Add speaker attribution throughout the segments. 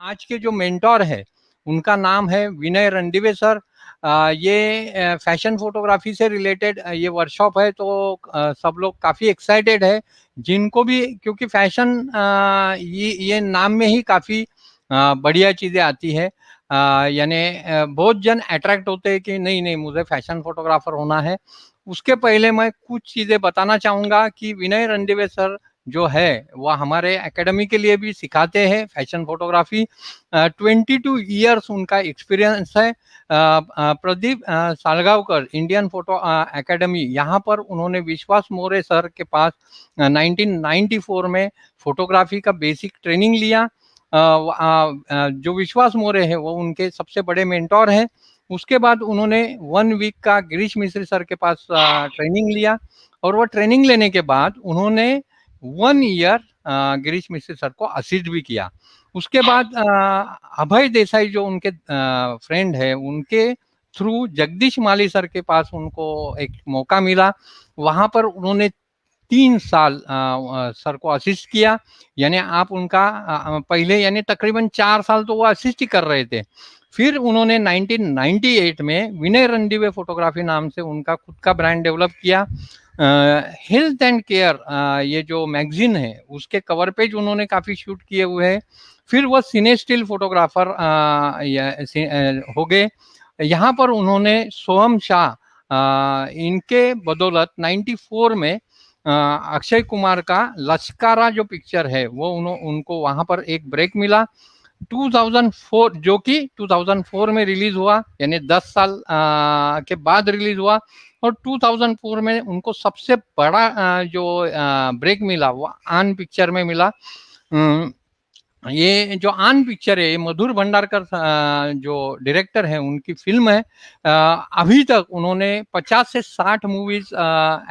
Speaker 1: आज के जो मेंटोर है, उनका नाम है विनय रणदिवे सर। ये फैशन फोटोग्राफी से रिलेटेड ये वर्कशॉप है, तो सब लोग काफ़ी एक्साइटेड है। जिनको भी, क्योंकि फैशन ये नाम में ही काफ़ी बढ़िया चीज़ें आती है। यानी बहुत जन अट्रैक्ट होते हैं कि नहीं नहीं, मुझे फैशन फोटोग्राफर होना है। उसके पहले मैं कुछ चीज़ें बताना चाहूँगा कि विनय रणदिवे सर जो है वह हमारे एकेडमी के लिए भी सिखाते हैं फैशन फोटोग्राफी। 22 ईयर्स उनका एक्सपीरियंस है। Pradeep Salgaocar Indian photo academy, यहाँ पर उन्होंने विश्वास मोरे सर के पास 1994 में फोटोग्राफी का बेसिक ट्रेनिंग लिया। जो विश्वास मोरे है वो उनके सबसे बड़े मेंटोर हैं। उसके बाद उन्होंने 1 वीक का गिरीश मिश्री सर के पास ट्रेनिंग लिया, और वो ट्रेनिंग लेने के बाद उन्होंने 1 ईयर गिरीश मिश्री सर को असिस्ट भी किया। उसके बाद अभय देसाई जो उनके फ्रेंड है, उनके थ्रू जगदीश माली सर के पास उनको एक मौका मिला। वहाँ पर उन्होंने 3 साल सर को असिस्ट किया। यानी आप उनका पहले यानी तकरीबन 4 साल तो वो असिस्ट ही कर रहे थे। फिर उन्होंने 1998 में विनय रणदिवे फोटोग्राफी नाम से उनका खुद का ब्रांड डेवलप किया। हेल्थ एंड केयर ये जो मैगजीन है, उसके कवर पेज उन्होंने काफ़ी शूट किए हुए हैं। फिर वो सिने स्टिल फोटोग्राफर हो गए। यहाँ पर उन्होंने सोहम शाह इनके बदौलत 94 में अक्षय कुमार का लश्कारा जो पिक्चर है वो उनको वहाँ पर एक ब्रेक मिला। 2004, जो कि 2004 में रिलीज हुआ, यानी 10 साल के बाद रिलीज हुआ। और 2004 में उनको सबसे बड़ा जो ब्रेक मिला वो आन पिक्चर में मिला। ये जो आन पिक्चर है, ये मधुर भंडारकर जो डायरेक्टर है, उनकी फिल्म है। अभी तक उन्होंने 50 से 60 movies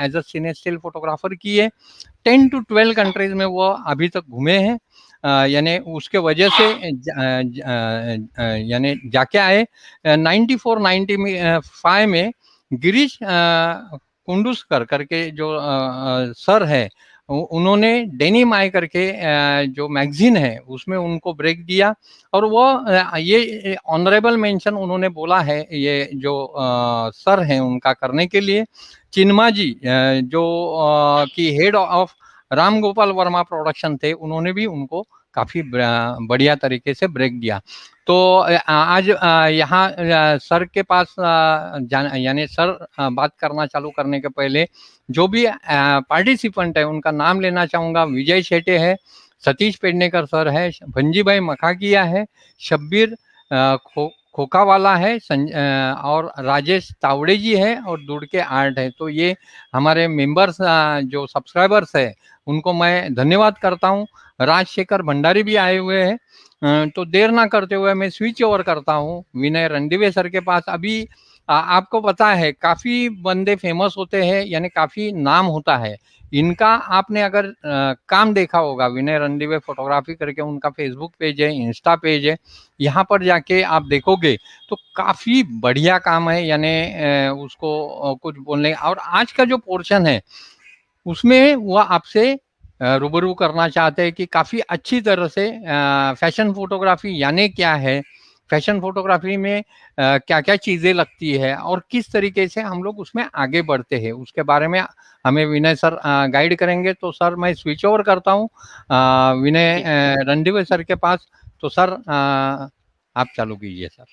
Speaker 1: as a cine still photographer की है। 10 to 12 कंट्रीज में वो अभी तक घूमे हैं। यानी उसके वजह से यानी जाके आए 94 95 में गिरीश कुंडूस्कर करके जो सर है, उन्होंने डेनिम आई करके जो मैगजीन है उसमें उनको ब्रेक दिया। और वो ये ऑनरेबल मेंशन उन्होंने बोला है, ये जो सर हैं उनका करने के लिए। चिन्मा जी जो की head of Ram Gopal Verma production थे, उन्होंने भी उनको काफ़ी बढ़िया तरीके से ब्रेक दिया। तो आज यहाँ सर के पास यानी सर बात करना चालू करने के पहले जो भी पार्टिसिपेंट है उनका नाम लेना चाहूँगा। विजय शेटे है, सतीश पेडनेकर सर है, भंजी भाई मखाकिया है, शब्बीर खोखावाला है, और राजेश तावड़े जी है, और दुड़के आर्ट है। तो ये हमारे मेंबर्स जो सब्सक्राइबर्स है उनको मैं धन्यवाद करता हूँ। राजशेखर भंडारी भी आए हुए हैं। तो देर ना करते हुए मैं स्विच ओवर करता हूँ विनय रणदिवे सर के पास। अभी आपको पता है काफ़ी बंदे फेमस होते हैं, यानी काफ़ी नाम होता है इनका। आपने अगर काम देखा होगा, विनय रणदिवे फोटोग्राफी करके उनका फेसबुक पेज है, इंस्टा पेज है, यहाँ पर जाके आप देखोगे तो काफ़ी बढ़िया काम है। यानी उसको कुछ बोलने, और आज का जो पोर्शन है उसमें वो आपसे रूबरू करना चाहते हैं कि काफ़ी अच्छी तरह से फैशन फोटोग्राफी यानी क्या है, फैशन फोटोग्राफी में क्या क्या चीज़ें लगती है, और किस तरीके से हम लोग उसमें आगे बढ़ते हैं, उसके बारे में हमें विनय सर गाइड करेंगे। तो सर मैं स्विच ओवर करता हूँ विनय रणदिवे सर के पास। तो सर आप चालू कीजिए सर।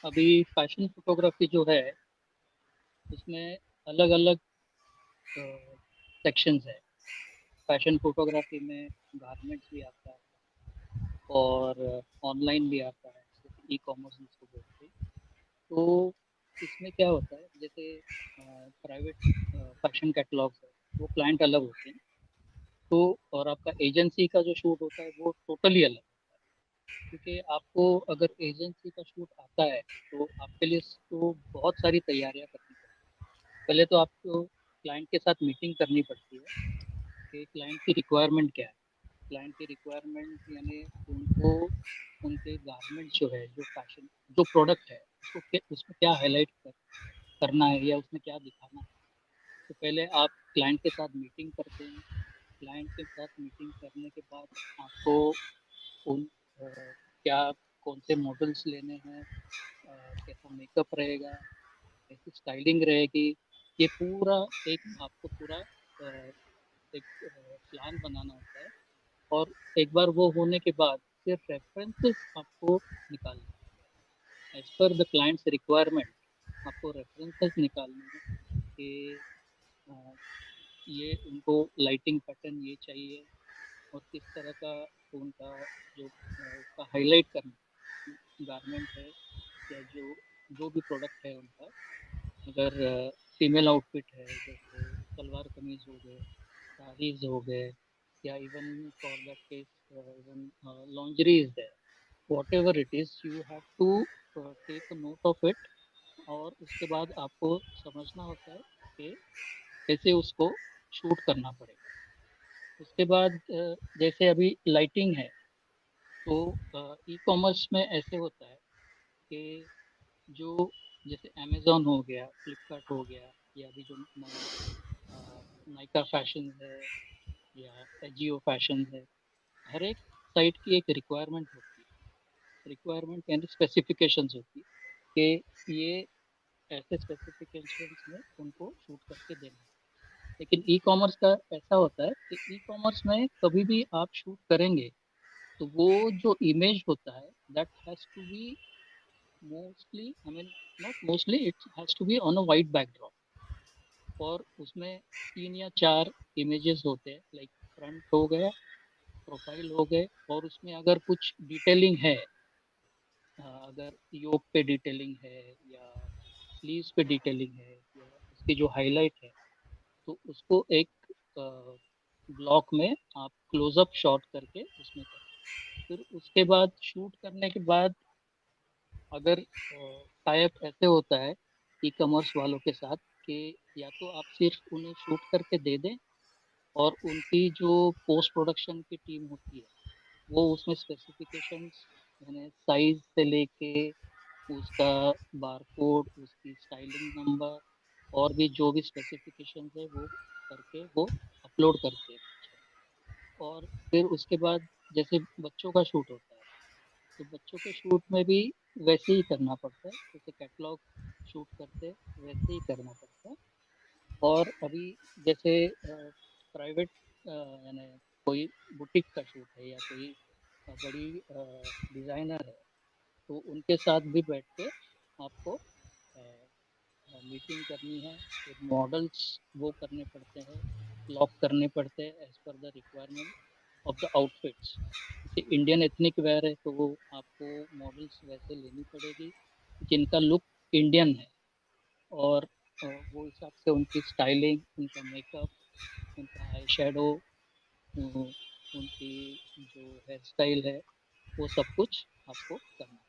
Speaker 2: अभी फैशन फोटोग्राफी जो है उसमें अलग अलग सेक्शंस है। फैशन फोटोग्राफी में गारमेंट्स भी आता है और ऑनलाइन भी आता है, जैसे ई कॉमर्स जिसको बोलते हैं। तो इसमें क्या होता है, जैसे प्राइवेट फैशन कैटलॉग्स है वो क्लाइंट अलग होते हैं। तो और आपका एजेंसी का जो शूट होता है वो टोटली अलग, क्योंकि आपको अगर एजेंसी का शूट आता है तो आपके लिए तो बहुत सारी तैयारियां करनी पड़ती है। पहले तो आपको क्लाइंट के साथ मीटिंग करनी पड़ती है कि क्लाइंट की रिक्वायरमेंट क्या है। क्लाइंट की रिक्वायरमेंट यानी उनको उनके गारमेंट जो है, जो फैशन जो प्रोडक्ट है उसमें क्या हाईलाइट करना है या उसमें क्या दिखाना है। तो पहले आप क्लाइंट के साथ मीटिंग करते हैं, क्लाइंट के साथ मीटिंग करने के बाद आपको उन क्या कौन से मॉडल्स लेने हैं, कैसा मेकअप रहेगा, कैसी स्टाइलिंग रहेगी, ये पूरा एक आपको पूरा एक प्लान बनाना होता है। और एक बार वो होने के बाद फिर रेफरेंसेस आपको निकालने, as per the clients requirement आपको रेफरेंसेस निकालने हैं कि अ, ये उनको लाइटिंग पैटर्न ये चाहिए, और किस तरह का उनका जो उसका हाईलाइट करना गारमेंट है, या जो जो भी प्रोडक्ट है उनका। अगर फीमेल आउटफिट है, जैसे सलवार कमीज हो गए, साड़ीज हो गए, या even for that case even lingeries है, whatever it is, you have to take note of it. और उसके बाद आपको समझना होता है कि कैसे उसको शूट करना पड़ेगा। उसके बाद जैसे अभी लाइटिंग है, तो ई कॉमर्स में ऐसे होता है कि जो जैसे अमेजोन हो गया, फ्लिपकार्ट हो गया, या अभी जो नया नायका फैशन है या एजियो फैशन है, हर एक साइट की एक रिक्वायरमेंट होती है। रिक्वायरमेंट यानी स्पेसिफिकेशंस होती है कि ये ऐसे स्पेसिफिकेशंस में उनको शूट करके देना है। लेकिन ई कॉमर्स का ऐसा होता है कि ई कॉमर्स में कभी भी आप शूट करेंगे तो वो जो इमेज होता है that has to be mostly, I mean not mostly, it has to be on a white backdrop. और उसमें 3 या 4 इमेजेस होते हैं, लाइक फ्रंट हो गया, प्रोफाइल हो गए, और उसमें अगर कुछ डिटेलिंग है, अगर योक पे डिटेलिंग है, या स्लीव्स पे डिटेलिंग है, या उसकी जो हाईलाइट है, तो उसको एक ब्लॉक में आप क्लोजअप शॉट करके उसमें करें। फिर उसके बाद शूट करने के बाद, अगर टाइप ऐसे होता है ई कॉमर्स वालों के साथ कि या तो आप सिर्फ उन्हें शूट करके दे दें, और उनकी जो पोस्ट प्रोडक्शन की टीम होती है वो उसमें स्पेसिफिकेशंस, यानी साइज से लेके उसका बारकोड, उसकी स्टाइलिंग नंबर, और भी जो भी स्पेसिफिकेशंस है वो करके वो अपलोड करते हैं। और फिर उसके बाद जैसे बच्चों का शूट होता है, तो बच्चों के शूट में भी वैसे ही करना पड़ता है, जैसे कैटलॉग शूट करते हैं वैसे ही करना पड़ता है। और अभी जैसे प्राइवेट, यानी कोई बुटीक का शूट है, या कोई बड़ी डिज़ाइनर है, तो उनके साथ भी बैठ के आपको मीटिंग करनी है। फिर मॉडल्स वो करने पड़ते हैं, लॉक करने पड़ते हैं as per the requirement of the outfits. जैसे इंडियन एथनिक वेयर है, तो वो आपको मॉडल्स वैसे लेनी पड़ेगी जिनका लुक इंडियन है। और वो हिसाब से उनकी स्टाइलिंग, उनका मेकअप, उनका आई शेडो, उनकी जो हेयर स्टाइल है, वो सब कुछ आपको करना है।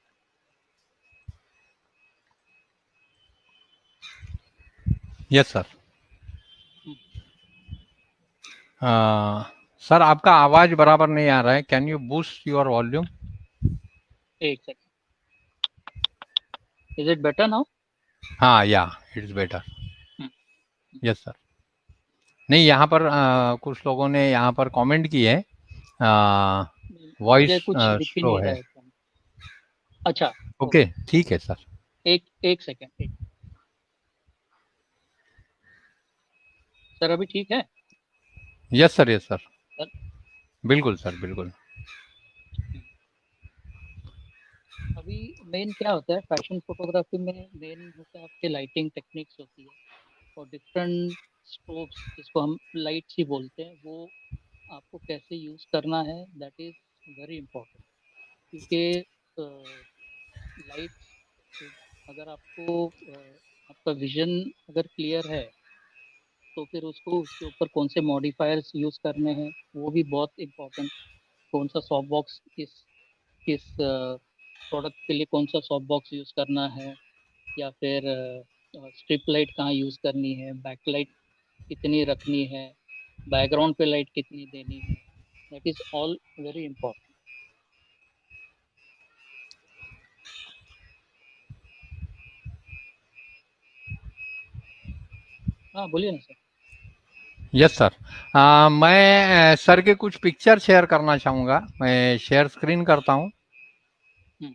Speaker 1: Yes sir.
Speaker 2: हम्म,
Speaker 1: सर आपका आवाज बराबर नहीं आ रहा है, can you boost your volume?
Speaker 2: एक second, is it better now?
Speaker 1: हाँ, yeah it's better. Yes sir. नहीं, यहाँ पर कुछ लोगों ने यहाँ पर कमेंट की है, वॉइस
Speaker 2: मुझे कुछ दिख ही
Speaker 1: स्लो
Speaker 2: नहीं रहा
Speaker 1: है।
Speaker 2: है एकदम। अच्छा,
Speaker 1: ओके,
Speaker 2: ओके,
Speaker 1: ठीक है सर।
Speaker 2: एक एक सेकंड, एक। सर अभी ठीक है?
Speaker 1: Yes sir, yes sir,
Speaker 2: sir,
Speaker 1: बिल्कुल सर, बिल्कुल।
Speaker 2: अभी मेन क्या होता है फैशन फोटोग्राफी में, मेन होता है आपके लाइटिंग टेक्निक्स होती है, और डिफरेंट स्ट्रोब्स जिसको हम लाइट्स ही बोलते हैं, वो आपको कैसे यूज करना है, दैट इज वेरी इंपॉर्टेंट। क्योंकि लाइट्स, अगर आपको आपका विजन अगर क्लियर है, तो फिर उसको उसके ऊपर कौन से मॉडिफायर्स यूज करने हैं वो भी बहुत इंपॉर्टेंट। कौन सा सॉफ्ट बॉक्स, किस किस प्रोडक्ट के लिए कौन सा सॉफ्ट बॉक्स यूज करना है, या फिर स्ट्रिप लाइट कहाँ यूज करनी है, बैक लाइट कितनी रखनी है, बैकग्राउंड पे लाइट कितनी देनी है, that is all very important. हाँ, बोलिए ना सर।
Speaker 1: Yes sir. मैं सर के कुछ पिक्चर शेयर करना चाहूँगा। मैं शेयर स्क्रीन करता हूँ।
Speaker 2: हम्म,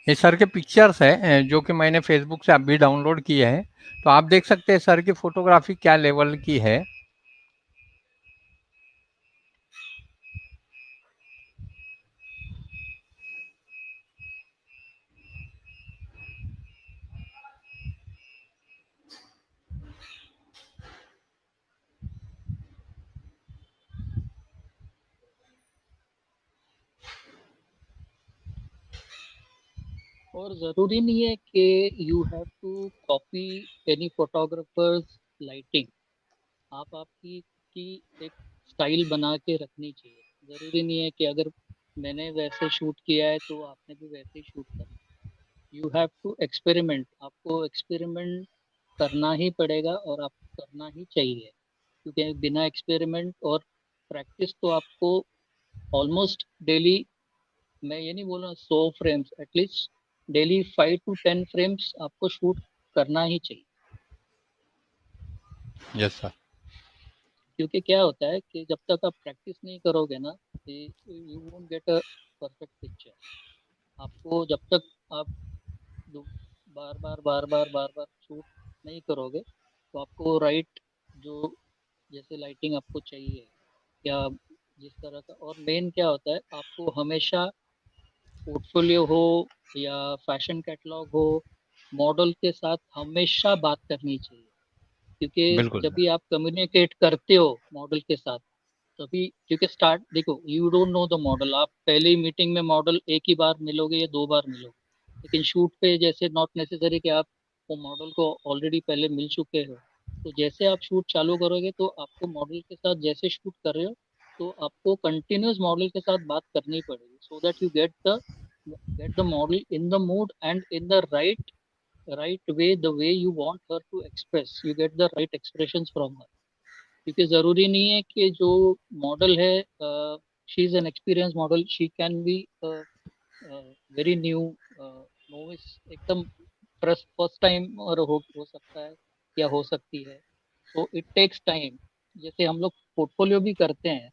Speaker 1: ये सर के पिक्चर्स है जो कि मैंने फेसबुक से अभी डाउनलोड किए हैं। तो आप देख सकते हैं सर की फोटोग्राफी क्या लेवल की है।
Speaker 2: और ज़रूरी नहीं है कि you have to copy any photographers lighting. आप आपकी की एक स्टाइल बना के रखनी चाहिए। ज़रूरी नहीं है कि अगर मैंने वैसे शूट किया है तो आपने भी वैसे ही शूट करना। You have to experiment. आपको एक्सपेरिमेंट करना ही पड़ेगा और आपको करना ही चाहिए, क्योंकि बिना एक्सपेरिमेंट और प्रैक्टिस तो आपको ऑलमोस्ट डेली, मैं ये नहीं बोल रहा 100 frames, at least daily 5 to 10 frames आपको शूट करना ही चाहिए।
Speaker 1: Yes sir.
Speaker 2: क्योंकि क्या होता है कि जब तक आप प्रैक्टिस नहीं करोगे ना, you won't get a perfect picture. आपको जब तक आप दो बार बार शूट नहीं करोगे तो आपको राइट जो जैसे लाइटिंग आपको चाहिए या जिस तरह का, और मेन क्या होता है, आपको हमेशा पोर्टफोलियो हो या फैशन कैटलॉग हो, मॉडल के साथ हमेशा बात करनी चाहिए। क्योंकि
Speaker 1: बिल्कुल
Speaker 2: जब
Speaker 1: सर।
Speaker 2: भी आप कम्युनिकेट करते हो मॉडल के साथ, तभी, क्योंकि स्टार्ट देखो, you don't know the model. आप पहली मीटिंग में मॉडल एक ही बार मिलोगे या 2 बार मिलोगे, लेकिन शूट पे जैसे नॉट नेसेसरी कि आप वो मॉडल को ऑलरेडी पहले मिल चुके हो। तो जैसे आप शूट चालू करोगे तो आपको मॉडल के साथ जैसे शूट कर रहे हो, तो आपको कंटिन्यूस मॉडल के साथ बात करनी पड़ेगी, so that you get the model in the mood and in the right way, the way you want her to express, you get the right expressions from her. क्योंकि ज़रूरी नहीं है कि जो मॉडल है, she is an experience model, she can be very new novice, एकदम first first time, और हो सकता है या हो सकती है। So it takes time. जैसे हम लोग पोर्टफोलियो भी करते हैं,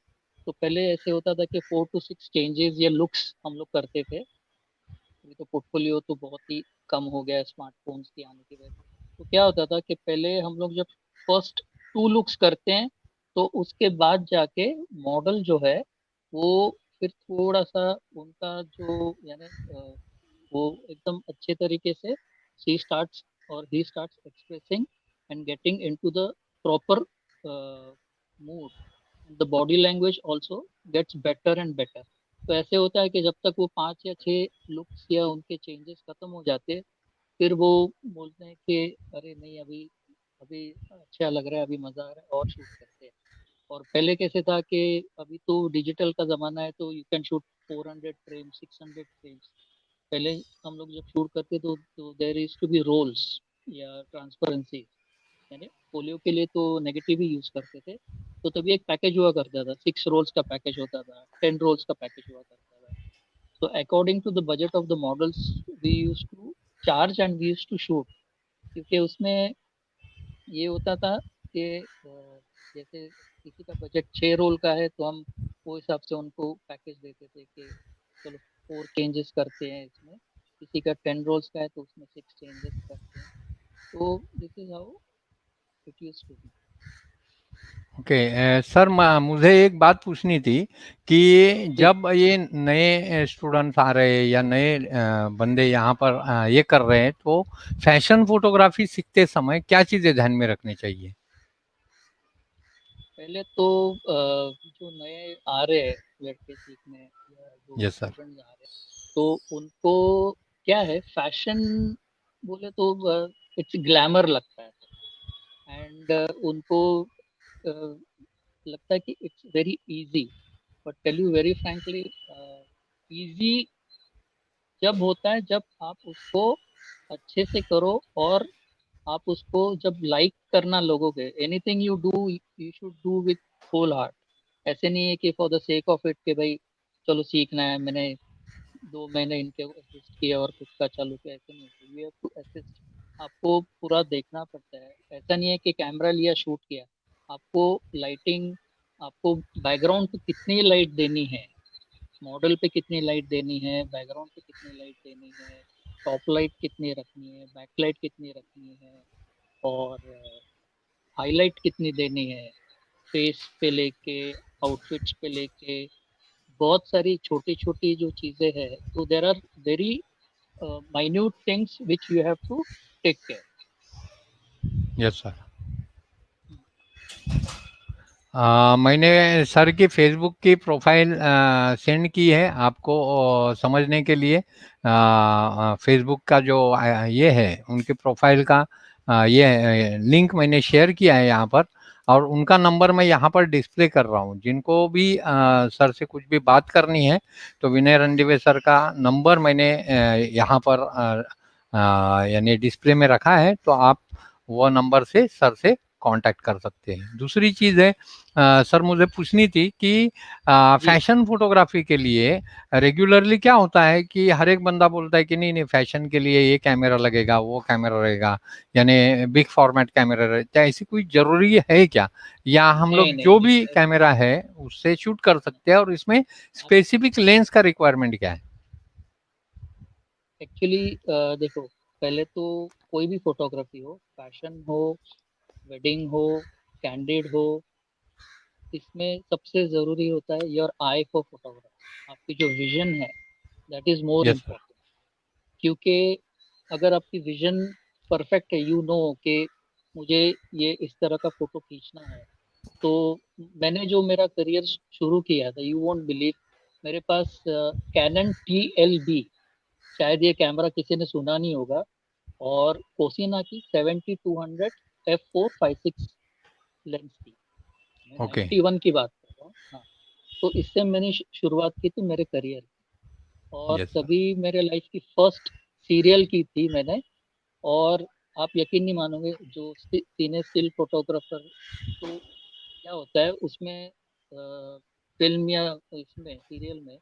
Speaker 2: तो पहले ऐसे होता था कि 4 to 6 चेंजेस या लुक्स हम लोग करते थे। अभी तो पोर्टफोलियो तो बहुत ही कम हो गया है स्मार्टफोन्स के आने की वजह से। तो क्या होता था कि पहले हम लोग जब फर्स्ट 2 लुक्स करते हैं, तो उसके बाद जाके मॉडल जो है वो फिर थोड़ा सा उनका जो यानी वो एकदम अच्छे तरीके से शी स्टार्ट्स और he starts expressing and getting into the proper mood. The body language also gets better and better. तो ऐसे होता है कि जब तक वो 5 या 6 लुक्स या उनके चेंजेस खत्म हो जाते हैं, फिर वो बोलते हैं कि अरे नहीं, अभी अभी अच्छा लग रहा है, अभी मजा आ रहा है और शूट करते हैं। और पहले कैसे था कि अभी तो डिजिटल का जमाना है, तो you can shoot 400 frames, 600 frames. पहले हम लोग जब शूट करते तो there is to be rolls या ट्रांसपेरेंसी, यानी पोलियो के लिए तो नेगेटिव ही यूज करते थे। तो तभी एक पैकेज हुआ करता था, 6 रोल्स का पैकेज होता था, 10 रोल्स का पैकेज हुआ करता था। So according to the budget of the models, we used to charge and we used to shoot। क्योंकि उसमें ये होता था कि जैसे किसी का बजट 6 रोल का है, तो हम वो हिसाब से उनको पैकेज देते थे कि चलो 4 चेंजेस करते हैं इसमें। किसी का 10 रोल्स का है तो उसमें 6 चेंजेस करते हैं। तो this is how it use to be.
Speaker 1: Okay. Sir मुझे एक बात पूछनी थी कि
Speaker 2: जी,
Speaker 1: जब ये नए स्टूडेंट्स आ रहे हैं या नए बंदे यहाँ पर ये कर रहे हैं, तो फैशन फोटोग्राफी सीखते समय क्या चीज़ें ध्यान में रखनी चाहिए?
Speaker 2: पहले तो जो नए आ रहे हैं लड़के सीखने या जो
Speaker 1: यस सर।
Speaker 2: स्टूडेंट्स आ रहे हैं, तो उनको क्या है, फैशन बोले तो इट्स ग्लैमर लगता है। एंड उनको लगता है कि it's very easy. But tell you very frankly, easy जब होता है जब आप उसको अच्छे से करो, और आप उसको जब लाइक करना लोगों के, anything you do you should do with whole heart. ऐसे नहीं है कि for the sake of it कि भाई चलो सीखना है, मैंने 2 महीने इनके असिस्ट किया और खुद का चालू किया, ऐसे नहीं होता। यू हैव टू असिस्ट आपको पूरा देखना पड़ता है। ऐसा नहीं है कि कैमरा लिया शूट किया, आपको लाइटिंग, आपको बैकग्राउंड पे कितनी लाइट देनी है, मॉडल पे कितनी लाइट देनी है, बैकग्राउंड पे कितनी लाइट देनी है, टॉप लाइट कितनी रखनी है, बैक लाइट कितनी रखनी है, और हाईलाइट कितनी देनी है, फेस पे लेके आउटफिट्स पे लेके, बहुत सारी छोटी छोटी जो चीजें हैं, तो there are very minute things which you have to take care.
Speaker 1: Yes sir. मैंने सर की फेसबुक की प्रोफाइल सेंड की है आपको समझने के लिए। फेसबुक का जो ये है उनके प्रोफाइल का ये लिंक मैंने शेयर किया है यहाँ पर, और उनका नंबर मैं यहाँ पर डिस्प्ले कर रहा हूँ। जिनको भी सर से कुछ भी बात करनी है तो विनय रणदिवे सर का नंबर मैंने यहाँ पर यानी डिस्प्ले में रखा है, तो आप वो नंबर से सर से कांटेक्ट कर सकते हैं। दूसरी चीज़ है सर, मुझे पूछनी थी कि
Speaker 2: जी
Speaker 1: फैशन फोटोग्राफी के लिए रेगुलरली क्या होता है कि हर एक बंदा बोलता है कि नहीं नहीं फैशन के लिए ये कैमरा लगेगा, वो कैमरा रहेगा, यानी बिग फॉर्मेट कैमरा रहेगा। ऐसी कोई जरूरी है क्या, या हम
Speaker 2: नहीं
Speaker 1: लोग
Speaker 2: नहीं
Speaker 1: जो
Speaker 2: नहीं
Speaker 1: भी कैमरा है उससे शूट कर सकते हैं, और इसमें स्पेसिफिक लेंस का रिक्वायरमेंट क्या है?
Speaker 2: एक्चुअली देखो, पहले तो कोई भी फोटोग्राफी हो, फैशन हो, वेडिंग हो, कैंडिड हो, इसमें सबसे जरूरी होता है योर आई फॉर फोटोग्राफ। आपकी जो विजन है, that is more
Speaker 1: yes sir.
Speaker 2: Important. क्योंकि अगर आपकी विजन परफेक्ट है, यू नो कि मुझे ये इस तरह का फोटो खींचना है, तो मैंने जो मेरा करियर शुरू किया था, यू वोंट बिलीव, मेरे पास कैनन TLB, शायद ये कैमरा किसी ने सुना नहीं होगा, और कोसिना की 7200 f4.56 लेंस थी। मैं
Speaker 1: ओके।
Speaker 2: 91 की बात कर रहा हूँ, हाँ। तो इससे मैंने शुरुआत की थी मेरे करियर की, और
Speaker 1: यस सर।
Speaker 2: तभी मेरे लाइफ की फर्स्ट सीरियल की थी मैंने। और आप यकीन नहीं मानोगे, जो सीने स्टिल फोटोग्राफर, तो क्या होता है उसमें, फिल्म या इसमें सीरियल में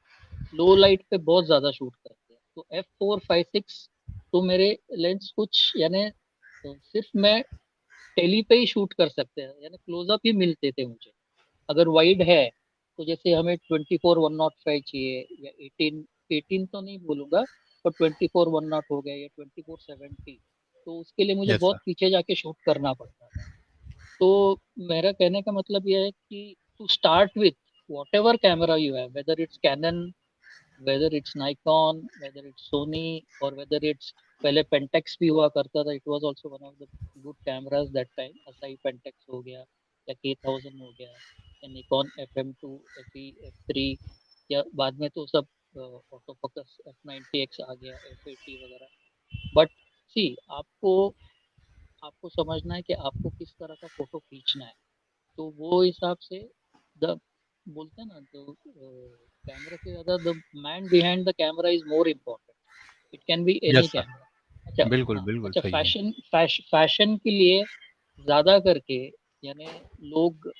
Speaker 2: लो लाइट पे बहुत ज्यादा शूट करते हैं, तो f4.56 तो मेरे लेंस कुछ यानी, सिर्फ मैं टेली पे ही शूट कर सकते हैं, यानी क्लोजअप ही मिलते थे मुझे। अगर वाइड है तो जैसे हमें 24-105 चाहिए, या 18 तो नहीं बोलूंगा, पर 24-100 हो गया, या 24-70, तो उसके लिए मुझे
Speaker 1: यस
Speaker 2: बहुत
Speaker 1: सर।
Speaker 2: पीछे जाके शूट करना पड़ता था। तो मेरा कहने का मतलब यह है कि to start with whatever camera you have, whether it's Canon, whether it's Nikon, whether it's Sony, or whether it's, पहले Pentax भी हुआ करता था, it was also one of the good cameras that time, Asahi Pentax हो गया, या K1000 हो गया, या Nikon FM2, FE, F3, या बाद में तो सब ऑटो फोकस F90X आ गया, F80 वगैरह। बट सी, आपको आपको समझना है कि आपको किस तरह का फोटो खींचना है, तो वो हिसाब से द बोलते हैं ना, तो कैमरा से ज्यादा the man behind the camera is more important. It can be any
Speaker 1: yes sir.
Speaker 2: Camera. अच्छा,
Speaker 1: बिल्कुल
Speaker 2: हाँ,
Speaker 1: बिल्कुल
Speaker 2: अच्छा,
Speaker 1: सही है।
Speaker 2: फैशन के लिए ज्यादा करके, यानी लोग,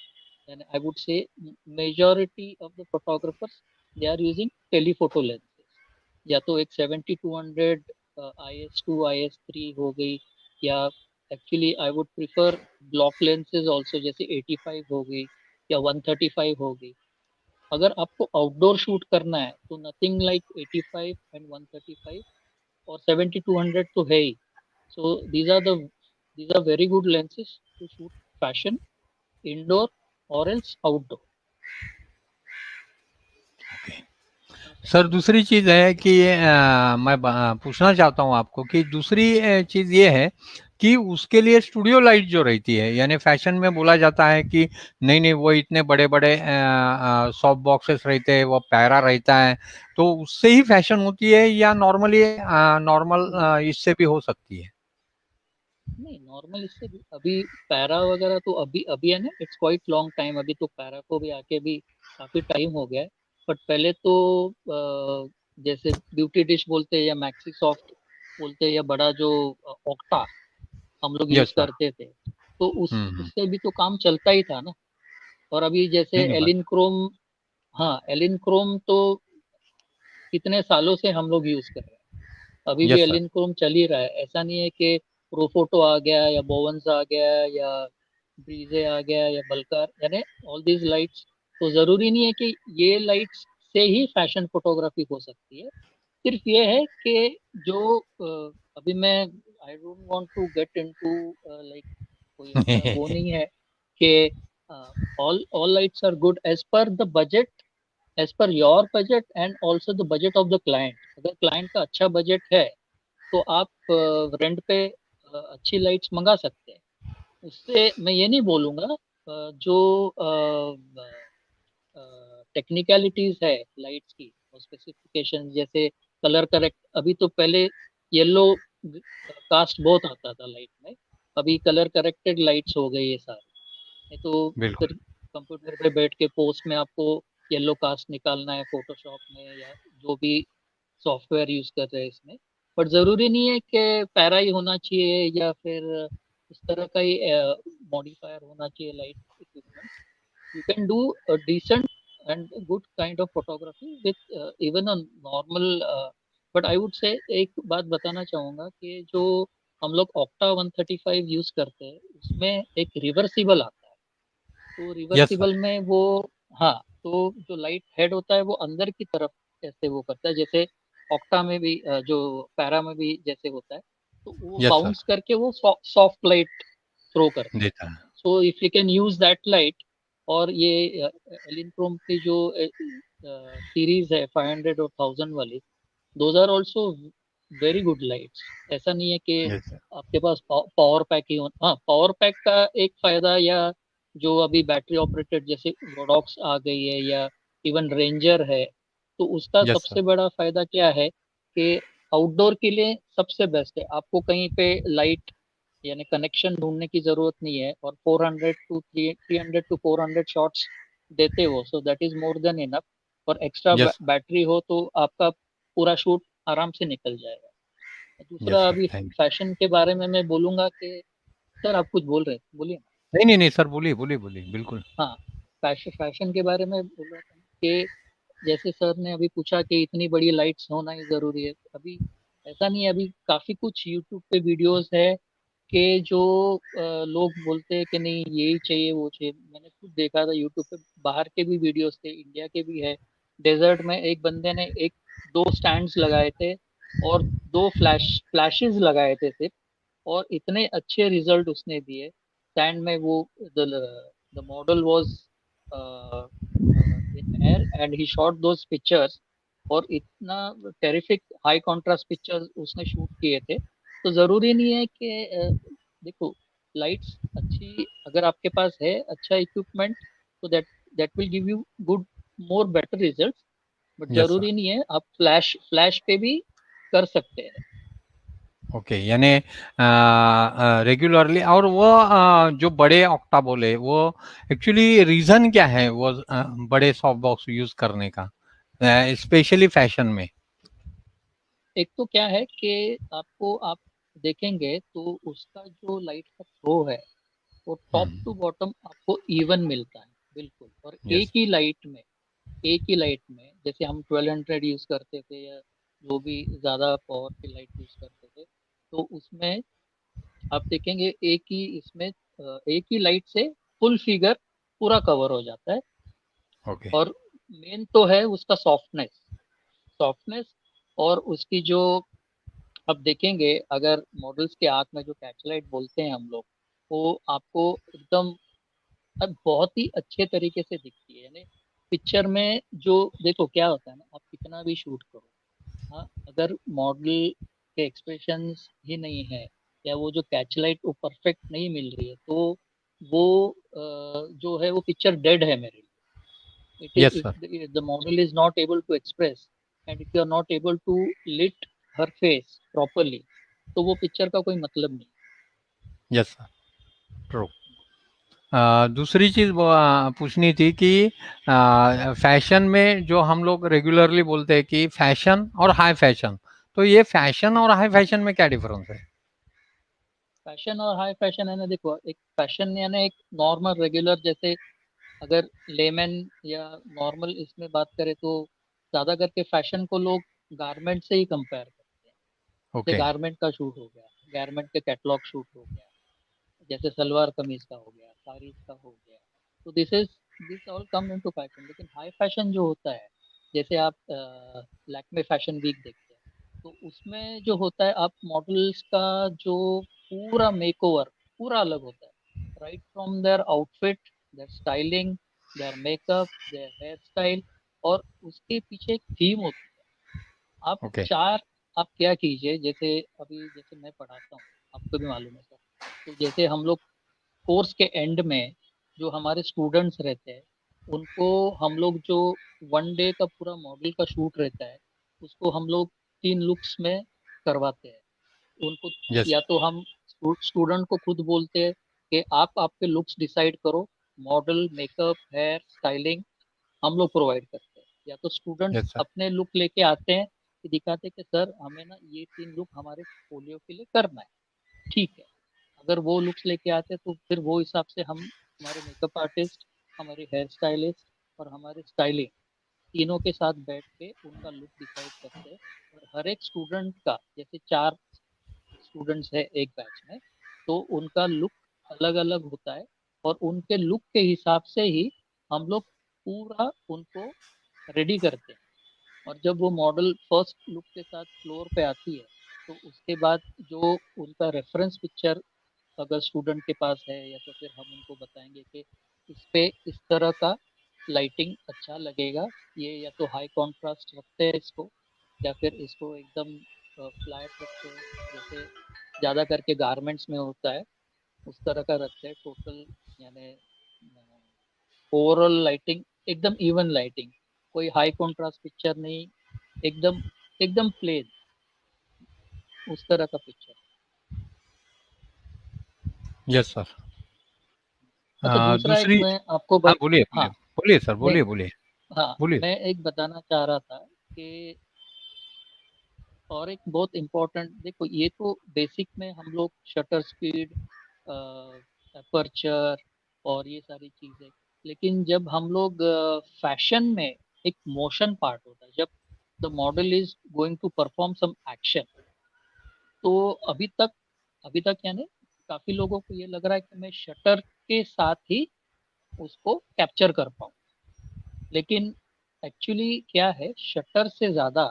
Speaker 2: यानी I would say majority of the photographers, they are using telephoto lenses. या तो एक 7200 IS2 IS3 हो गई, या actually I would prefer block lenses also, जैसे 85 हो गई, या 135 हो गई। अगर आपको आउटडोर शूट करना है तो नथिंग लाइक 85 एंड 135, और 7200 तो है ही। So these are very good lenses to shoot fashion, indoor और एल्स आउटडोर।
Speaker 1: सर दूसरी चीज़ है कि मैं पूछना चाहता हूँ आपको कि दूसरी चीज़ ये है कि उसके लिए स्टूडियो लाइट जो रहती है, यानी फैशन में बोला जाता है कि नहीं नहीं वो इतने बड़े बड़े सॉफ्ट बॉक्सेस रहते हैं, वो पैरा रहता है, तो उससे ही फैशन होती है, या नॉर्मली नॉर्मल इससे भी हो सकती है?
Speaker 2: नहीं, नॉर्मल इससे भी अभी पैरा वगैरह तो अभी अभी है ना, इट्स क्वाइट लॉन्ग टाइम, अभी तो पैरा को भी आके भी काफी टाइम हो गया है। बट पहले तो जैसे ब्यूटी डिश बोलते हैं, या मैक्सी सॉफ्ट बोलते हैं, या बड़ा जो ऑक्टा हम लोग यूज
Speaker 1: यस सर।
Speaker 2: करते थे, तो उस
Speaker 1: हम्म।
Speaker 2: उससे भी तो काम चलता ही था ना। और अभी जैसे
Speaker 1: नहीं नहीं बात।
Speaker 2: एलिन क्रोम, हाँ, एलिन क्रोम तो कितने सालों से हम लोग यूज कर रहे हैं, अभी भी
Speaker 1: यस सर।
Speaker 2: एलिन क्रोम चल ही रहा है। ऐसा नहीं है कि प्रोफोटो आ गया या बोवंस आ गया या ब्रीजे आ गया या बल्कार, यानी ऑल दीज लाइट्स। तो जरूरी नहीं है कि ये लाइट्स से ही फैशन फोटोग्राफी हो सकती है। सिर्फ ये है कि जो अभी मैं I don't want to get into like कोई ऐसा वो नहीं है कि all lights are good as per the budget, as per your budget and also the budget of the client. अगर क्लाइंट का अच्छा बजट है तो आप रेंट पे अच्छी लाइट्स मंगा सकते हैं। उससे मैं ये नहीं बोलूंगा जो टेक्निकलिटीज है लाइट्स की और स्पेसिफिकेशन, जैसे कलर करेक्ट। अभी तो पहले येलो कास्ट बहुत आता था लाइट में, अभी कलर करेक्टेड लाइट्स हो गई ये सारी। नहीं तो फिर
Speaker 1: बिल्कुल।
Speaker 2: कंप्यूटर पे बैठ के पोस्ट में आपको येलो कास्ट निकालना है फोटोशॉप में या जो भी सॉफ्टवेयर यूज कर रहे हैं इसमें। बट जरूरी नहीं है कि पैरा ही होना चाहिए या फिर इस तरह का ही मॉडिफायर होना चाहिए light equipment. you can do a decent and good kind of photography with even a normal but I would say एक बात बताना चाहूंगा कि जो हम लोग ऑक्टा 135 यूज करते हैं उसमें एक रिवर्सिबल आता है। तो
Speaker 1: यस सर।
Speaker 2: रिवर्सिबल में वो, हाँ, तो जो लाइट हेड होता है वो अंदर की तरफ ऐसे वो करता है, जैसे ऑक्टा में भी जो पैरा में भी जैसे होता है। तो वो
Speaker 1: यस सर।
Speaker 2: बाउंस करके वो सॉफ्ट लाइट थ्रो करता है।
Speaker 1: देता है।
Speaker 2: So if you can use that light, और ये एलिनक्रोम की जो सीरीज है 500 और 1000 वाली, those are also very good lights. ऐसा नहीं है कि
Speaker 1: यस सर।
Speaker 2: आपके पास पावर पैक ही हो। हाँ, पावर पैक का एक फायदा, या जो अभी बैटरी ऑपरेटेड जैसे वोडॉक्स आ गई है या इवन रेंजर है, तो उसका
Speaker 1: यस
Speaker 2: सबसे
Speaker 1: सर।
Speaker 2: बड़ा फायदा क्या है कि आउटडोर के लिए सबसे बेस्ट है। आपको कहीं पे लाइट यानी कनेक्शन ढूंढने की जरूरत नहीं है, और 300 to 400 शॉट्स देते हो, so that is more than enough. और एक्स्ट्रा
Speaker 1: यस सर।
Speaker 2: बैटरी हो तो आपका पूरा शूट आराम से निकल जाएगा।
Speaker 1: यस
Speaker 2: दूसरा,
Speaker 1: सर।
Speaker 2: अभी
Speaker 1: थैंक
Speaker 2: फैशन के बारे में मैं बोलूंगा कि सर आप कुछ बोल रहे थे, बोलिए ना।
Speaker 1: यू। नहीं नहीं नहीं सर, बोलिए बोलिए बोलिए, बिल्कुल।
Speaker 2: हाँ, फैशन के बारे में बोल रहा था कि जैसे सर ने अभी पूछा कि इतनी बड़ी लाइट्स होना ही जरूरी है। अभी ऐसा नहीं है, अभी काफी कुछ यूट्यूब पे वीडियोस है कि जो लोग बोलते हैं कि नहीं यही चाहिए वो चाहिए। मैंने खुद देखा था यूट्यूब पे, बाहर के भी वीडियोस थे, इंडिया के भी है। डेजर्ट में एक बंदे ने एक दो स्टैंड्स लगाए थे और दो फ्लैशेस लगाए थे सिर्फ, और इतने अच्छे रिजल्ट उसने दिए। स्टैंड में वो the model was in air and he shot those pictures, और इतना टेरिफिक हाई कॉन्ट्रास्ट पिक्चर्स उसने शूट किए थे। तो जरूरी नहीं है कि देखो, लाइट्स अच्छी अगर आपके पास है, अच्छा इक्विपमेंट, तो that that will give you good more better results. But
Speaker 1: yes sir.
Speaker 2: जरूरी नहीं है, आप फ्लैश फ्लैश पे भी कर सकते हैं।
Speaker 1: ओके, यानी रेगुलरली, और वो जो बड़े ऑक्टा बोले वो एक्चुअली रीजन क्या है वो बड़े सॉफ्ट बॉक्स यूज करने का, स्पेशली फैशन में?
Speaker 2: एक तो क्या है कि आपको, आप देखेंगे तो उसका जो लाइट का थ्रो है वो टॉप टू बॉटम आपको इवन मिलता है बिल्कुल। और
Speaker 1: यस।
Speaker 2: एक ही लाइट में जैसे हम 1200 यूज करते थे या जो भी ज्यादा पावर की लाइट यूज करते थे, तो उसमें आप देखेंगे एक ही इसमें एक ही लाइट से फुल फिगर पूरा कवर हो जाता है।
Speaker 1: ओके।
Speaker 2: और मेन तो है उसका सॉफ्टनेस और उसकी जो, अब देखेंगे अगर मॉडल्स के आंख में जो कैच लाइट बोलते हैं हम लोग, वो आपको एकदम अब बहुत ही अच्छे तरीके से दिखती है। यानी पिक्चर में जो, देखो क्या होता है ना, आप कितना भी शूट करो, हाँ, अगर मॉडल के एक्सप्रेशंस ही नहीं है या वो जो कैच लाइट वो परफेक्ट नहीं मिल रही है, तो वो जो है वो पिक्चर डेड है मेरे लिए। It
Speaker 1: yes
Speaker 2: is,
Speaker 1: sir.
Speaker 2: If the model is not able to express and if you are not able to lit her face properly, तो वो पिक्चर का कोई मतलब नहीं।
Speaker 1: Yes sir. ट्रू। दूसरी चीज वो पूछनी थी कि फैशन में जो हम लोग रेगुलरली बोलते हैं कि फैशन और हाई फैशन, तो ये फैशन और हाई फैशन में क्या डिफरेंस है?
Speaker 2: फैशन और हाई फैशन है ना, देखो, एक फैशन यानी एक नॉर्मल रेगुलर, जैसे अगर लेमन या नॉर्मल इसमें बात करें तो ज्यादा करके फैशन को लोग गारमेंट से ही कंपेयर करते हैं। जैसे
Speaker 1: ओके।
Speaker 2: गारमेंट का शूट हो गया, गारमेंट के कैटलॉग शूट हो गया, जैसे सलवार कमीज का हो गया, साड़ीज का हो गया। तो this all come into fashion. लेकिन हाई फैशन जो होता है, जैसे आप लैक्मे फैशन वीक देखते हैं, तो उसमें जो होता है, आप मॉडल्स का जो पूरा मेकओवर पूरा अलग होता है, right from their outfit, their styling, their makeup, their hair style, और उसके पीछे एक थीम होती है। आप
Speaker 1: ओके।
Speaker 2: चार आप क्या कीजिए, जैसे अभी जैसे मैं पढ़ाता हूँ, आपको भी मालूम है सर, तो जैसे हम लोग कोर्स के एंड में जो हमारे स्टूडेंट्स रहते हैं, उनको हम लोग जो 1 डे का पूरा मॉडल का शूट रहता है, उसको हम लोग 3 लुक्स में करवाते हैं उनको।
Speaker 1: यस।
Speaker 2: या तो हम स्टूडेंट को खुद बोलते हैं कि आप आपके लुक्स डिसाइड करो, मॉडल, मेकअप, हेयर स्टाइलिंग हम लोग प्रोवाइड करते हैं, या तो स्टूडेंट्स
Speaker 1: यस सर।
Speaker 2: अपने लुक लेके आते हैं कि दिखाते हैं कि सर हमें ना ये 3 लुक हमारे पोलियो के लिए करना है। ठीक है, अगर वो लुक्स लेके आते हैं तो फिर वो हिसाब से हम, हमारे मेकअप आर्टिस्ट, हमारे हेयर स्टाइलिस्ट और हमारे स्टाइलिंग, तीनों के साथ बैठ के उनका लुक डिसाइड करते हैं। और हर एक स्टूडेंट का, जैसे 4 स्टूडेंट्स है एक बैच में, तो उनका लुक अलग अलग होता है, और उनके लुक के हिसाब से ही हम लोग पूरा उनको रेडी करते हैं। और जब वो मॉडल फर्स्ट लुक के साथ फ्लोर पे आती है, तो उसके बाद जो उनका रेफरेंस पिक्चर अगर स्टूडेंट के पास है, या तो फिर हम उनको बताएंगे कि इस पे इस तरह का लाइटिंग अच्छा लगेगा, ये या तो हाई कॉन्ट्रास्ट रखते हैं इसको, या फिर इसको एकदम फ्लैट रखते हैं, जैसे ज़्यादा करके गारमेंट्स में होता है उस तरह का रखते हैं टोटल, यानी ओवरऑल लाइटिंग एकदम इवन लाइटिंग, कोई हाई कॉन्ट्रास्ट पिक्चर नहीं, एकदम एकदम प्लेन, उस तरह का पिक्चर।
Speaker 1: Yes sir.
Speaker 2: अच्छा, दूसरा एक
Speaker 1: दूसरी।
Speaker 2: मैं आपको
Speaker 1: हाँ बोलिए
Speaker 2: हाँ,
Speaker 1: बोलिए। बोलिए सर,
Speaker 2: नहीं,
Speaker 1: बोलिए बोलिए।
Speaker 2: हाँ,
Speaker 1: बोलिए।
Speaker 2: मैं एक बताना चाह रहा था कि और एक बहुत इम्पोर्टेंट, देखो ये तो बेसिक में हम लोग शटर स्पीड, अपर्चर और ये सारी चीजें, लेकिन जब हम लोग फैशन में एक मोशन पार्ट होता है, जब the model is going to perform some action, तो अभी तक यानी काफी लोगों को ये लग रहा है कि मैं शटर के साथ ही उसको कैप्चर कर पाऊँ। लेकिन एक्चुअली क्या है, शटर से ज्यादा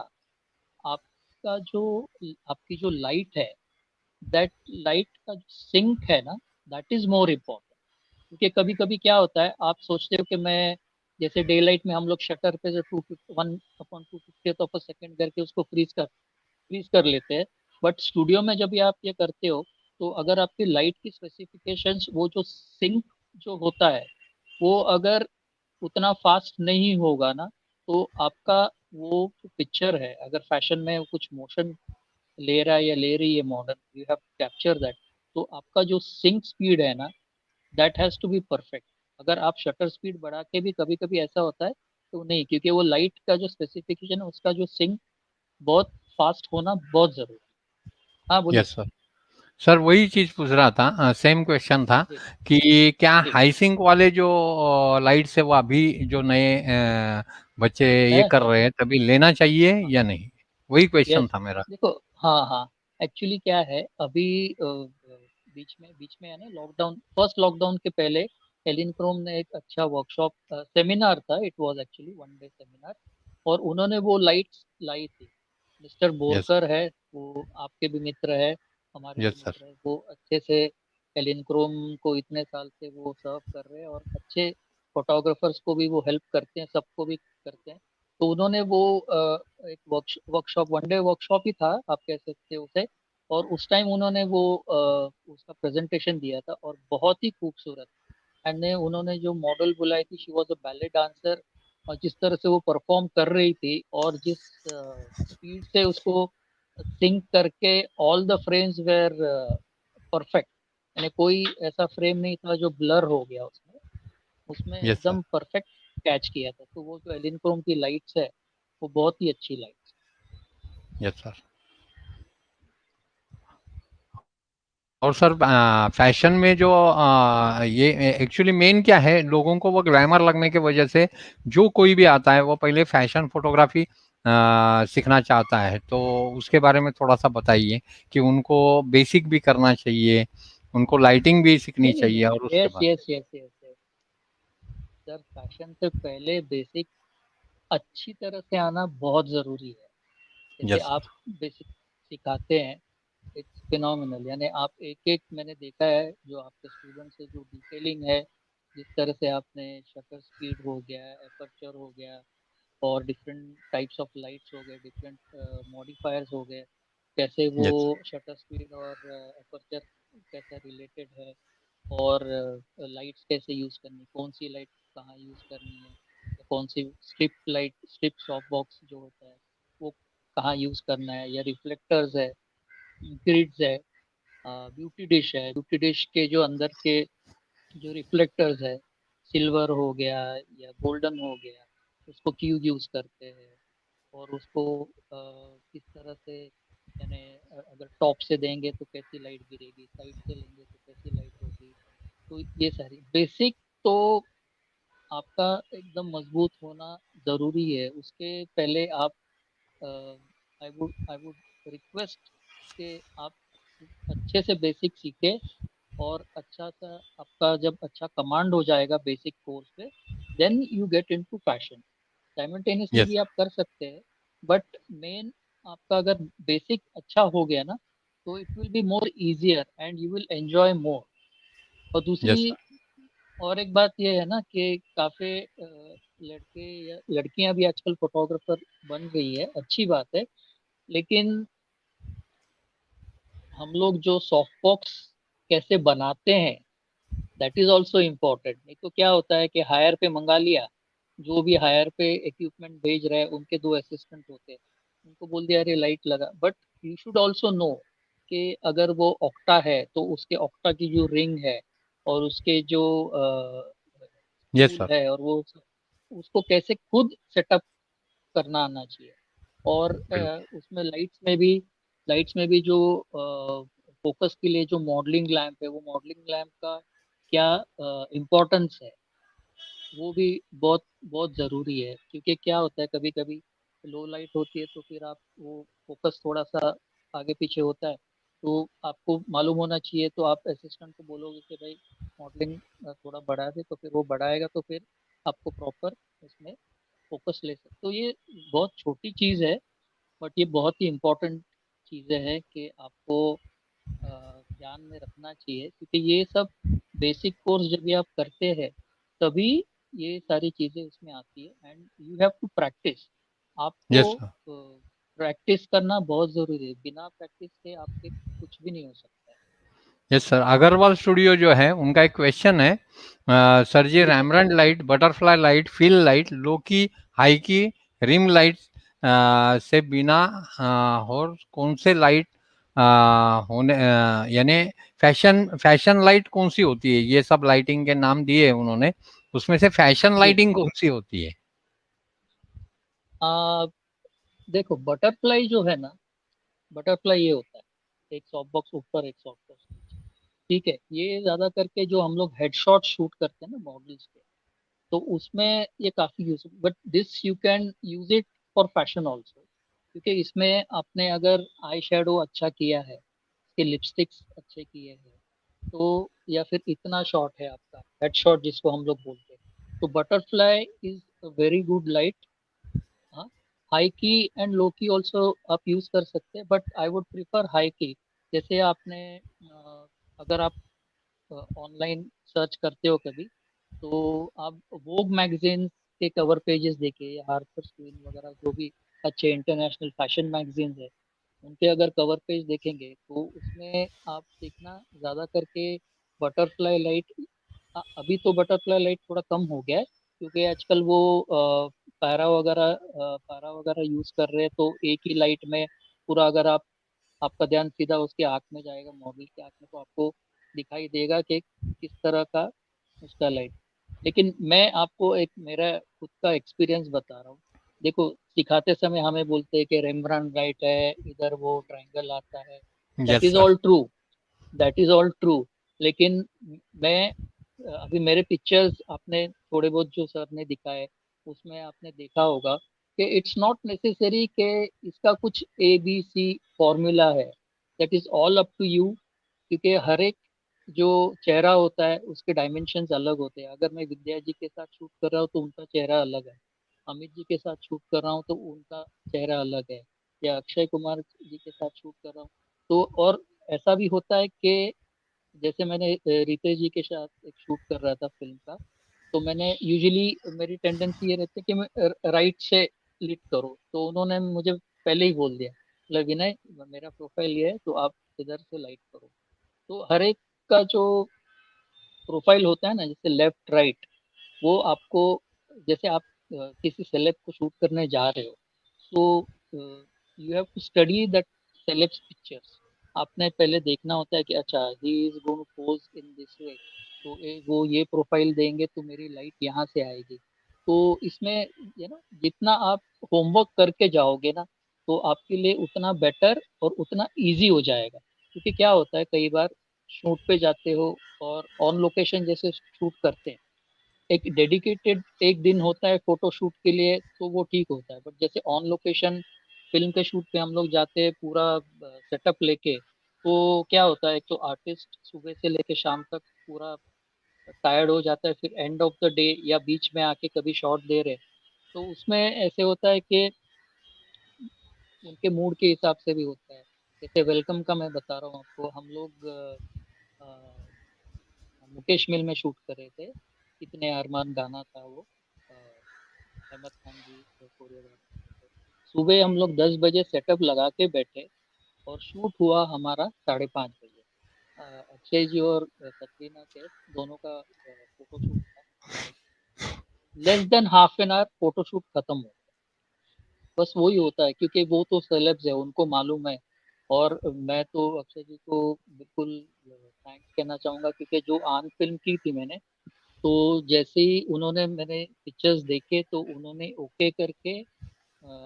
Speaker 2: आपका जो आपकी जो लाइट है, दैट लाइट का जो सिंक है ना, दैट इज मोर इम्पोर्टेंट। क्योंकि कभी कभी क्या होता है, आप सोचते हो कि मैं, जैसे डे लाइट में हम लोग शटर पे से 1/250 करके उसको फ्रीज कर लेते हैं। बट स्टूडियो में जब ये आप ये करते हो, तो अगर आपकी लाइट की स्पेसिफिकेशंस, वो जो सिंक जो होता है, वो अगर उतना फास्ट नहीं होगा ना, तो आपका वो जो पिक्चर है, अगर फैशन में कुछ मोशन ले रहा है या ले रही है model, you have capture that, तो आपका जो सिंक स्पीड है ना, that has to be perfect. अगर आप शटर स्पीड बढ़ा के भी कभी कभी ऐसा होता है, तो नहीं, क्योंकि वो लाइट का जो स्पेसिफिकेशन है, उसका जो सिंक बहुत फास्ट होना बहुत जरूरी है। हाँ, बोलिए
Speaker 1: यस
Speaker 2: सर।
Speaker 1: सर। सर वही चीज पूछ रहा था, सेम क्वेश्चन था
Speaker 2: जी,
Speaker 1: कि क्या
Speaker 2: जी,
Speaker 1: हाई सिंक वाले जो लाइट्स है वो अभी जो नए बच्चे ये
Speaker 2: है
Speaker 1: कर
Speaker 2: है।
Speaker 1: रहे हैं तभी लेना चाहिए
Speaker 2: हाँ,
Speaker 1: या नहीं? वही क्वेश्चन
Speaker 2: यस,
Speaker 1: था मेरा।
Speaker 2: देखो, हाँ, हाँ, एक्चुअली क्या है, अभी बीच में है ना, लॉकडाउन, फर्स्ट लॉकडाउन के पहले एलिन क्रोम ने एक अच्छा वर्कशॉप सेमिनार था, it was actually 1 day seminar, और उन्होंने वो लाइट्स लाई थी। Mister
Speaker 1: yes.
Speaker 2: बोरकर है, वो आपके भी मित्र है, हमारे भी
Speaker 1: यस सर।
Speaker 2: मित्र है, वो अच्छे से एलिन क्रोम को इतने साल से वो सर्व कर रहे हैं, और अच्छे फोटोग्राफर्स को भी वो हेल्प करते हैं, सबको भी करते हैं। तो उन्होंने वो एक वर्कशॉप, 1 डे वर्कशॉप ही था, आप कह सकते हो उसे। और उस टाइम उन्होंने वो उसका प्रेजेंटेशन दिया था, और बहुत ही खूबसूरत, एंड उन्होंने जो मॉडल बुलाई थी, she was a ballet dancer, और जिस तरह से वो परफॉर्म कर रही थी, और जिस स्पीड से उसको सिंक करके, all the frames were perfect, यानी कोई ऐसा फ्रेम नहीं था जो ब्लर हो गया उसमें उसमें
Speaker 1: यस सर।
Speaker 2: एकदम परफेक्ट कैच किया था। तो वो जो एलिन क्रोम की लाइट्स है, वो बहुत ही अच्छी लाइट्स।
Speaker 1: Yes sir. और सर फैशन में जो ये एक्चुअली मेन क्या है, लोगों को वो ग्लैमर लगने की वजह से जो कोई भी आता है वो पहले फैशन फोटोग्राफी सीखना चाहता है, तो उसके बारे में थोड़ा सा बताइए कि उनको बेसिक भी करना चाहिए, उनको लाइटिंग भी सीखनी
Speaker 2: नहीं नहीं,
Speaker 1: चाहिए और उसके
Speaker 2: यस
Speaker 1: बाद।
Speaker 2: Yes yes yes yes sir, fashion से पहले बेसिक अच्छी तरह से आना बहुत जरूरी है। जैसे
Speaker 1: यस
Speaker 2: आप
Speaker 1: सर।
Speaker 2: बेसिक सिखाते हैं, इट्स फिनोमिनल। यानी आप एक एक, मैंने देखा है जो आपके स्टूडेंट्स है, जो डिटेलिंग है, जिस तरह से आपने शटर स्पीड हो गया, एपर्चर हो गया, और डिफरेंट टाइप्स ऑफ लाइट्स हो गए, डिफरेंट मॉडिफायर्स हो गए, कैसे वो
Speaker 1: यस
Speaker 2: शटर स्पीड और एपर्चर कैसे रिलेटेड है, और लाइट्स कैसे यूज करनी, कौन सी लाइट कहाँ यूज करनी है, या कौन सी strip light, strip soft box जो होता है वो कहाँ यूज करना है, या रिफ्लेक्टर्स है, ग्रिड्स है, ब्यूटी डिश है, ब्यूटी डिश के जो अंदर के जो रिफ्लेक्टर्स है, सिल्वर हो गया या गोल्डन हो गया, उसको क्यों यूज करते हैं, और उसको किस तरह से, यानी अगर टॉप से देंगे तो कैसी लाइट गिरेगी, साइड से लेंगे तो कैसी लाइट होगी। तो ये सारी बेसिक तो आपका एकदम मजबूत होना जरूरी है। उसके पहले आप, आई वुड रिक्वेस्ट कि आप अच्छे से बेसिक सीखे, और अच्छा सा आपका जब अच्छा कमांड हो जाएगा बेसिक कोर्स पे, then you get into fashion. Simultaneously
Speaker 1: yes
Speaker 2: भी आप कर सकते हैं, बट मेन आपका अगर बेसिक अच्छा हो गया ना, तो it will be more easier and you will enjoy मोर। और
Speaker 1: यस
Speaker 2: दूसरी,
Speaker 1: सर।
Speaker 2: और एक बात ये है ना कि काफी लड़के या लड़कियां भी आजकल फोटोग्राफर बन गई है, अच्छी बात है। लेकिन हम लोग जो सॉफ्ट बॉक्स कैसे बनाते हैं, दैट इज ऑल्सो इम्पोर्टेंट। नहीं तो क्या होता है कि हायर पे मंगा लिया, जो भी हायर पे इक्विपमेंट भेज रहे हैं, उनके दो असिस्टेंट होते हैं, उनको बोल दिया अरे लाइट लगा। But you should also know कि अगर वो ऑक्टा है तो उसके ऑक्टा की जो रिंग है, और उसके जो
Speaker 1: यस
Speaker 2: स्पूल
Speaker 1: सर।
Speaker 2: है, और वो उसको कैसे खुद सेटअप करना आना चाहिए। और
Speaker 1: बिल्कुल।
Speaker 2: उसमें लाइट्स में भी जो फोकस के लिए जो मॉडलिंग लैंप है, वो मॉडलिंग लैंप का क्या इम्पोर्टेंस है, वो भी बहुत बहुत ज़रूरी है। क्योंकि क्या होता है, कभी कभी लो लाइट होती है तो फिर आप वो फोकस थोड़ा सा आगे पीछे होता है, तो आपको मालूम होना चाहिए, तो आप असिस्टेंट को बोलोगे कि भाई मॉडलिंग थोड़ा बढ़ा दे, तो फिर वो बढ़ाएगा, तो फिर आपको प्रॉपर उसमें फोकस ले सकते। तो ये बहुत छोटी चीज़ है, बट ये बहुत ही इम्पोर्टेंट चीज़ें हैं कि आपको ध्यान में रखना चाहिए। क्योंकि ये सब बेसिक कोर्स जब भी आप करते हैं, तभी ये सारी चीज़ें उसमें आती है, and you have to practice. आपको
Speaker 1: यस सर।
Speaker 2: प्रैक्टिस करना बहुत ज़रूरी है, बिना प्रैक्टिस के आपके कुछ भी नहीं हो सकता है।
Speaker 1: यस सर, अग्रवाल स्टूडियो जो है उनका एक क्वेश्चन है, सर जी
Speaker 2: जी sir.
Speaker 1: Rembrandt light, butterfly light, fill light, low key, high की, रिम लाइट से बिना और कौन से लाइट होने यानी फैशन फैशन लाइट कौन सी होती है, ये सब लाइटिंग के नाम दिए हैं उन्होंने, उसमें से फैशन
Speaker 2: जी
Speaker 1: लाइटिंग कौन सी होती है?
Speaker 2: आ, देखो, बटरफ्लाई जो है ना, बटरफ्लाई ये होता है, एक सॉफ्ट बॉक्स ऊपर, एक सॉफ्ट बॉक्स नीचे। ठीक है, ये ज्यादा करके जो हम लोग हेडशॉट शूट करते हैं ना मॉडल्स के, तो उसमें ये काफी use, but this you can use it for fashion also. क्योंकि इसमें आपने अगर आई शेडो अच्छा किया है, इसके लिपस्टिक्स अच्छे किए हैं, तो या फिर इतना शॉट है आपका हेड शॉट जिसको हम लोग बोलते हैं, तो butterfly is a very good light. हाँ, हाई की एंड लो की ऑल्सो आप यूज कर सकते हैं, but I would prefer high की। जैसे आपने अगर आप ऑनलाइन सर्च करते हो कभी, तो आप वोग मैगजीन के कवर पेजेस देखिए, या हार्पर्स क्वीन वगैरह, जो भी अच्छे इंटरनेशनल फैशन मैगजीन है, उनके अगर कवर पेज देखेंगे, तो उसमें आप देखना ज्यादा करके बटरफ्लाई लाइट। अभी तो बटरफ्लाई लाइट थोड़ा कम हो गया है, क्योंकि आजकल वो पैरा वगैरह यूज कर रहे हैं, तो एक ही लाइट में पूरा, अगर आपका ध्यान सीधा उसके आंख में जाएगा, मॉडल के आंख में, तो आपको दिखाई देगा कि किस तरह का उसका लाइट। लेकिन मैं आपको एक मेरा खुद का एक्सपीरियंस बता रहा हूँ। देखो, सिखाते समय हमें बोलते हैं कि रेमब्रांड लाइट है, इधर वो ट्रायंगल आता है। That
Speaker 1: yes
Speaker 2: is
Speaker 1: sir.
Speaker 2: All true, that is all true. लेकिन मैं अभी मेरे पिक्चर्स आपने थोड़े बहुत जो सर ने दिखाए, उसमें आपने देखा होगा कि इट्स नॉट नेसेसरी कि इसका कुछ ए बी सी फॉर्मूला है, that is all up to you. क्योंकि हर एक जो चेहरा होता है उसके डायमेंशंस अलग होते हैं। अगर मैं विद्या जी के साथ शूट कर रहा हूँ तो उनका चेहरा अलग है, अमित जी के साथ शूट कर रहा हूँ तो उनका चेहरा अलग है, या अक्षय कुमार जी के साथ शूट कर रहा हूँ तो। और ऐसा भी होता है कि जैसे मैंने रितेश जी के साथ एक शूट कर रहा था फिल्म का, तो मैंने यूजुअली मेरी टेंडेंसी ये रहती है कि मैं राइट से लीड करूँ, तो उन्होंने मुझे पहले ही बोल दिया, मतलब विनय मेरा प्रोफाइल ये है तो आप इधर से लाइट करो। तो हर एक का जो प्रोफाइल होता है ना, जैसे लेफ्ट राइट, वो आपको, जैसे आप किसी सेलेब को शूट करने जा रहे हो, so you have to study that celebs pictures. आपने पहले देखना होता है कि अच्छा he is going to pose in this way, तो वो ये प्रोफाइल देंगे तो मेरी लाइट यहाँ से आएगी। तो इसमें जितना आप होमवर्क करके जाओगे ना, तो आपके लिए उतना बेटर और उतना इजी हो जाएगा। क्योंकि क्या होता है, कई बार शूट पे जाते हो और ऑन लोकेशन जैसे शूट करते हैं, एक डेडिकेटेड एक दिन होता है फोटो शूट के लिए तो वो ठीक होता है। बट जैसे ऑन लोकेशन फिल्म के शूट पे हम लोग जाते हैं पूरा सेटअप लेके, तो क्या होता है, एक तो आर्टिस्ट सुबह से लेके शाम तक पूरा टायर्ड हो जाता है, फिर एंड ऑफ द डे या बीच में आके कभी शॉट दे रहे हैं, तो उसमें ऐसे होता है कि उनके मूड के हिसाब से भी होता है। जैसे वेलकम का मैं बता रहा हूँ आपको, हम लोग मुकेश मिल में शूट कर रहे थे, कितने अरमान गाना था वो, अ, अहमद खान जी कोरियोग्राफर। सुबह हम लोग 10 बजे सेटअप लगा के बैठे और शूट हुआ हमारा 5:30 बजे। अक्षय जी और कटरीना कैफ दोनों का फोटो शूट था। Less than half an hour photo shoot खत्म हो गया। बस वही होता है, क्योंकि वो तो सेलेब्स है, उनको मालूम है। और मैं तो अक्षय जी को बिल्कुल थैंक्स कहना चाहूंगा, क्योंकि जो आन फिल्म की थी मैंने, तो जैसे ही उन्होंने मैंने पिक्चर्स देखे तो उन्होंने ओके करके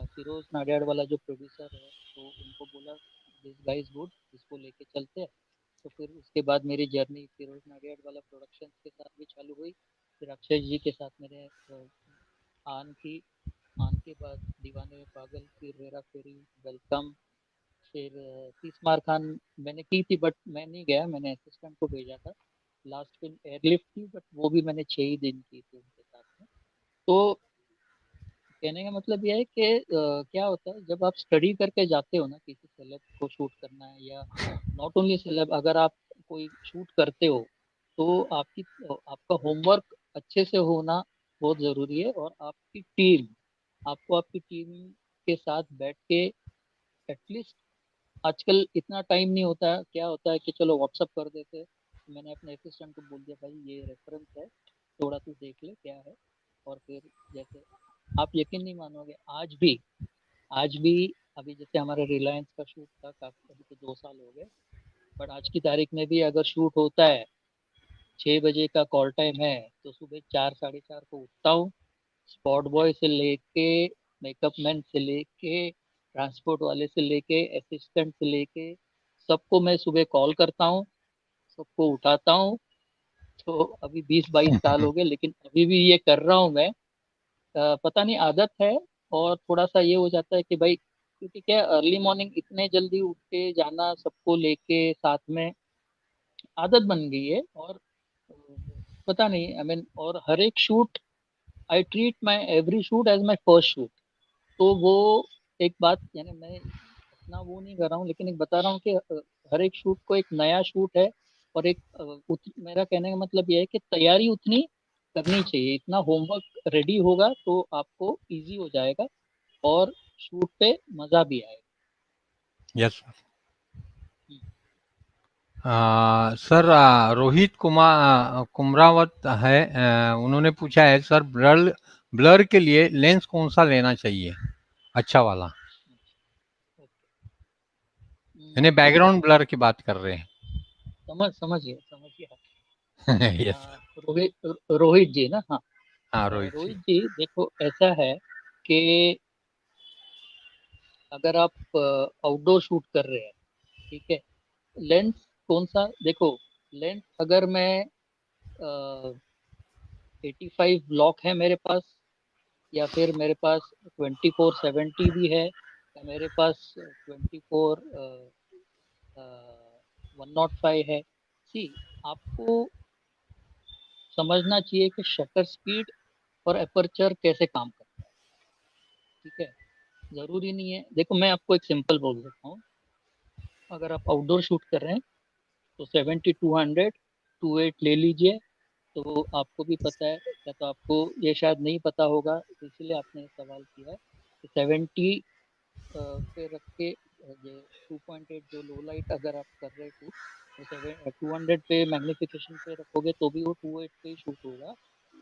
Speaker 2: फिरोज नाडियाड वाला जो प्रोड्यूसर है, तो उनको बोला दिस गाय इज गुड, इसको लेके चलते हैं। तो फिर उसके बाद मेरी जर्नी फिरोज नाडियाड वाला प्रोडक्शन के साथ भी चालू हुई। फिर अक्षय जी के साथ मैंने आन की, आन के बाद दीवाने में पागल, फिर हेरा फेरी, वेलकम, फिर 30 मार खान मैंने की थी बट मैं नहीं गया, मैंने असिस्टेंट को भेजा था। लास्ट फिल्म एयरलिफ्ट थी बट वो भी मैंने 6 ही दिन की थी उनके साथ में। तो कहने का मतलब यह है कि क्या होता है, जब आप स्टडी करके जाते हो ना किसी सेलेब को शूट करना है, या नॉट ओनली सेलेब, अगर आप कोई शूट करते हो, तो आपका होमवर्क अच्छे से होना बहुत ज़रूरी है। और आपकी टीम, आपको आपकी टीम के साथ बैठ के एटलीस्ट, आजकल इतना टाइम नहीं होता है, क्या होता है कि चलो व्हाट्सअप कर देते हैं। मैंने अपने असिस्टेंट को बोल दिया, भाई ये रेफरेंस है, थोड़ा तू देख ले क्या है। और फिर जैसे, आप यकीन नहीं मानोगे, आज भी अभी जैसे हमारे रिलायंस का शूट था काफी, अभी तो 2 साल हो गए, बट आज की तारीख में भी अगर शूट होता है, 6 बजे का कॉल टाइम है, तो सुबह 4 साढ़े 4 को उठता हूँ। स्पॉट बॉय से लेके, मेकअप मैन से लेके, ट्रांसपोर्ट वाले से लेके, असिस्टेंट से लेके, सबको मैं सुबह कॉल करता हूँ, सबको उठाता हूँ। तो अभी 20-22 साल हो गए, लेकिन अभी भी ये कर रहा हूँ मैं। पता नहीं, आदत है। और थोड़ा सा ये हो जाता है कि भाई, क्योंकि क्या, अर्ली मॉर्निंग इतने जल्दी उठ के जाना सबको लेके साथ में, आदत बन गई है। और पता नहीं, आई मीन, और हर एक shoot, I treat my every shoot as my first shoot. तो वो एक बात, यानी मैं अपना वो नहीं कर रहा हूँ, लेकिन एक बता रहा हूँ कि हर एक शूट को एक नया शूट है। और एक मेरा कहने का मतलब ये है कि तैयारी उतनी करनी चाहिए, इतना होमवर्क रेडी होगा तो आपको इजी हो जाएगा और शूट पे मजा भी आएगा।
Speaker 1: यस
Speaker 2: हम्म।
Speaker 1: सर, रोहित कुमार कुमरावत है, उन्होंने पूछा है सर, ब्लर ब्लर के लिए लेंस कौन सा लेना चाहिए, अच्छा वाला।
Speaker 2: ओके।
Speaker 1: यानी
Speaker 2: देखो,
Speaker 1: बैकग्राउंड ब्लर की बात कर रहे
Speaker 2: समझिए।
Speaker 1: हैं। Yes sir.
Speaker 2: रोहित रोहित जी ना, हाँ।
Speaker 1: हाँ, रोहित जी।
Speaker 2: रोहित जी, देखो ऐसा है कि अगर आप आउटडोर शूट कर रहे हैं, ठीक है, लेंस कौन सा देखो, लेंस अगर मैं 85 ब्लॉक है मेरे पास, या फिर मेरे पास 24-70 भी है, या मेरे पास 105 है। सी, आपको समझना चाहिए कि शटर स्पीड और अपर्चर कैसे काम करता है। ठीक है, जरूरी नहीं है। देखो मैं आपको एक सिंपल बोल देता हूँ, अगर आप आउटडोर शूट कर रहे हैं तो 70-200 2.8 ले लीजिए। तो आपको भी पता है, या तो आपको ये शायद नहीं पता होगा, तो इसलिए आपने ये सवाल किया है कि 70 पे रख के ये 2.8 जो लो लाइट अगर आप कर रहे हो तो 200 पे मैग्निफिकेशन पे रखोगे तो भी वो 2.8 पे ही शूट होगा।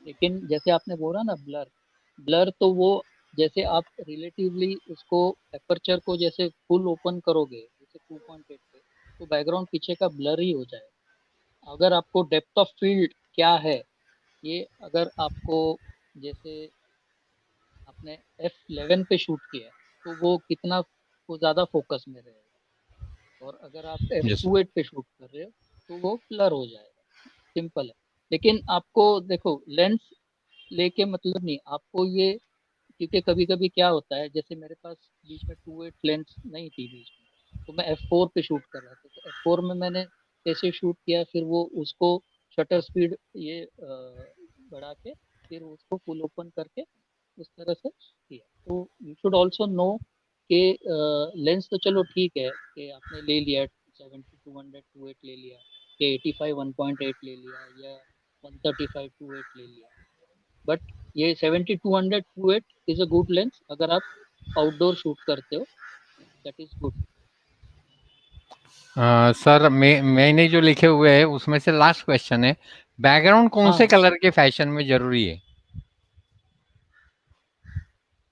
Speaker 2: लेकिन जैसे आपने बोला ना ब्लर, ब्लर तो वो जैसे आप रिलेटिवली उसको एपर्चर को जैसे फुल ओपन करोगे जैसे 2.8 पे, तो बैकग्राउंड पीछे का ब्लर ही हो जाएगा। अगर आपको डेप्थ ऑफ फील्ड क्या है, ये अगर आपको जैसे आपने F11 पे शूट किया है तो वो कितना वो ज़्यादा फोकस में रहेगा, और अगर आप
Speaker 1: यस
Speaker 2: F28 पे शूट कर रहे हो तो वो ब्लर हो जाएगा। सिंपल है। लेकिन आपको देखो लेंस लेके मतलब नहीं आपको ये, क्योंकि कभी कभी क्या होता है, जैसे मेरे पास बीच में 2.8 लेंस नहीं थी बीच में, तो मैं F4 पे शूट कर रहा था, तो F4 में मैंने कैसे शूट किया, फिर वो उसको शटर स्पीड ये बढ़ा के फिर उसको फुल ओपन करके उस तरह से किया। तो यू शुड ऑल्सो नो कि लेंस तो चलो ठीक है कि आपने ले लिया 70-200 2.8 ले लिया, कि 85 1.8 ले लिया, या 135 2.8 ले लिया, बट ये 70-200 2.8 इज अ गुड लेंस अगर आप आउटडोर शूट करते हो, दैट इज गुड।
Speaker 1: सर मैंने जो लिखे हुए है उसमें से लास्ट क्वेश्चन है, बैकग्राउंड कौन से
Speaker 2: हाँ,
Speaker 1: कलर के फैशन में जरूरी है?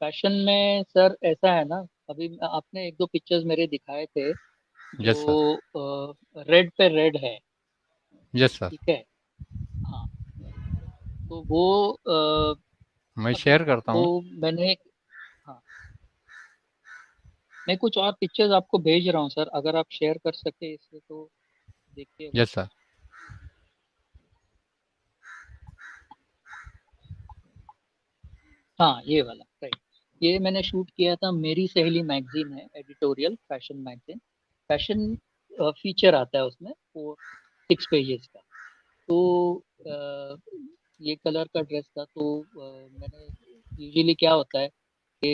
Speaker 2: फैशन में सर ऐसा है ना, अभी आपने एक दो पिक्चर्स मेरे दिखाए थे
Speaker 1: यस सर।
Speaker 2: जो रेड पे रेड है।
Speaker 1: Yes sir.
Speaker 2: ठीक है। हाँ, तो वो
Speaker 1: मैं
Speaker 2: अभी
Speaker 1: शेयर करता
Speaker 2: तो
Speaker 1: हूँ।
Speaker 2: मैंने, हाँ, मैं कुछ और पिक्चर्स आपको भेज रहा हूँ सर, अगर आप शेयर कर सके इसे तो देखिएगा।
Speaker 1: Yes sir.
Speaker 2: हाँ, ये वाला राइट। ये मैंने शूट किया था, मेरी सहेली मैगजीन है, editorial fashion magazine. Fashion feature आता है उसमें, 6 पेजेस का। तो ये कलर का ड्रेस था, तो मैंने यूजुअली क्या होता है कि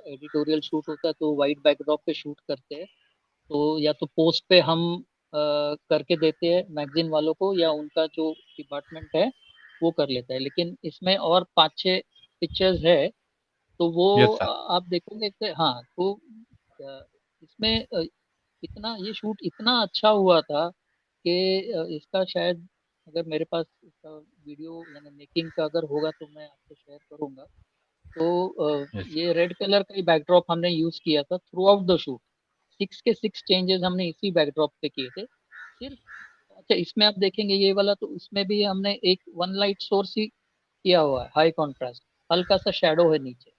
Speaker 2: एडिटोरियल शूट होता है तो वाइट बैकड्रॉप पे शूट करते हैं, तो या तो पोस्ट पे हम करके देते हैं मैगजीन वालों को, या उनका जो डिपार्टमेंट है वो कर लेता है। लेकिन इसमें और 5-6 पिक्चर्स है, तो वो
Speaker 1: यस सर।
Speaker 2: आप देखोगे कि हाँ, तो इसमें इतना ये शूट इतना अच्छा हुआ था कि इसका शायद अगर मेरे पास इसका वीडियो यानी मेकिंग का अगर होगा तो मैं आपको शेयर करूंगा। तो
Speaker 1: यस।
Speaker 2: ये रेड कलर का ही बैकड्रॉप हमने यूज किया था थ्रू आउट द शूट। 6 के 6 चेंजेस हमने इसी बैकड्रॉप पे किए थे सिर्फ। अच्छा, इसमें आप देखेंगे ये वाला, तो इसमें भी हमने एक वन लाइट सोर्स ही किया हुआ है, हाई कॉन्ट्रास्ट, हल्का सा शेडो है नीचे।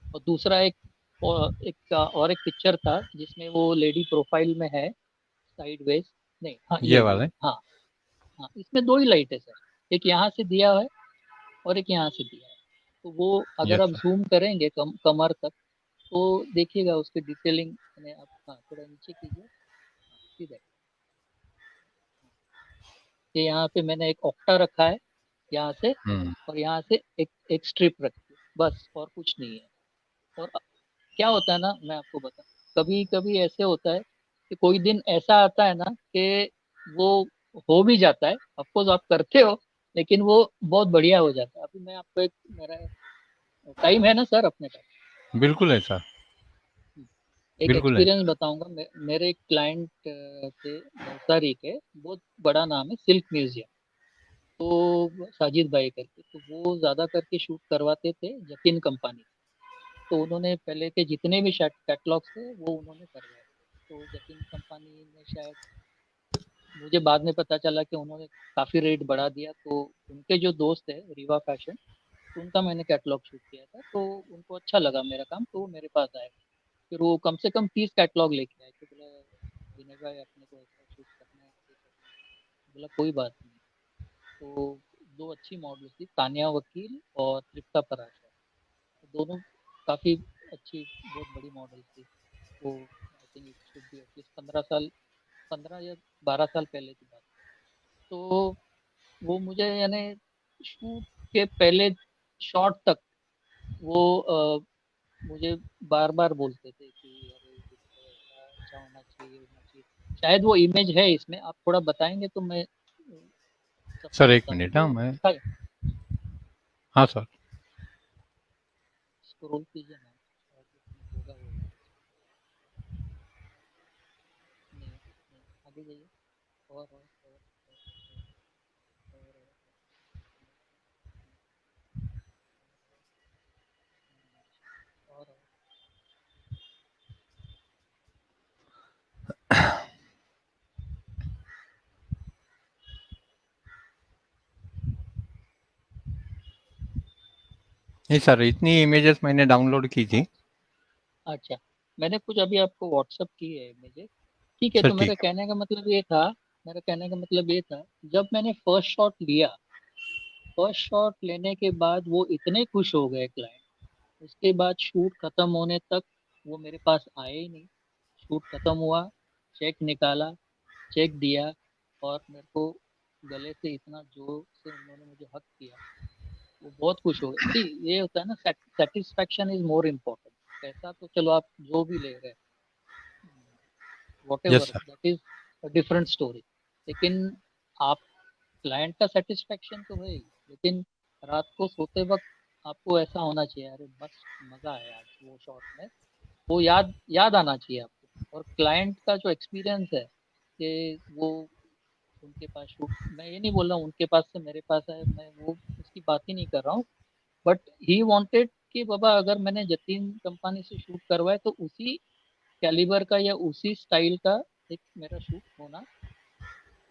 Speaker 2: और दूसरा एक पिक्चर था जिसमें वो लेडी प्रोफाइल में है, साइडवेज। नहीं, हाँ,
Speaker 1: ये
Speaker 2: ये
Speaker 1: वाले।
Speaker 2: हाँ। हाँ, इसमें दो ही लाइट है सर, एक यहाँ से दिया है और एक यहाँ से दिया है। तो वो अगर
Speaker 1: यस
Speaker 2: आप
Speaker 1: सर।
Speaker 2: जूम करेंगे कमर तक तो देखिएगा उसकी डिटेलिंग। मैंने आप, हाँ, थोड़ा नीचे कीजिए। हाँ, सीधे। ये यहाँ पे मैंने एक ऑक्टा रखा है यहाँ से,
Speaker 1: हम्म।
Speaker 2: और यहाँ से एक स्ट्रिप रखी है, बस और कुछ नहीं है। और क्या होता है ना, मैं आपको बता, कभी कभी ऐसे होता है कि कोई दिन ऐसा आता है ना कि वो हो भी जाता है, ऑफकोर्स आप करते हो, लेकिन वो बहुत बढ़िया हो जाता है। अभी मैं आपको एक, मेरा टाइम है ना सर अपने पास,
Speaker 1: बिल्कुल है सर।
Speaker 2: एक
Speaker 1: बिल्कुल है।
Speaker 2: एक्सपीरियंस बताऊंगा। मेरे एक क्लाइंट थे नवसारी के, बहुत बड़ा नाम है सिल्क म्यूजियम, तो साजिद भाई करके, तो वो ज्यादा करके शूट करवाते थे जकिन कंपनी। तो उन्होंने पहले के जितने भी कैटलॉग्स थे वो उन्होंने करवाए थे। तो जकिन कंपनी ने शायद, मुझे बाद में पता चला कि उन्होंने काफी रेट बढ़ा दिया, तो उनके जो दोस्त है रीवा फैशन, तो उनका मैंने कैटलॉग शूट किया था, तो उनको अच्छा लगा मेरा काम, तो वो मेरे पास आए। फिर वो कम से कम 30 कैटलॉग लेके आए थे, बोला विनय भाई अपने को ऐसा शूट करना है, ये करना है। बोला कोई बात नहीं। तो दो अच्छी मॉडल्स थी, तानिया वकील और तृप्ता पराशर, दोनों काफ़ी अच्छी, बहुत बड़ी मॉडल थी। वो I think it should be at least 15 या 12 साल पहले की बात। तो वो मुझे यानी शूट के पहले शॉट तक वो मुझे बार-बार बोलते थे कि अरे ये तो ऐसा अच्छा होना चाहिए, ये होना चाहिए। शायद वो इमेज है इसमें, आप थोड़ा बताएँगे तो मैं सबको
Speaker 1: सर एक
Speaker 2: बताऊँ।
Speaker 1: मिनट, हाँ
Speaker 2: वो
Speaker 1: मैं,
Speaker 2: दिखाए,
Speaker 1: हाँ सर।
Speaker 2: स्क्रॉल कीजिए ना, शायद इसमें होगा वो इमेज। नहीं, नहीं, आगे जाइए। और और
Speaker 1: नहीं सर, इतनी इमेजेस मैंने डाउनलोड की थी।
Speaker 2: अच्छा, मैंने कुछ अभी आपको व्हाट्सएप की है इमेजेस। ठीक है,
Speaker 1: सर
Speaker 2: तो
Speaker 1: ठीक
Speaker 2: मेरा कहने का मतलब ये था, जब मैंने फर्स्ट शॉट लिया, फर्स्ट शॉट लेने के बाद वो इतने खुश हो गए क्लाइंट। उसके बाद शूट खत्म होने तक वो मेरे पास आए ही नहीं। शूट खत्म हुआ, चेक निकाला, चेक दिया, और मेरे को गले से इतना जोर से उन्होंने मुझे हक किया। वो बहुत खुश हो गए। सी, ये होता है ना, सेटिस्फेक्शन इज मोर इम्पोर्टेंट। पैसा तो चलो आप जो भी ले रहे हैं, वॉट
Speaker 1: है। Yes
Speaker 2: ever,
Speaker 1: sir.
Speaker 2: That is different story. लेकिन आप, क्लाइंट का सेटिस्फेक्शन तो है ही, लेकिन रात को सोते वक्त आपको ऐसा होना चाहिए, अरे बस मजा आया आज वो शॉट में। वो याद याद आना चाहिए आपको। और क्लाइंट का जो एक्सपीरियंस है कि वो, उनके पास शूट, मैं ये नहीं बोल रहा हूँ उनके पास से मेरे पास है, मैं वो उसकी बात ही नहीं कर रहा हूँ। बट ही वांटेड कि बाबा अगर मैंने जतीन कंपनी से शूट करवाए तो उसी कैलिबर का या उसी स्टाइल का एक मेरा शूट होना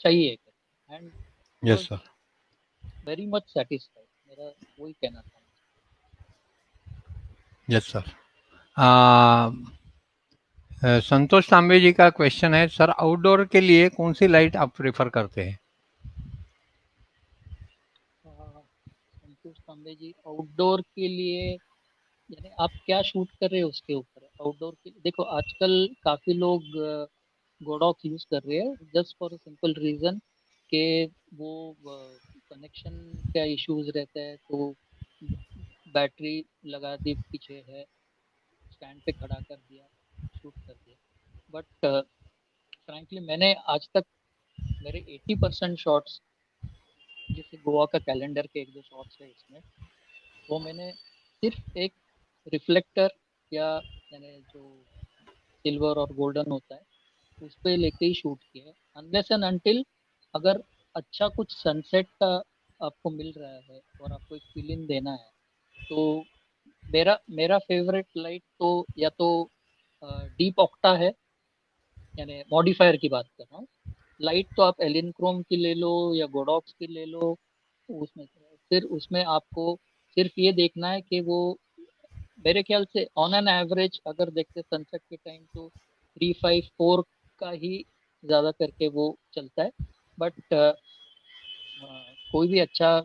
Speaker 2: चाहिए। And he
Speaker 1: yes
Speaker 2: was
Speaker 1: sir.
Speaker 2: Very much satisfied. मेरा वही कहना था।
Speaker 1: Yes sir. संतोष तांबे जी का क्वेश्चन है, सर आउटडोर के लिए कौन सी लाइट आप प्रेफर करते हैं?
Speaker 2: संतोष तांबे जी, आउटडोर के लिए यानी आप क्या शूट कर रहे हो उसके ऊपर है। आउटडोर के लिए देखो, आजकल काफी लोग गोडॉक्स यूज कर रहे हैं, जस्ट फॉर सिंपल रीजन कि वो कनेक्शन का इश्यूज रहता है, तो बैटरी लगा दी पीछे है, स्टैंड पे खड़ा कर दिया, शूट कर दिया। बट फ्रैंकली मैंने आज तक मेरे 80% शॉट्स, जैसे गोवा का कैलेंडर के एक दो शॉट्स है इसमें, वो मैंने सिर्फ एक रिफ्लेक्टर या यानी जो सिल्वर और गोल्डन होता है उस पे लेके ही शूट किया है। अनलेस एंड अनटिल अगर अच्छा कुछ सनसेट का आपको मिल रहा है और आपको एक फीलिंग देना है, तो मेरा मेरा फेवरेट लाइट तो या तो डीप ऑक्टा है, यानी मॉडिफायर की बात कर रहा हूँ। लाइट तो आप एलिन क्रोम की ले लो या गोडॉक्स की ले लो, उसमें फिर उसमें आपको सिर्फ ये देखना है कि वो, मेरे ख्याल से ऑन एन एवरेज अगर देखते सनसेट के टाइम तो 354 का ही ज्यादा करके वो चलता है। बट कोई भी अच्छा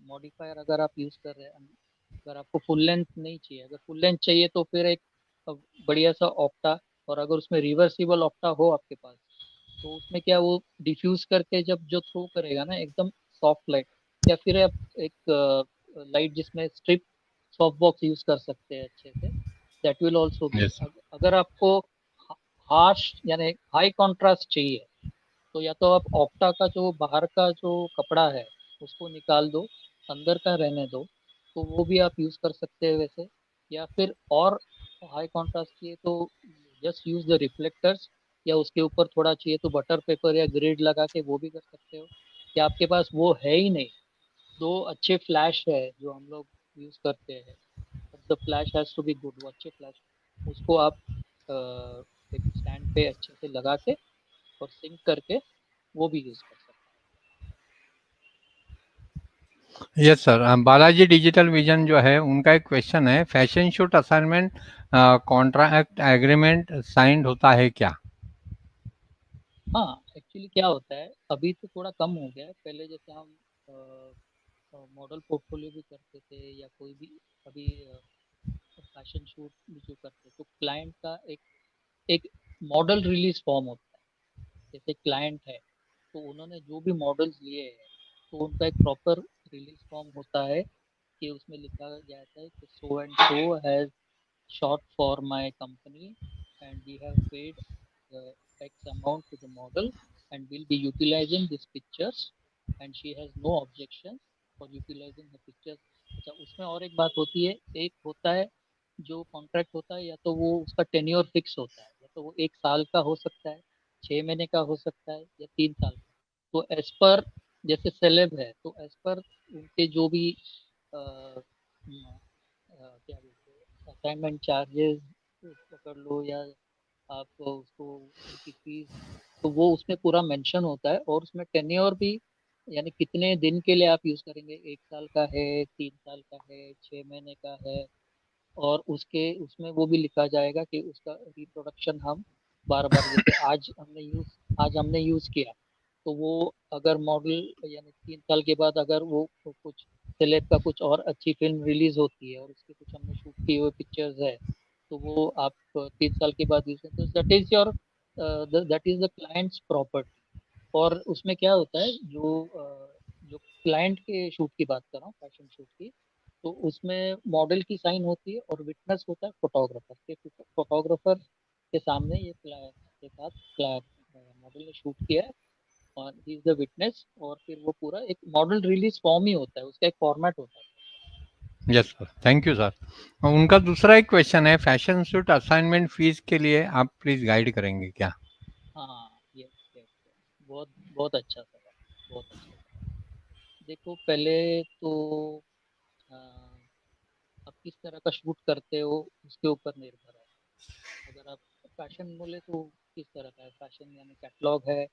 Speaker 2: मॉडिफायर अगर आप यूज कर रहे हैं, अगर आपको फुल लेंथ नहीं चाहिए, अगर फुल लेंथ चाहिए तो फिर एक अ, बढ़िया सा ऑप्टा। और अगर उसमें रिवर्सिबल ऑप्टा हो आपके पास, तो उसमें क्या, वो डिफ्यूज करके जब जो थ्रो करेगा ना एकदम सॉफ्ट लाइट, या फिर आप एक लाइट जिसमें स्ट्रिप सॉफ्ट बॉक्स यूज कर सकते हैं अच्छे से, that will also be.
Speaker 1: Yes sir.
Speaker 2: अगर आपको हार्श यानी हाई कॉन्ट्रास्ट चाहिए, तो या तो आप ऑक्टा का जो बाहर का जो कपड़ा है उसको निकाल दो, अंदर का रहने दो, तो वो भी आप यूज कर सकते हैं वैसे। या फिर और हाई कॉन्ट्रास्ट चाहिए तो जस्ट यूज द रिफ्लेक्टर्स, या उसके ऊपर थोड़ा चाहिए तो बटर पेपर या ग्रिड लगा के वो भी कर सकते हो। या आपके पास वो है ही नहीं, दो अच्छे फ्लैश है जो हम लोग यूज करते हैं, the flash has to be good, वो अच्छे फ्लैश, उसको आप एक स्टैंड पे अच्छे से लगा के और सिंक करके वो भी यूज कर सकते
Speaker 1: yes sir. Balaji digital vision जो है, उनका एक क्वेश्शन है, fashion shoot assignment contract agreement signed होता है क्या?
Speaker 2: हैं। हाँ, एक्चुअली क्या होता है, अभी तो थोड़ा कम हो गया है। पहले जैसे हम मॉडल पोर्टफोलियो भी करते थे या कोई भी, अभी फैशन शूट जो करते हैं तो क्लाइंट का एक मॉडल रिलीज फॉर्म होता है। जैसे क्लाइंट है तो उन्होंने जो भी मॉडल्स लिए हैं तो उनका एक प्रॉपर रिलीज फॉर्म होता है कि उसमें लिखा जाता है कि so and so has shot for my company and we have paid X amount to the model and we'll be utilizing these pictures and she has no objection for utilizing the pictures। अच्छा उसमें और एक बात होती है, एक होता है जो कॉन्ट्रैक्ट होता है या तो वो उसका टेन्योर फिक्स होता है या तो वो 1 साल का हो सकता है, 6 महीने का हो सकता है या 3 साल का। तो एज पर जैसे सेलेब है तो एज पर उनके जो भी क्या बोलते हैं असाइनमेंट चार्जेस पकड़ लो या आप उसको उनकी फीस, तो वो उसमें पूरा मेंशन होता है और उसमें टेन्योर भी, यानी कितने दिन के लिए आप यूज करेंगे, 1 साल का है, 3 साल का है, 6 महीने का है। और उसके उसमें वो भी लिखा जाएगा कि उसका रिप्रोडक्शन हम बार बार, जैसे आज हमने यूज किया तो वो अगर मॉडल यानी 3 साल के बाद अगर वो कुछ सेलेब का कुछ और अच्छी फिल्म रिलीज होती है और उसके कुछ हमने शूट किए हुए पिक्चर्स है तो वो आप 3 साल के बाद यूज करते हो, that is the clients property. और उसमें क्या होता है जो क्लाइंट के शूट की बात कर रहा हूँ, फैशन शूट की, तो उसमें मॉडल की साइन होती है और विटनेस होता है फोटोग्राफर के। फोटोग्राफर के सामने ये क्लाइंट के साथ मॉडल ने शूट किया है और ही इज द विटनेस। और फिर वो पूरा एक मॉडल रिलीज फॉर्म ही होता है, उसका एक फॉर्मेट होता है।
Speaker 1: Yes sir, thank you sir. उनका दूसरा एक क्वेश्चन है, फैशन शूट असाइनमेंट फीस के लिए आप प्लीज गाइड करेंगे क्या?
Speaker 2: हाँ, यस यस, बहुत बहुत अच्छा सवाल, बहुत अच्छा सवाल। देखो पहले तो अ, आप किस तरह का शूट करते हो उसके ऊपर निर्भर है। अगर आप फैशन बोले तो किस तरह का है फैशन, यानी कैटलॉग है।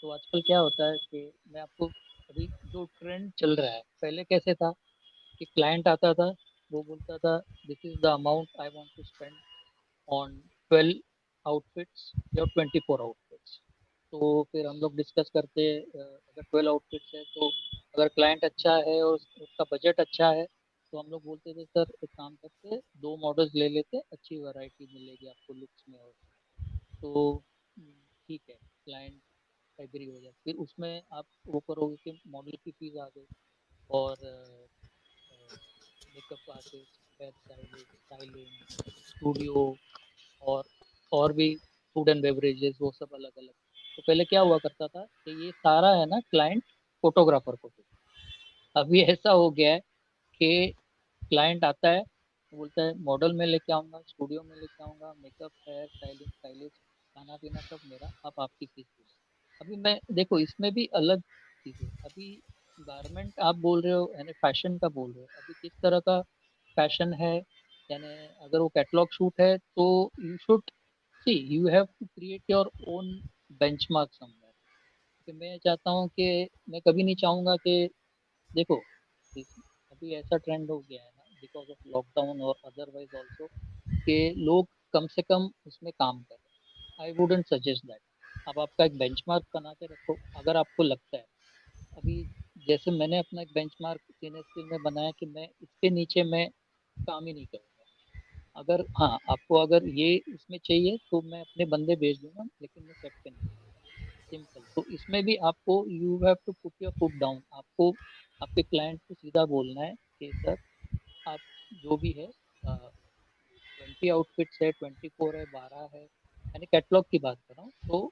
Speaker 2: तो आजकल क्या होता है कि मैं आपको अभी जो ट्रेंड चल रहा है, पहले कैसे था कि क्लाइंट आता था, वो बोलता था this is the amount I want to spend on 12 outfits या 24 आउटफिट्स। तो फिर हम लोग डिस्कस करते अगर 12 आउटफिट्स है तो अगर क्लाइंट अच्छा है और उसका बजट अच्छा है तो हम लोग बोलते थे सर एक काम करते, 2 मॉडल्स ले लेते, अच्छी वैरायटी मिलेगी आपको लुक्स में। और तो ठीक है, क्लाइंट एग्री हो जाए, फिर उसमें आप वो करोगे कि मॉडल की फीस आ गई और makeup classes, hair styling, studio और और भी फूड एंड बेवरेजेस, वो सब अलग अलग। तो पहले क्या हुआ करता था कि ये सारा है ना क्लाइंट फोटोग्राफर को देता। अभी ऐसा हो गया है कि क्लाइंट आता है, बोलता है मॉडल में लेके आऊंगा, स्टूडियो में लेके आऊंगा, मेकअप, हेयर स्टाइलिंग, स्टाइलिस्ट, खाना पीना सब मेरा, आप आपकी फीस दो। अभी मैं देखो इसमें भी अलग चीजें, अभी गारमेंट आप बोल रहे हो यानी फैशन का बोल रहे हो, अभी किस तरह का फैशन है, यानी अगर वो कैटलॉग शूट है तो you should see you have to create your own benchmark somewhere. कि मैं चाहता हूँ कि मैं कभी नहीं चाहूंगा कि देखो अभी ऐसा ट्रेंड हो गया है ना बिकॉज ऑफ लॉकडाउन और अदरवाइज ऑल्सो कि लोग कम से कम उसमें काम कर रहे हैं। I wouldn't suggest that. आप आपका एक बेंचमार्क बना के रखो, अगर आपको लगता है अभी, जैसे मैंने अपना एक बेंचमार्क सीनियर स्किल में बनाया कि मैं इसके नीचे मैं काम ही नहीं करूँगा। अगर हाँ आपको अगर ये इसमें चाहिए तो मैं अपने बंदे भेज दूंगा लेकिन मैं सेट पे नहीं, सिंपल। तो इसमें भी आपको you have to put your foot down, आपको आपके क्लाइंट को सीधा बोलना है कि सर आप जो भी है 20 आउटफिट्स है, 24 है, 12 है, यानी कैटलॉग की बात कर रहा हूँ। तो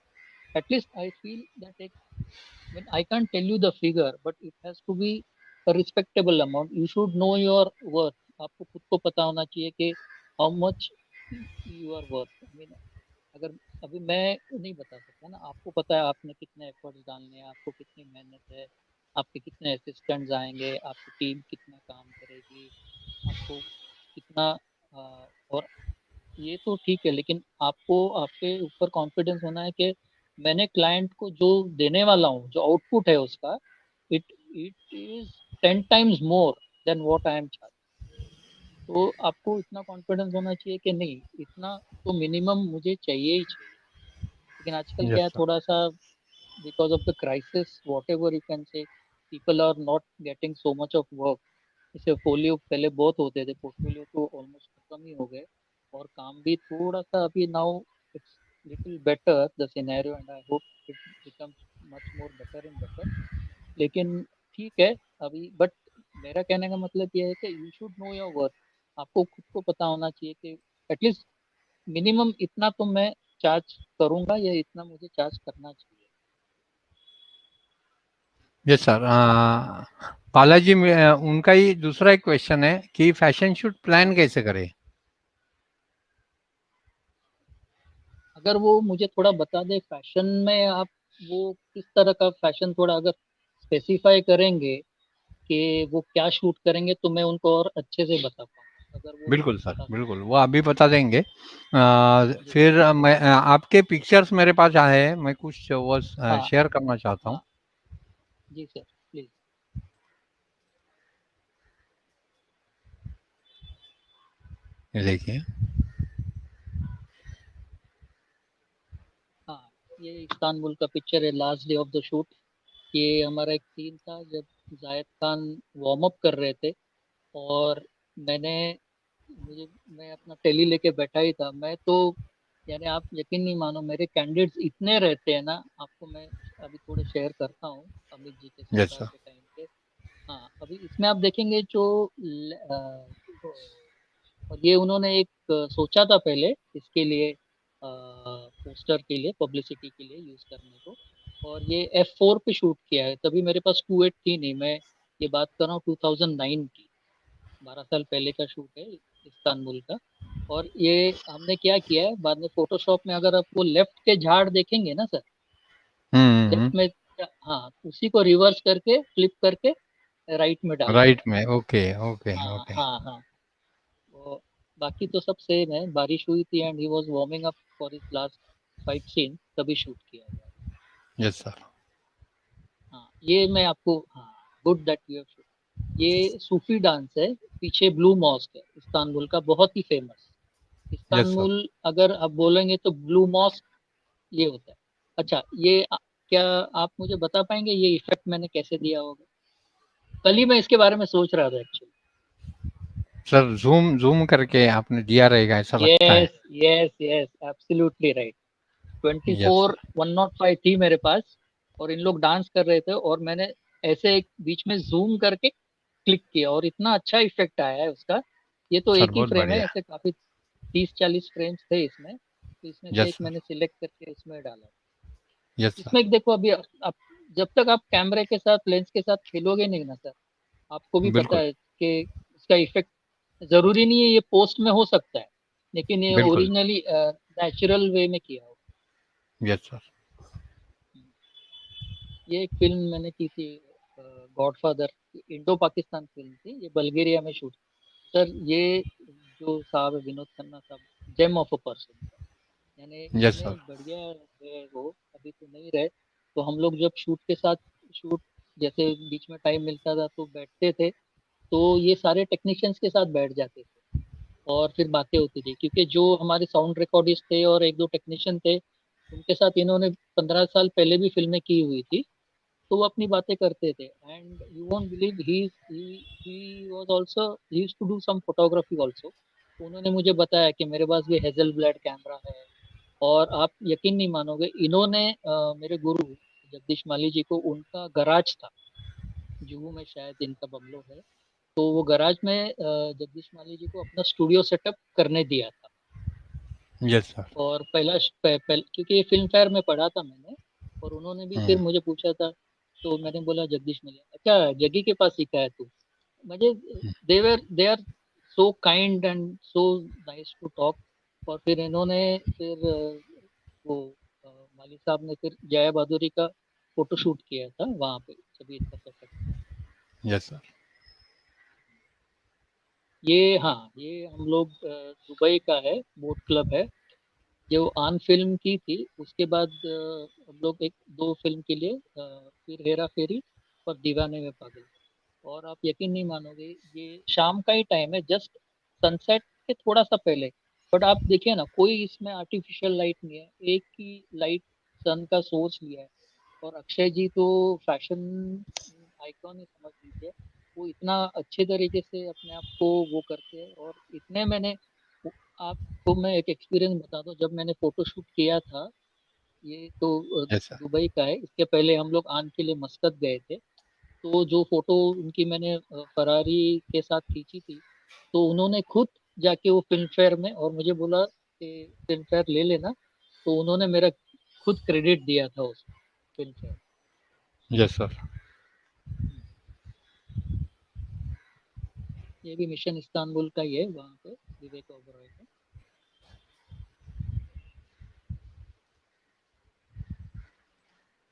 Speaker 2: एटलीस्ट आई फील दैट एक mean I can tell you the figure but it has to be a respectable amount. You should know your worth, आपको खुद को पता होना चाहिए कि how much you are worth. I mean अगर अभी मैं नहीं बता सकता ना, आपको पता है आपने कितने एफर्ट्स डालने हैं, आपको कितनी मेहनत है, आपके कितने असिस्टेंट्स आएंगे, आपकी टीम कितना काम करेगी, आपको कितना और ये तो ठीक है, लेकिन आपको आपके ऊपर कॉन्फिडेंस होना है कि मैंने क्लाइंट को जो देने वाला हूँ, जो आउटपुट है उसका, it it is 10 times more than what I am charge. तो आपको इतना कॉन्फिडेंस होना चाहिए कि नहीं, इतना तो मिनिमम मुझे चाहिए ही चाहिए। लेकिन आजकल क्या
Speaker 1: यस
Speaker 2: है
Speaker 1: सर।
Speaker 2: थोड़ा सा because of the crisis whatever you can say, people are not getting so much of work. इसे पोलियो पहले बहुत होते थे, पोर्टफोलियो तो ऑलमोस्ट खत्म ही हो गए, और काम भी थोड़ा सा अभी now it's little better the scenario, and I hope it becomes much more better and better. लेकिन ठीक है अभी, बट मेरा कहने का मतलब ये है कि you should know your worth. आपको खुद को पता होना चाहिए कि एटलीस्ट मिनिमम इतना तो मैं चार्ज करूंगा, या इतना मुझे चार्ज करना चाहिए।
Speaker 1: Yes sir. बालाजी में उनका ही दूसरा एक क्वेश्चन है कि फैशन शूट प्लान
Speaker 2: हाँ,
Speaker 1: कैसे करें।
Speaker 2: अगर वो मुझे थोड़ा बता दे फैशन में आप, वो किस तरह का फैशन थोड़ा अगर स्पेसिफाई करेंगे कि वो क्या शूट करेंगे, तो मैं उनको और अच्छे से बता पाऊंगा, अगर वो
Speaker 1: बिल्कुल सर,
Speaker 2: बता
Speaker 1: बिल्कुल
Speaker 2: सके।
Speaker 1: वो अभी बता देंगे।
Speaker 2: जी।
Speaker 1: फिर मैं आपके पिक्चर्स मेरे पास आए हैं, मैं कुछ वो
Speaker 2: हाँ।
Speaker 1: शेयर करना चाहता हूँ।
Speaker 2: हाँ। जी सर, प्लीज।
Speaker 1: ये देखिए।
Speaker 2: हाँ, ये इस्तांबुल का पिक्चर है, last day of the shoot. ये हमारा एक सीन था जब जायद खान वार्म अप कर रहे थे, और मैंने मुझे मैं अपना टेली लेके बैठा ही था। मैं तो, यानी आप यकीन नहीं मानो, मेरे कैंडिडेट्स इतने रहते हैं ना, आपको मैं अभी थोड़े शेयर करता हूँ अमित जी के
Speaker 1: यस
Speaker 2: सरकार
Speaker 1: सर।
Speaker 2: के टाइम के। हाँ, अभी इसमें आप देखेंगे जो और ये उन्होंने एक सोचा था पहले इसके लिए, पोस्टर के लिए, पब्लिसिटी के लिए यूज करने को, और ये F4 पे शूट किया है। तभी मेरे पास 28 थी नहीं, मैं ये बात कर रहा हूँ 2009 की, 12 साल पहले का शूट है इस्तांबुल का। और ये हमने क्या किया है बाद में फोटोशॉप में, अगर आप वो लेफ्ट के झाड़ देखेंगे ना सर, लेफ्ट में, हाँ, उसी को रिवर्स करके फ्लिप करके राइट में डाल
Speaker 1: राइट
Speaker 2: दिया।
Speaker 1: में। ओके ओके
Speaker 2: हाँ
Speaker 1: ओके।
Speaker 2: हाँ हाँ। वो बाकी तो सब सेम है, बारिश हुई थी and he was warming up for his last fight scene, तभी शूट किया हुआ है।
Speaker 1: Yes sir.
Speaker 2: हाँ, ये मैं आपको, हाँ, good that you have shoot. ये सूफी डांस है, पीछे ब्लू मॉस्क है इस्तांबुल का, बहुत ही फेमस।
Speaker 1: Yes sir.
Speaker 2: इस्तांबुल अगर आप बोलेंगे तो ब्लू मॉस्क ये होता है। अच्छा, ये क्या आप मुझे बता पाएंगे ये इफेक्ट मैंने कैसे दिया होगा? कल ही मैं इसके बारे में सोच रहा था एक्चुअली।
Speaker 1: सर जूम जूम करके आपने दिया रहेगा ऐसा लगता है।
Speaker 2: Yes yes yes, absolutely right. Twenty
Speaker 1: yes
Speaker 2: four
Speaker 1: sir.
Speaker 2: 105 थी मेरे पास, और इन लोग डांस कर रहे थे, और मैंने ऐसे एक बीच में जूम करके क्लिक किया, और इतना अच्छा इफेक्ट आया है उसका। ये तो
Speaker 1: सर
Speaker 2: एक ही
Speaker 1: बहुत
Speaker 2: फ्रेम है,
Speaker 1: बढ़िया।
Speaker 2: ऐसे काफी 30-40 फ्रेम्स थे इसमें, तो इसमें से
Speaker 1: यस
Speaker 2: एक
Speaker 1: सर।
Speaker 2: मैंने सिलेक्ट करके इसमें डाला।
Speaker 1: Yes sir.
Speaker 2: इसमें एक देखो, अभी आप जब तक आप कैमरे के साथ, लेंस के साथ खेलोगे नहीं ना सर, आपको भी पता
Speaker 1: बिल्कुल
Speaker 2: है कि इसका इफेक्ट जरूरी नहीं है, ये पोस्ट में हो सकता है, लेकिन ये
Speaker 1: बिल्कुल।
Speaker 2: ओरिजिनली नेचुरल वे में किया हो।
Speaker 1: Yes sir.
Speaker 2: ये एक फिल्म मैंने की थी, गॉडफादर, इंडो पाकिस्तान फिल्म थी, ये बल्गेरिया में शूट। सर ये जो साहब है विनोद खन्ना साहब, जेम ऑफ अ पर्सन, यानी
Speaker 1: यस
Speaker 2: इतने
Speaker 1: सर।
Speaker 2: बढ़िया है वो, अभी तो नहीं रहे। तो हम लोग जब शूट के साथ, शूट जैसे बीच में टाइम मिलता था तो बैठते थे, तो ये सारे टेक्नीशियंस के साथ बैठ जाते थे, और फिर बातें होती थी, क्योंकि जो हमारे साउंड रिकॉर्डिस्ट थे और एक दो टेक्नीशियन थे, उनके साथ इन्होंने 15 साल पहले भी फिल्में की हुई थी, तो वो अपनी बातें करते थे। And you won't believe, he was also, he used to do some photography also. उन्होंने मुझे बताया कि मेरे पास भी हेजल ब्लेड कैमरा है, और आप यकीन नहीं मानोगे, इन्होंने मेरे गुरु जगदीश माली जी को, उनका गराज था जुहू में, शायद इनका बंगलो है, तो वो गराज में जगदीश माली जी को अपना स्टूडियो सेटअप करने दिया था।
Speaker 1: Yes sir.
Speaker 2: और क्योंकि ये फिल्म फेयर में पढ़ा था मैंने, और उन्होंने भी फिर मुझे पूछा था, तो मैंने बोला जगदीश माली, अच्छा जगी के पास सीखा है तू? मुझे, they are so kind and so nice to talk. और फिर इन्होंने, फिर वो माली साहब ने फिर जया बहादुरी का फोटो शूट किया था वहां पे, सभी का सेटअप।
Speaker 1: Yes sir.
Speaker 2: ये, हाँ, ये हम लोग दुबई का है, बोट क्लब है, जो आन फिल्म की थी। उसके बाद हम लोग एक दो फिल्म के लिए, फिर हेरा फेरी और दीवाने में पागल। और आप यकीन नहीं मानोगे, ये शाम का ही टाइम है, जस्ट सनसेट के थोड़ा सा पहले। बट आप देखिए ना, कोई इसमें आर्टिफिशियल लाइट नहीं है, एक ही लाइट सन का सोर्स लिया है। और अक्षय जी तो फैशन आइकॉन ही समझ लीजिए। वो इतना अच्छे तरीके से अपने आप को वो करते हैं। और इतने मैंने आपको मैं एक एक्सपीरियंस बता दूं, जब मैंने फोटो शूट किया था, ये तो
Speaker 1: यस सर।
Speaker 2: दुबई का है। इसके पहले हम लोग आन के लिए मस्कत गए थे। तो जो फोटो उनकी मैंने फरारी के साथ खींची थी, तो उन्होंने खुद जाके वो फिल्म फेयर में और मुझे बोला कि फिल्म फेयर ले लेना। तो उन्होंने मेरा खुद क्रेडिट दिया था उस फिल्म फेयर।
Speaker 1: Yes sir.
Speaker 2: ये भी मिशन इस्तांबुल का ही है, वहाँ पे विवेक ओबरॉय का।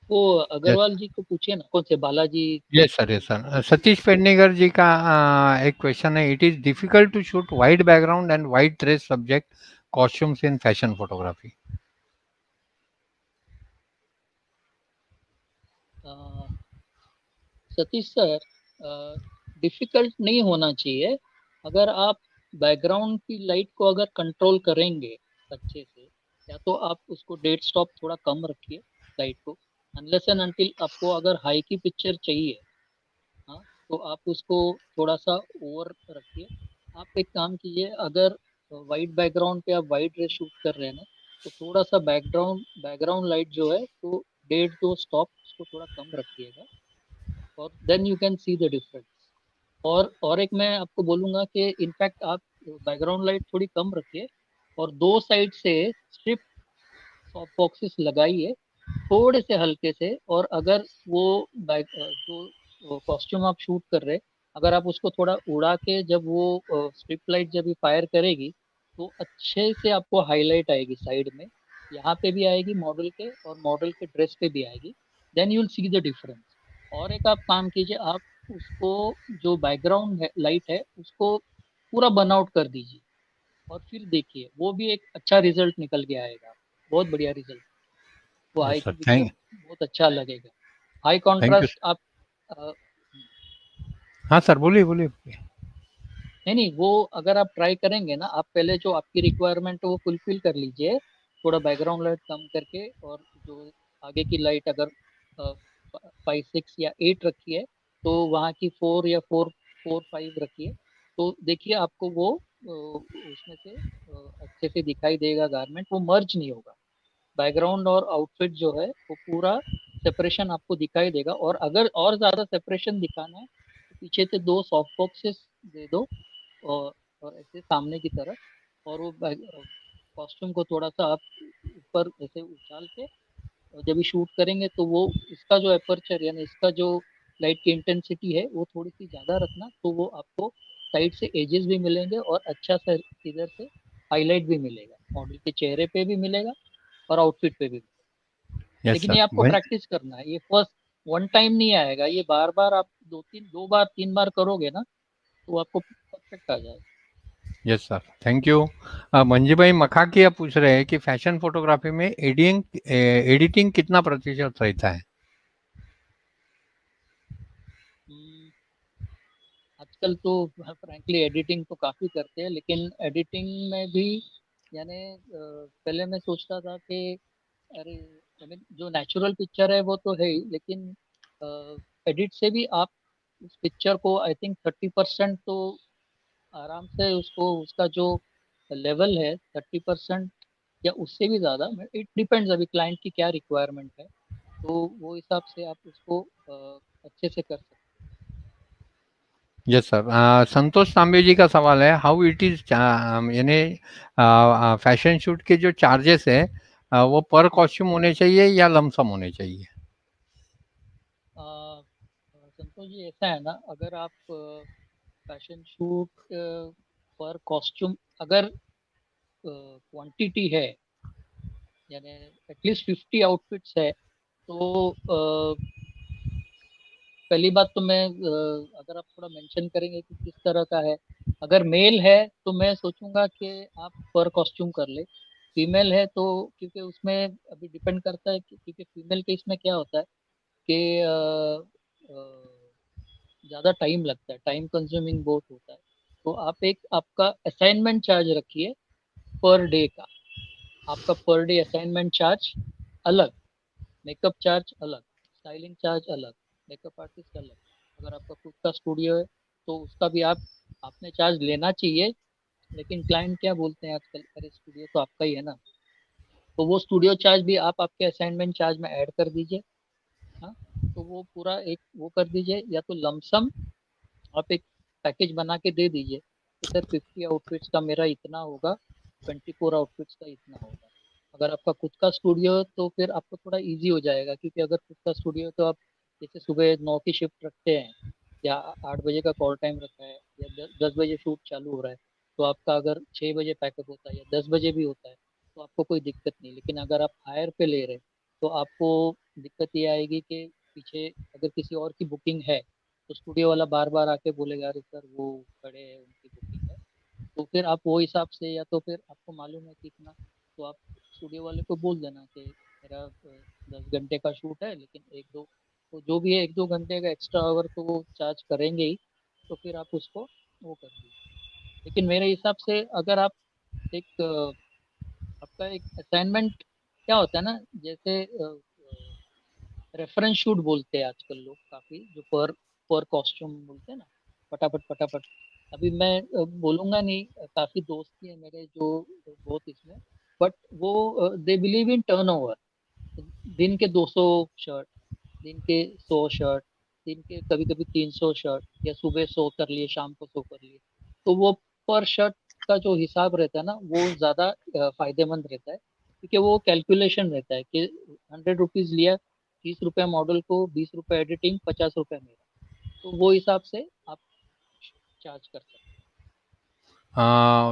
Speaker 2: वो
Speaker 1: यस
Speaker 2: अग्रवाल जी को पूछिए ना, कौन से Balaji.
Speaker 1: Yes sir. Yes sir. Satish Pednekar ji का एक क्वेश्चन है, it is difficult to shoot white background and white dress subject costumes in fashion photography.
Speaker 2: Satish sir, difficult नहीं होना चाहिए। अगर आप बैकग्राउंड की लाइट को अगर कंट्रोल करेंगे अच्छे से, या तो आप उसको डेड स्टॉप थोड़ा कम रखिए लाइट को, अनलेस एंड अनटिल आपको अगर हाई की पिक्चर चाहिए, हाँ, तो आप उसको थोड़ा सा ओवर रखिए। आप एक काम कीजिए, अगर वाइट बैकग्राउंड पे आप वाइट रे शूट कर रहे हैं ना, तो थोड़ा सा बैकग्राउंड लाइट जो है तो 1.5-2 स्टॉप उसको थोड़ा कम रखिएगा, और then you can see the difference. और एक मैं आपको बोलूंगा कि इनफैक्ट आप बैकग्राउंड लाइट थोड़ी कम रखिए, और दो साइड से स्ट्रिप सॉफ्ट बॉक्सेस लगाइए, थोड़े से हल्के से। और अगर वो जो कॉस्ट्यूम आप शूट कर रहे, अगर आप उसको थोड़ा उड़ा के, जब वो स्ट्रिप लाइट जब भी फायर करेगी, तो अच्छे से आपको हाईलाइट आएगी साइड में, यहाँ पे भी आएगी मॉडल के, और मॉडल के ड्रेस पे भी आएगी। Then you will see the difference. और एक आप काम कीजिए, आप उसको जो बैकग्राउंड है लाइट है उसको पूरा बर्न आउट कर दीजिए, और फिर देखिए वो भी एक अच्छा रिजल्ट निकल के आएगा। बहुत बढ़िया रिजल्ट। वो हाई
Speaker 1: यस
Speaker 2: की
Speaker 1: सर।
Speaker 2: पिक्चर बहुत अच्छा लगेगा। High
Speaker 1: thank you.
Speaker 2: कॉन्ट्रास्ट आप
Speaker 1: हाँ सर, बोलिए बोलिए बोलिए।
Speaker 2: नहीं नहीं, वो अगर आप ट्राई करेंगे ना, आप पहले जो आपकी रिक्वायरमेंट है वो फुलफिल कर लीजिए, थोड़ा बैकग्राउंड लाइट कम करके, और जो आगे की लाइट अगर 5, 6 या 8 रखी है, तो वहाँ की 4 या 4, 4, 5 रखिए। तो देखिए आपको वो उसमें से अच्छे से दिखाई देगा गारमेंट, वो मर्ज नहीं होगा। बैकग्राउंड और आउटफिट जो है वो पूरा सेपरेशन आपको दिखाई देगा। और अगर और ज्यादा सेपरेशन दिखाना है, तो पीछे से 2 सॉफ्ट बॉक्सेस दे दो, और ऐसे सामने की तरफ, और वो कॉस्ट्यूम को थोड़ा सा आप ऊपर ऐसे उछाल के, और जब भी शूट करेंगे तो वो इसका जो एपर्चर यानी इसका जो लाइट की इंटेंसिटी है वो थोड़ी सी ज्यादा रखना, तो वो आपको साइड से एजेस भी मिलेंगे, और अच्छा सा इधर से हाईलाइट भी मिलेगा, मॉडल के चेहरे पे भी मिलेगा और आउटफिट पे भी मिलेगा।
Speaker 1: यस
Speaker 2: लेकिन
Speaker 1: सर।
Speaker 2: ये आपको प्रैक्टिस करना है, ये फर्स्ट वन टाइम नहीं आएगा, ये बार बार आप 2 बार 3 बार करोगे ना, तो आपको परफेक्ट आ जाएगा।
Speaker 1: Yes sir. Thank you. Manju भाई मखाकिया पूछ रहे हैं कि फैशन फोटोग्राफी में एडिटिंग कितना प्रतिशत रहता है।
Speaker 2: हम्म, आजकल तो फ्रैंकली एडिटिंग तो काफी करते हैं, लेकिन एडिटिंग में भी यानी पहले मैं सोचता था कि अरे, I mean, जो नेचुरल पिक्चर है वो तो है ही, लेकिन एडिट से भी आप उस पिक्चर को आई थिंक 30% तो आराम से उसको, उसका जो लेवल है 30% या उससे भी ज्यादा, इट डिपेंड्स अभी क्लाइंट की क्या रिक्वायरमेंट है, तो वो हिसाब से आप उसको अच्छे से कर सकते
Speaker 1: यस सर। संतोष तांबे जी का सवाल है, हाउ इट इज यानी फैशन शूट के जो चार्जेस है वो पर
Speaker 2: हैं।
Speaker 1: कॉस्ट्यूम होने चाहिए या लमसम होने चाहिए।
Speaker 2: संतोष जी, ऐसा है ना, अगर आप फैशन शूट पर कॉस्ट्यूम अगर क्वांटिटी है, यानी एटलीस्ट 50 आउटफिट्स है, तो पहली बात तो मैं अगर आप थोड़ा मेंशन करेंगे कि किस तरह का है। अगर मेल है तो मैं सोचूंगा कि आप पर कॉस्ट्यूम कर ले। फीमेल है तो, क्योंकि उसमें अभी डिपेंड करता है क्योंकि फीमेल के इसमें क्या होता है कि ज़्यादा टाइम लगता है, टाइम कंज्यूमिंग बहुत होता है। तो आप एक आपका असाइनमेंट चार्ज रखिए पर डे का। आपका पर डे असाइनमेंट चार्ज अलग, मेकअप चार्ज अलग, स्टाइलिंग चार्ज अलग, मेकअप आर्टिस्ट अलग, अगर आपका खुद का स्टूडियो है तो उसका भी आपने चार्ज लेना चाहिए, लेकिन क्लाइंट क्या बोलते हैं आजकल, अरे स्टूडियो तो आपका ही है ना, तो वो स्टूडियो चार्ज भी आप आपके असाइनमेंट चार्ज में ऐड कर दीजिए। हाँ, तो वो पूरा एक वो कर दीजिए, या तो लमसम आप एक पैकेज बना के दे दीजिए कि सर 50 आउटफिट्स का मेरा इतना होगा, 24 आउटफिट्स का इतना होगा। अगर आपका खुद का स्टूडियो है तो फिर आपको थोड़ा इजी हो जाएगा, क्योंकि अगर खुद का स्टूडियो है तो आप जैसे सुबह 9 की शिफ्ट रखते हैं, या 8 बजे का कॉल टाइम रखा है, या 10 बजे शूट चालू हो रहा है, तो आपका अगर 6 बजे पैकअप होता है या 10 बजे भी होता है तो आपको कोई दिक्कत नहीं। लेकिन अगर आप हायर पे ले रहे हैं तो आपको दिक्कत ये आएगी कि पीछे अगर किसी और की बुकिंग है तो स्टूडियो वाला बार बार आके बोलेगा अरे सर वो खड़े हैं उनकी बुकिंग है, तो फिर आप वो हिसाब से, या तो फिर आपको मालूम है कि इतना, तो आप स्टूडियो वाले को बोल देना कि मेरा 10 घंटे का शूट है, लेकिन एक दो, तो जो भी है 1-2 घंटे का एक्स्ट्रा आवर तो वो चार्ज करेंगे ही, तो फिर आप उसको वो कर दीजिए। लेकिन मेरे हिसाब से अगर आप एक आपका एक असाइनमेंट क्या होता है ना, जैसे रेफरेंस शूट बोलते हैं आजकल लोग काफी, जो पर पर कॉस्ट्यूम बोलते हैं ना, फटाफट फटाफट। अभी मैं बोलूंगा नहीं, काफी दोस्त ही है मेरे जो बहुत इसमें, बट वो दे बिलीव इन टर्नओवर। दिन के 200 शर्ट, दिन के 100 शर्ट, दिन के कभी कभी 300 शर्ट, या सुबह 100 कर लिए शाम को 100 कर लिए, तो वो पर शर्ट का जो हिसाब रहता है ना वो ज्यादा फायदेमंद रहता है, क्योंकि वो कैलकुलेशन रहता है कि 100 रुपीज लिया, 30 रुपया मॉडल को, 20 रुपया एडिटिंग, 50 रुपया मेरा, तो वो हिसाब से आप चार्ज कर सकते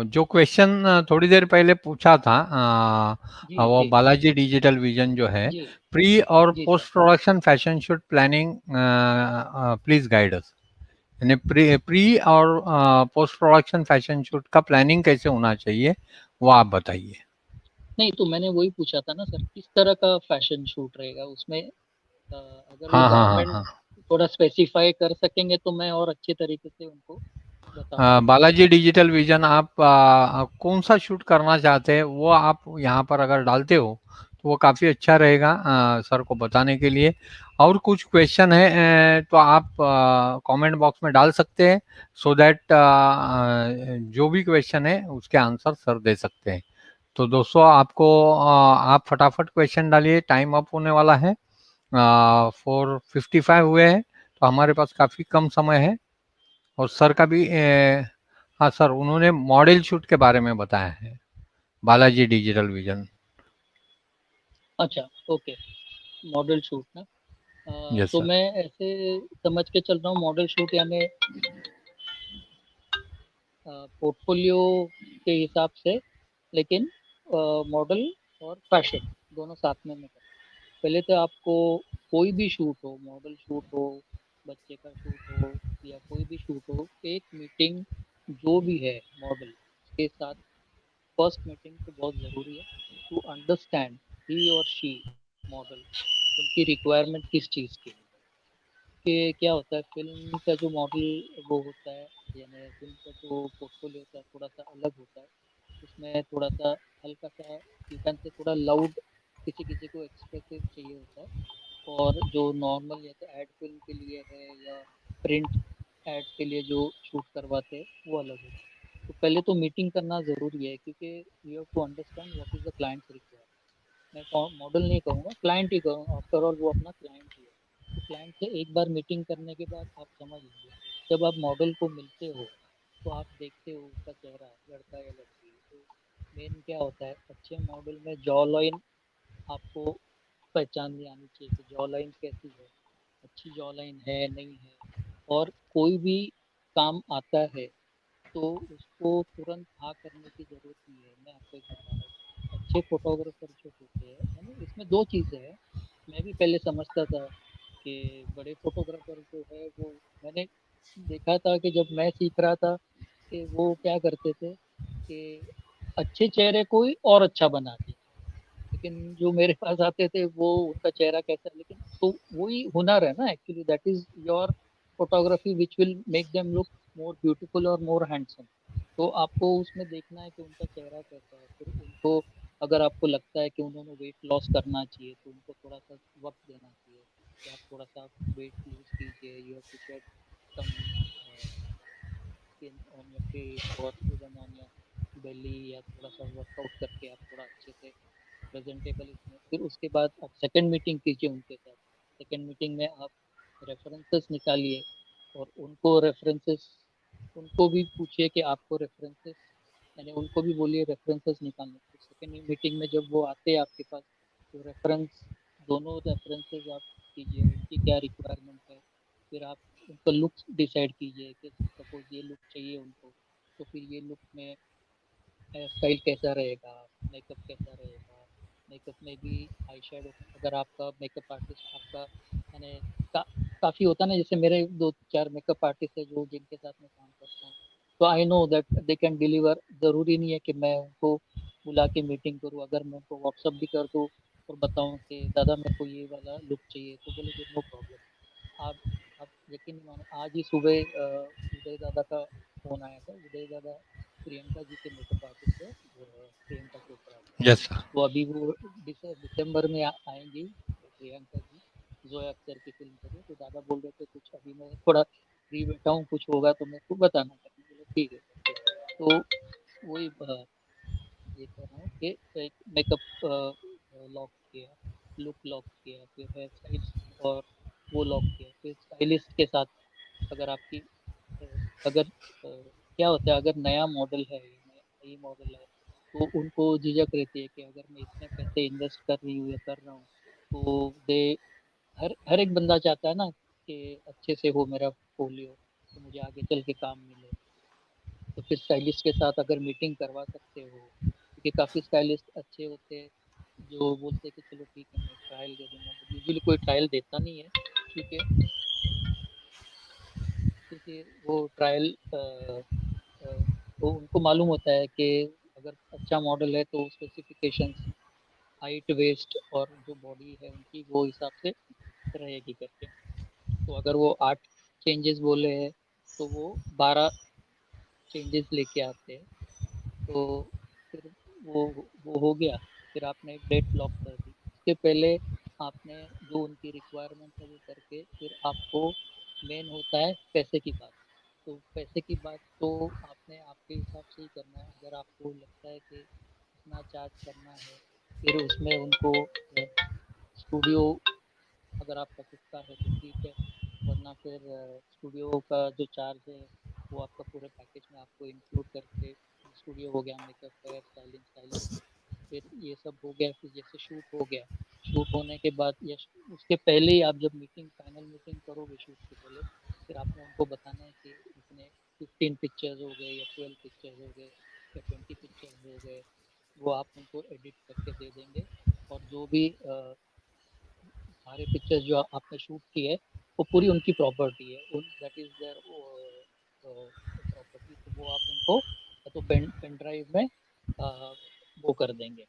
Speaker 1: जो क्वेश्चन थोड़ी देर पहले पूछा था,
Speaker 2: हैं। जी
Speaker 1: वो
Speaker 2: जी
Speaker 1: बालाजी डिजिटल विजन जो है,
Speaker 2: जी
Speaker 1: प्री और
Speaker 2: जी sir.
Speaker 1: Post production fashion shoot planning, please guide us. यानी प्री प्री और पोस्ट प्रोडक्शन फैशन शूट का प्लानिंग कैसे होना चाहिए, वो आप बताइए।
Speaker 2: नहीं, तो मैंने वही पूछा था ना सर, किस तरह का फैशन शूट रहेगा उसमें, अगर वो
Speaker 1: हाँ हाँ हाँ
Speaker 2: गवर्नमेंट
Speaker 1: हाँ।
Speaker 2: थोड़ा स्पेसिफाई कर सकेंगे तो मैं और अच्छे तरीके से उनको बता पाऊंगा।
Speaker 1: बालाजी डिजिटल विजन, आप कौन सा शूट करना चाहते हैं वो आप यहाँ पर अगर डालते हो तो वो काफ़ी अच्छा रहेगा सर को बताने के लिए। और कुछ क्वेश्चन है तो आप कमेंट बॉक्स में डाल सकते हैं, सो दैट जो भी क्वेश्चन है उसके आंसर सर दे सकते हैं। तो दोस्तों आपको आप फटाफट क्वेश्चन डालिए, टाइम अप होने वाला है, 4:55 हुए हैं, तो हमारे पास काफ़ी कम समय है। और सर का भी हाँ सर, उन्होंने मॉडल शूट के बारे में बताया है, बालाजी डिजिटल विजन।
Speaker 2: अच्छा, ओके। मॉडल शूट ना,
Speaker 1: यस
Speaker 2: तो
Speaker 1: सर।
Speaker 2: मैं ऐसे समझ के चल रहा हूँ मॉडल शूट यानी पोर्टफोलियो के हिसाब से, लेकिन मॉडल और फैशन दोनों साथ में करें। पहले तो आपको कोई भी शूट हो, मॉडल शूट हो, बच्चे का शूट हो, या कोई भी शूट हो, एक मीटिंग जो भी है मॉडल के साथ, फर्स्ट मीटिंग तो बहुत ज़रूरी है, टू अंडरस्टैंड ही और शी मॉडल, उनकी रिक्वायरमेंट किस चीज़ की है। कि क्या होता है, फिल्म का जो मॉडल वो होता है, यानी फिल्म का जो पोर्टफोलियो होता है थोड़ा सा अलग होता है, उसमें थोड़ा सा हल्का सा यू कैन से थोड़ा लाउड, किसी किसी को एक्सप्रेसिव चाहिए होता है, और जो नॉर्मल या तो एड फिल्म के लिए है या प्रिंट एड्स के लिए जो शूट करवाते हैं वो अलग होता है। तो पहले तो मीटिंग करना ज़रूरी है, क्योंकि you have to understand what is the clients requirement. मैं मॉडल नहीं कहूँगा, क्लाइंट ही कहूँगा, आफ्टर ऑल वो अपना क्लाइंट ही है। तो क्लाइंट से एक बार मीटिंग करने के बाद आप समझ लीजिए, जब आप मॉडल को मिलते हो तो आप देखते हो उसका चेहरा, लड़का या लड़की, तो मेन क्या होता है, अच्छे मॉडल में जॉ लाइन आपको पहचाननी आनी चाहिए कि जॉ लाइन कैसी है, अच्छी जॉ लाइन है नहीं है। और कोई भी काम आता है तो उसको तुरंत हाँ करने की जरूरत नहीं है। मैं आपको एक बता रहा हूँ, अच्छे फोटोग्राफर जो होते हैं, यानी इसमें दो चीज़ें हैं। मैं भी पहले समझता था कि बड़े फोटोग्राफर जो है वो, मैंने देखा था कि जब मैं सीख रहा था कि वो क्या करते थे कि अच्छे चेहरे को ही और अच्छा बनाते, लेकिन जो मेरे पास आते थे वो उनका चेहरा कैसा, लेकिन तो वही हुनर है ना actually, that is your photography which will make them look more beautiful और मोर हैंडसम। तो आपको उसमें देखना है कि उनका चेहरा कैसा है, फिर उनको अगर आपको लगता है कि उन्होंने वेट लॉस करना चाहिए तो उनको थोड़ा सा वक्त देना चाहिए कि आप थोड़ा सा वेट लूज कीजिए, you have to shed some skin on your face or even on your belly, या थोड़ा सा वर्कआउट करके आप थोड़ा अच्छे से प्रेजेंटेबल इसमें, फिर उसके बाद आप सेकंड मीटिंग कीजिए उनके साथ। सेकंड मीटिंग में आप रेफरेंसेस निकालिए और उनको भी पूछिए कि आपको रेफरेंसेस, यानी उनको भी बोलिए रेफरेंसेस निकालने। तो सेकंड मीटिंग में जब वो आते हैं आपके पास, तो दोनों रेफरेंसेस आप कीजिए, उनकी क्या रिक्वायरमेंट है। फिर आप उनका लुक डिसाइड कीजिए कि सपोज ये लुक चाहिए उनको, तो फिर ये लुक में हेयर स्टाइल कैसा रहेगा, मेकअप कैसा रहेगा। मेकअप में भी आई शेडो, अगर आपका मेकअप आर्टिस्ट आपका यानी का, काफ़ी होता है ना, जैसे मेरे 2-4 मेकअप आर्टिस्ट है जो जिनके साथ मैं काम करता हूँ, तो I know that they can deliver. ज़रूरी नहीं है कि मैं उनको बुला के मीटिंग करूँ, अगर मैं उनको व्हाट्सअप भी कर दूँ और बताऊँ कि दादा मेरे को ये वाला लुक चाहिए, तो बोलेंगे नो प्रॉब्लम। आप यकीन नहीं मानो, आज ही सुबह उदय दादा का फ़ोन आया था। उदय दादा प्रियंका जी के मेकअप आर्टिस्ट है, प्रियंका चोपड़ा के।
Speaker 1: Yes sir.
Speaker 2: तो अभी वो दिसंबर में आएंगी प्रियंका जी, जोया अख्तर की फिल्म के लिए। तो दादा बोल रहे थे कुछ अभी मैं थोड़ा फ्री बैठा हूँ, कुछ होगा तो मेरे को बताना करके, बोले ठीक है करके। तो वही ये कह रहा हूँ कि एक मेकअप लॉक किया, लुक लॉक किया, फिर हेयर स्टाइल और वो लॉक किया, फिर स्टाइलिस्ट के साथ अगर आपकी अ, अगर क्या होता है, अगर नया मॉडल है, नई मॉडल है, तो उनको झिझक रहती है कि अगर मैं इतने पैसे इन्वेस्ट कर रही हूँ या कर रहा हूँ, तो दे हर हर एक बंदा चाहता है ना कि अच्छे से हो मेरा पोर्टफोलियो, तो मुझे आगे चल के काम मिले। तो फिर स्टाइलिस्ट के साथ अगर मीटिंग करवा सकते हो, क्योंकि काफ़ी स्टाइलिस्ट अच्छे होते हैं जो बोलते हैं कि चलो ठीक है मैं ट्रायल दे दूंगा। यूजुअली कोई ट्रायल देता नहीं है, क्योंकि क्योंकि वो ट्रायल वो उनको मालूम होता है कि अगर अच्छा मॉडल है तो स्पेसिफिकेशंस, हाइट, वेस्ट और जो बॉडी है उनकी वो हिसाब से रहेगी करके। तो अगर वो 8 चेंजेस बोले हैं, तो वो 12 चेंजेस लेके आते हैं। तो फिर वो वो हो गया। फिर आपने एक डेट लॉक कर दी, उसके पहले आपने जो उनकी रिक्वायरमेंट है वो करके, फिर आपको मेन होता है पैसे की बात। तो पैसे की बात तो आपने आपके हिसाब से ही करना है। अगर आपको लगता है कि इतना चार्ज करना है, फिर उसमें उनको स्टूडियो अगर आपका खुद का है तो ठीक है, वरना फिर स्टूडियो का जो चार्ज है वो आपका पूरे पैकेज में आपको इंक्लूड करके, स्टूडियो हो गया, मेकअप, हेयर स्टाइलिंग, स्टाइलिस्ट, फिर ये सब हो गया। फिर जैसे शूट हो गया, शूट होने के बाद या उसके पहले ही आप जब फाइनल मीटिंग करोगे शूट से पहले, फिर आपने उनको बताना है कि इतने 15 पिक्चर्स हो गए या 12 पिक्चर्स हो गए या 20 पिक्चर्स हो गए, वो आप उनको एडिट करके दे देंगे। और जो भी सारे पिक्चर्स जो आपने शूट की है वो पूरी उनकी प्रॉपर्टी है, उन दैट इज देयर प्रॉपर्टी। तो वो आप उनको या तो पेन ड्राइव में वो कर देंगे,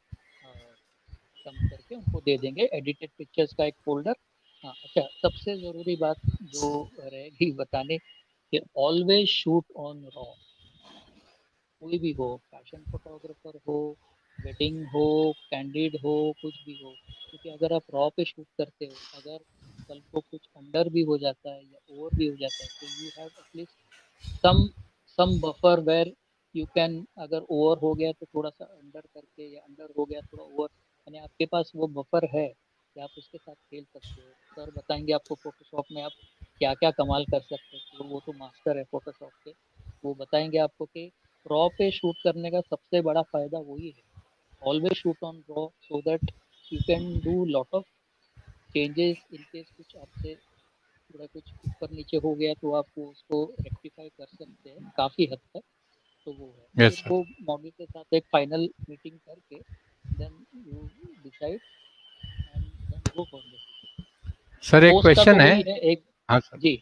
Speaker 2: कम करके उनको दे देंगे एडिटेड पिक्चर्स का एक फोल्डर। हाँ अच्छा, सबसे ज़रूरी बात जो रहेगी बताने, कि ऑलवेज शूट ऑन रॉ। कोई भी हो, फैशन फोटोग्राफर हो, वेडिंग हो, कैंडिड हो, कुछ भी हो, क्योंकि अगर आप रॉ पे शूट करते हो, अगर कल को कुछ अंडर भी हो जाता है या ओवर भी हो जाता है, तो you have at least some some buffer where you can, अगर ओवर हो गया तो थोड़ा सा अंडर करके, या अंडर हो गया थोड़ा ओवर, यानी आपके पास वो बफर है कि आप उसके साथ खेल सकते हो। सर बताएंगे आपको फोटोशॉप में आप क्या क्या कमाल कर सकते हो, तो वो तो मास्टर है फोटोशॉप के। वो बताएंगे आपको कि रॉ पे शूट करने का सबसे बड़ा फायदा वही है। Always shoot on raw so that you can do lot of changes in case कुछ आपसे थोड़ा कुछ ऊपर नीचे हो गया, तो आप वो उसको रेक्टिफाई कर सकते हैं काफ़ी हद तक। तो वो है,
Speaker 1: यस
Speaker 2: फिर
Speaker 1: सर।
Speaker 2: वो मॉडल के साथ एक फाइनल मीटिंग करके then you decide and then go for the shoot.
Speaker 1: Sir एक
Speaker 2: पोस्ट का तो
Speaker 1: क्वेश्चन है।
Speaker 2: वही है एक।
Speaker 1: हाँ सर।
Speaker 2: जी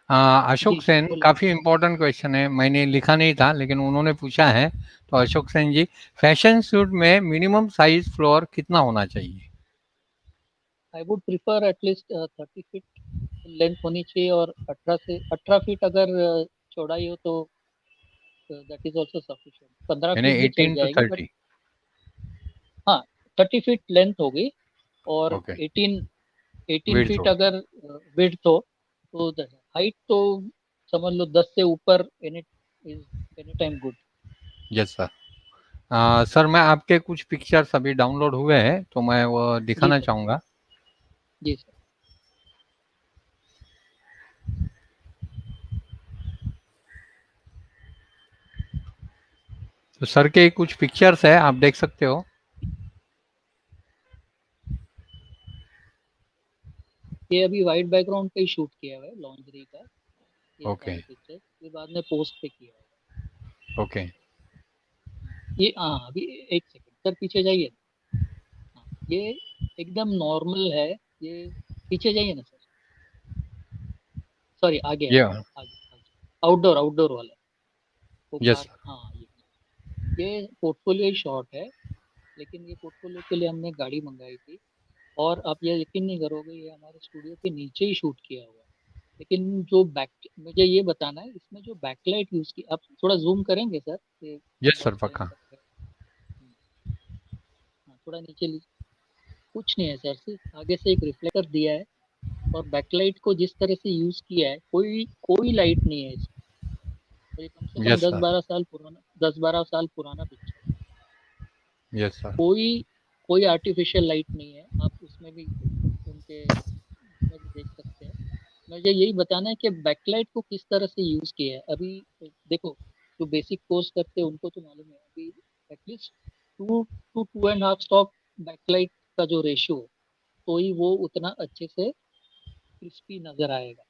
Speaker 1: अशोक
Speaker 2: जी जी
Speaker 1: सेन,
Speaker 2: बोलिए।
Speaker 1: काफ़ी इम्पोर्टेंट क्वेश्चन है, मैंने लिखा नहीं था लेकिन उन्होंने पूछा है। तो अशोक सेन जी, फैशन सूट में मिनिमम साइज फ्लोर कितना होना चाहिए?
Speaker 2: आई would prefer at least 30 feet length होनी चाहिए, और 18 फीट अगर चौड़ाई हो तो दैट इज ऑल्सो सफिशिएंट। पंद्रह
Speaker 1: यानी
Speaker 2: फीट भी चल
Speaker 1: 18 टू
Speaker 2: जाएगी, बट
Speaker 1: 30।
Speaker 2: हाँ 30 फीट लेंथ होगी, और
Speaker 1: ओके।
Speaker 2: 18
Speaker 1: विड्थ
Speaker 2: फीट
Speaker 1: होगी।
Speaker 2: अगर विड्थ हो, तो हाइट तो समझ लो 10 से ऊपर any is any time good.
Speaker 1: Yes sir. Sir मैं आपके कुछ पिक्चर्स अभी डाउनलोड हुए हैं तो मैं वो
Speaker 2: जी
Speaker 1: दिखाना
Speaker 2: सर।
Speaker 1: चाहूँगा।
Speaker 2: जी सर।
Speaker 1: तो सर के कुछ पिक्चर्स है, आप देख सकते हो।
Speaker 2: ये अभी वाइट बैकग्राउंड पे ही शूट किया हुआ है लॉन्जरी का। ये
Speaker 1: ओके।
Speaker 2: सारे पिक्चर्स ये बाद में पोस्ट पे किया हुआ
Speaker 1: ओके।
Speaker 2: है। ये हाँ अभी एक सेकंड सर पीछे जाइए। हाँ ये एकदम नॉर्मल है। ये पीछे जाइए ना सर। सॉरी आगे
Speaker 1: ये
Speaker 2: आगे आगे आगे। आउटडोर आउटडोर वाला। वो
Speaker 1: यस
Speaker 2: पार्क
Speaker 1: सर।
Speaker 2: हाँ ये पोर्टफोलियो शॉट है। लेकिन ये पोर्टफोलियो के लिए हमने गाड़ी मंगाई थी। और आप ये यकीन नहीं करोगे ये हमारे स्टूडियो के नीचे ही शूट किया हुआ है। लेकिन जो बैक मुझे ये बताना है इसमें जो बैकलाइट यूज की आप थोड़ा जूम करेंगे सर ये
Speaker 1: यस
Speaker 2: बहुत
Speaker 1: सर
Speaker 2: टाइम
Speaker 1: पक्का।
Speaker 2: तक है। हम्म, हाँ थोड़ा नीचे लीजिए। कुछ नहीं है सर सिर्फ आगे से एक रिफ्लेक्टर दिया है। और बैकलाइट को जिस तरह से यूज किया है कोई कोई लाइट नहीं है इसमें। और ये कम से कम
Speaker 1: यस सर।
Speaker 2: 10-12 साल पुराना पिक्चर।
Speaker 1: Yes sir.
Speaker 2: कोई कोई आर्टिफिशियल लाइट नहीं है आप उसमें भी उनके उसमें भी देख सकते हैं। मुझे यही बताना है कि बैकलाइट को किस तरह से यूज किया है अभी। देखो जो बेसिक कोर्स करते हैं उनको तो मालूम है अभी एटलीस्ट 2 to 2.5 स्टॉप बैकलाइट का जो रेशियो तो ही वो उतना अच्छे से क्रिस्पी नजर आएगा।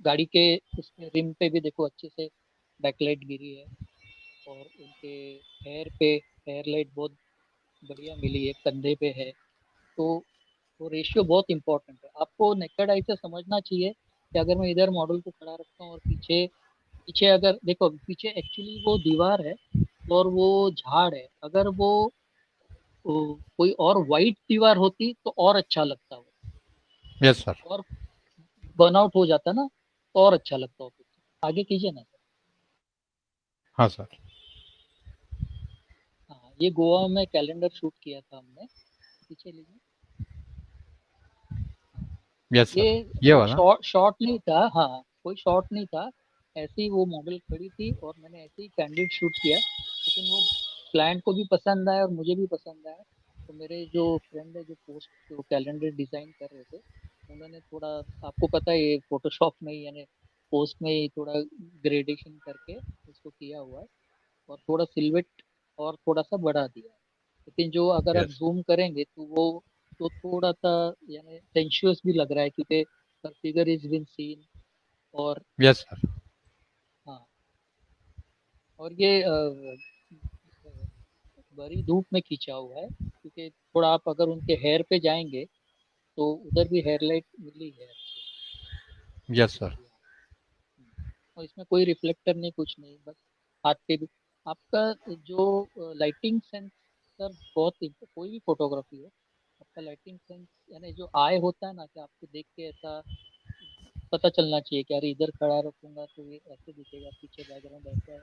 Speaker 2: गाड़ी के उसमें रिम पे भी देखो अच्छे से बैकलाइट गिरी है। और उनके हेयर पे हेयर लाइट बहुत बढ़िया मिली है कंधे पे है। तो वो रेशियो बहुत इंपॉर्टेंट है आपको नेकेड आई से समझना चाहिए कि अगर मैं इधर मॉडल को खड़ा रखता हूँ और पीछे पीछे अगर देखो पीछे एक्चुअली वो दीवार है और वो झाड़ है। अगर वो कोई और वाइट दीवार होती तो और अच्छा लगता वो।
Speaker 1: Yes sir.
Speaker 2: और बर्नआउट हो जाता ना तो और अच्छा लगता हो पिक्चर आगे कीजिए ना सर।
Speaker 1: हाँ सर।
Speaker 2: हाँ ये गोवा में कैलेंडर शूट किया था हमने। पीछे लीजिए। हाँ
Speaker 1: यस सर।
Speaker 2: ये
Speaker 1: ये
Speaker 2: कोई
Speaker 1: वाला।
Speaker 2: शॉर्ट शॉट नहीं था। हाँ कोई शॉट नहीं था। ऐसे ही वो मॉडल खड़ी थी और मैंने ऐसे ही कैंडिड शूट किया। लेकिन वो क्लाइंट को भी पसंद आया और मुझे भी पसंद आया। तो मेरे जो फ्रेंड है जो पोस्ट जो कैलेंडर डिजाइन कर रहे थे उन्होंने थोड़ा आपको पता है ये फोटोशॉप में ही यानी पोस्ट में ही थोड़ा ग्रेडेशन करके उसको किया हुआ है। और थोड़ा सिलवेट और थोड़ा सा बढ़ा दिया है। लेकिन जो अगर आप
Speaker 1: यस।
Speaker 2: जूम करेंगे तो वो तो थोड़ा सा यानी सेंशुअस भी लग रहा है क्योंकि फिगर इज बीन सीन। और
Speaker 1: यस सर।
Speaker 2: हाँ और ये बड़ी धूप में खींचा हुआ है क्योंकि थोड़ा आप अगर उनके हेयर पे जाएंगे तो उधर भी हेयर लाइट मिली है अच्छी।
Speaker 1: Yes sir.
Speaker 2: बढ़िया। हम्म। और इसमें कोई रिफ्लेक्टर नहीं कुछ नहीं बस हाथ पे भी आपका जो लाइटिंग सेंस सर बहुत कोई भी फोटोग्राफी हो आपका लाइटिंग सेंस यानी जो आई होता है ना कि आपको देख के ऐसा पता चलना चाहिए कि यार इधर खड़ा रखूंगा तो ये ऐसे दिखेगा पीछे बैकग्राउंड ऐसा है।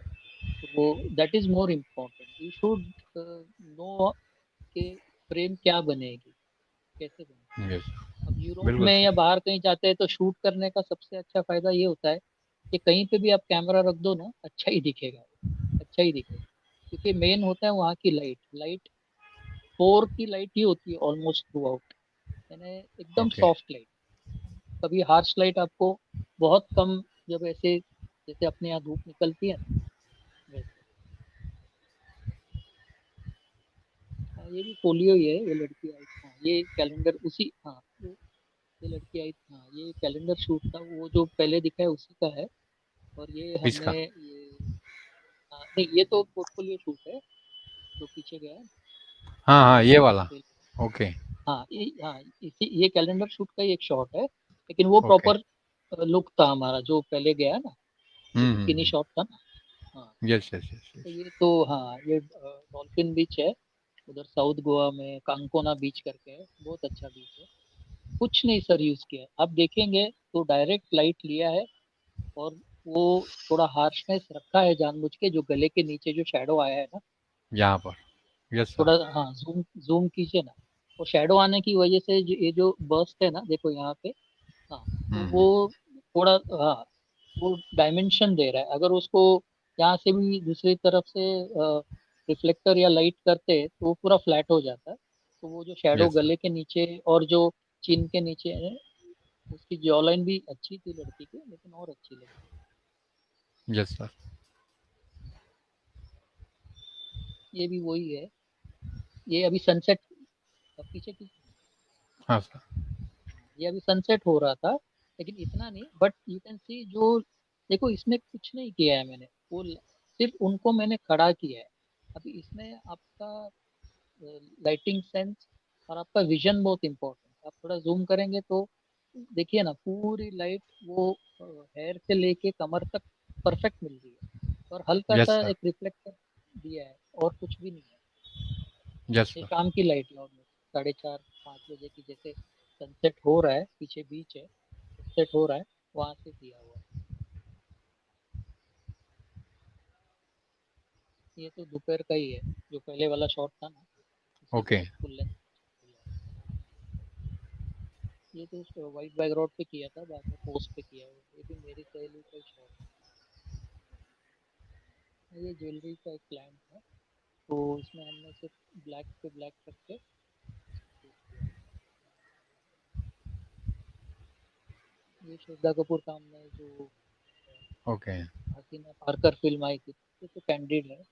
Speaker 2: तो वो that is more important you should no कि फ्रेम क्या बनेगी कैसे बनेगी।
Speaker 1: यस।
Speaker 2: अब यूरोप
Speaker 1: बिल्कुल
Speaker 2: में या
Speaker 1: सर।
Speaker 2: बाहर कहीं जाते हैं तो शूट करने का सबसे अच्छा फायदा ये होता है कि कहीं पे भी आप कैमरा रख दो ना अच्छा ही दिखेगा वो। अच्छा ही दिखेगा क्योंकि मेन होता है वहाँ की लाइट लाइट फोर की लाइट ही होती है ऑलमोस्ट थ्रू आउट यानी एकदम
Speaker 1: ओके।
Speaker 2: Soft light. कभी हार्श लाइट आपको बहुत कम जब ऐसे जैसे अपने यहाँ धूप निकलती है ना वैसे। हाँ ये भी पोलियो ही है ये लड़की आई हाँ ये कैलेंडर उसी हाँ ये लड़की आई हाँ ये कैलेंडर शूट था वो जो पहले दिखा है उसी का है। और ये हमने
Speaker 1: इसका।
Speaker 2: ये नहीं ये तो पोर्टफोलियो शूट है जो पीछे गया है।
Speaker 1: हाँ
Speaker 2: ये
Speaker 1: हाँ ये
Speaker 2: आपका
Speaker 1: वाला।
Speaker 2: पहले
Speaker 1: ओके।
Speaker 2: हाँ इसी ये कैलेंडर शूट का ही एक शॉट है लेकिन वो
Speaker 1: ओके।
Speaker 2: प्रॉपर लुक था हमारा जो पहले गया है ना जो बिकिनी शॉट था ना। हाँ
Speaker 1: यस यस यस
Speaker 2: तो
Speaker 1: यस।
Speaker 2: ये तो हाँ ये डॉल्फिन बीच है उधर साउथ गोवा में कांकोना बीच करके है बहुत अच्छा बीच है। कुछ नहीं सर यूज किया है। आप देखेंगे तो डायरेक्ट लाइट लिया है। और वो थोड़ा हार्शनेस रखा है जानबूझ के जो गले के नीचे जो शैडो आया है ना
Speaker 1: यहाँ पर। Yes sir.
Speaker 2: थोड़ा हाँ जूम जूम कीजिए ना। वो शैडो आने की वजह से ये जो बर्स्ट है ना देखो यहाँ पे हाँ तो
Speaker 1: हम्म।
Speaker 2: वो थोड़ा हाँ वो डायमेंशन दे रहा है। अगर उसको यहाँ से भी दूसरी तरफ से रिफ्लेक्टर या लाइट करते तो वो पूरा फ्लैट हो जाता है। तो वो जो शेडो
Speaker 1: यस सर।
Speaker 2: गले के नीचे और जो चिन के नीचे है, उसकी जॉ लाइन भी अच्छी थी लड़की की, लेकिन और अच्छी लगी।
Speaker 1: Yes sir.
Speaker 2: ये भी वही है। ये अभी सनसेट पीछे की,
Speaker 1: हाँ सर।
Speaker 2: ये अभी सनसेट हो रहा था, लेकिन इतना नहीं। बट यू कैन सी जो, देखो इसमें कुछ नहीं किया है मैंने, वो सिर्फ उनको मैंने खड़ा किया है। अभी इसमें आपका लाइटिंग सेंस और आपका विजन बहुत इंपॉर्टेंट है। आप थोड़ा जूम करेंगे तो देखिए ना, पूरी लाइट वो हेयर से लेके कमर तक परफेक्ट मिल रही है, और हल्का
Speaker 1: यस
Speaker 2: सा
Speaker 1: सर।
Speaker 2: एक रिफ्लेक्टर दिया है, और कुछ भी नहीं है।
Speaker 1: यस
Speaker 2: ये
Speaker 1: सर।
Speaker 2: शाम की लाइट है ऑलमोस्ट 4:30 5 बजे की, जैसे सनसेट हो रहा है, पीछे बीच है, सनसेट हो रहा है, वहां से दिया हुआ है। ये तो दोपहर का ही है, जो पहले वाला शॉट था ना, उसी
Speaker 1: ओके।
Speaker 2: का फुल लेंथ। ये तो वाइट बैकग्राउंड पे किया था, बाद में पोस्ट पे किया हुआ। ये भी मेरी सहेली का ही शॉट है। ये ज्वेलरी का एक क्लाइंट था, तो इसमें हमने सिर्फ ब्लैक पे ब्लैक करके shoot किया। ये श्रद्धा कपूर का हमने जो
Speaker 1: ओके।
Speaker 2: हसीना पारकर फिल्म आई थी, ये तो कैंडिड है।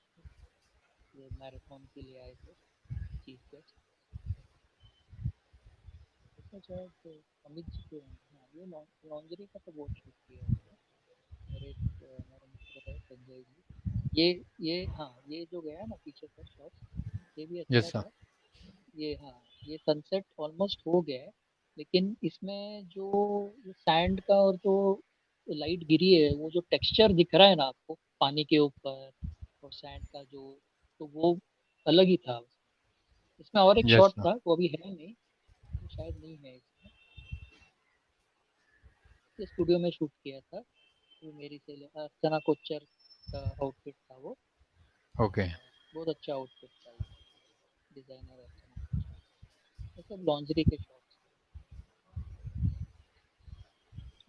Speaker 2: ये मैराथन के लिए आए थे चीफ गेस्ट। इसमें शायद अमित जी के हैं। हाँ, ये लॉन्जरी का तो बहुत शूट किया है। मेरे मित्र है संजय जी। ये हाँ, ये जो गया ना पीछे का शॉट, ये भी अच्छा
Speaker 1: यस सर।
Speaker 2: था। ये हाँ, ये सनसेट ऑलमोस्ट हो गया है, लेकिन इसमें जो सैंड का और जो लाइट गिरी है, वो जो टेक्सचर दिख रहा है ना आपको पानी के ऊपर और सैंड का जो, तो वो अलग ही था। इसमें और एक
Speaker 1: यस
Speaker 2: शॉट
Speaker 1: सर।
Speaker 2: था, वो अभी है नहीं, वो शायद नहीं है इसमें। ये स्टूडियो में शूट किया था। वो मेरी से अर्चना कोच्चर का आउटफिट था वो।
Speaker 1: ओके।
Speaker 2: बहुत अच्छा आउटफिट था, डिजाइनर अर्चना कोच्चर। ये सब लॉन्जरी के शॉट्स।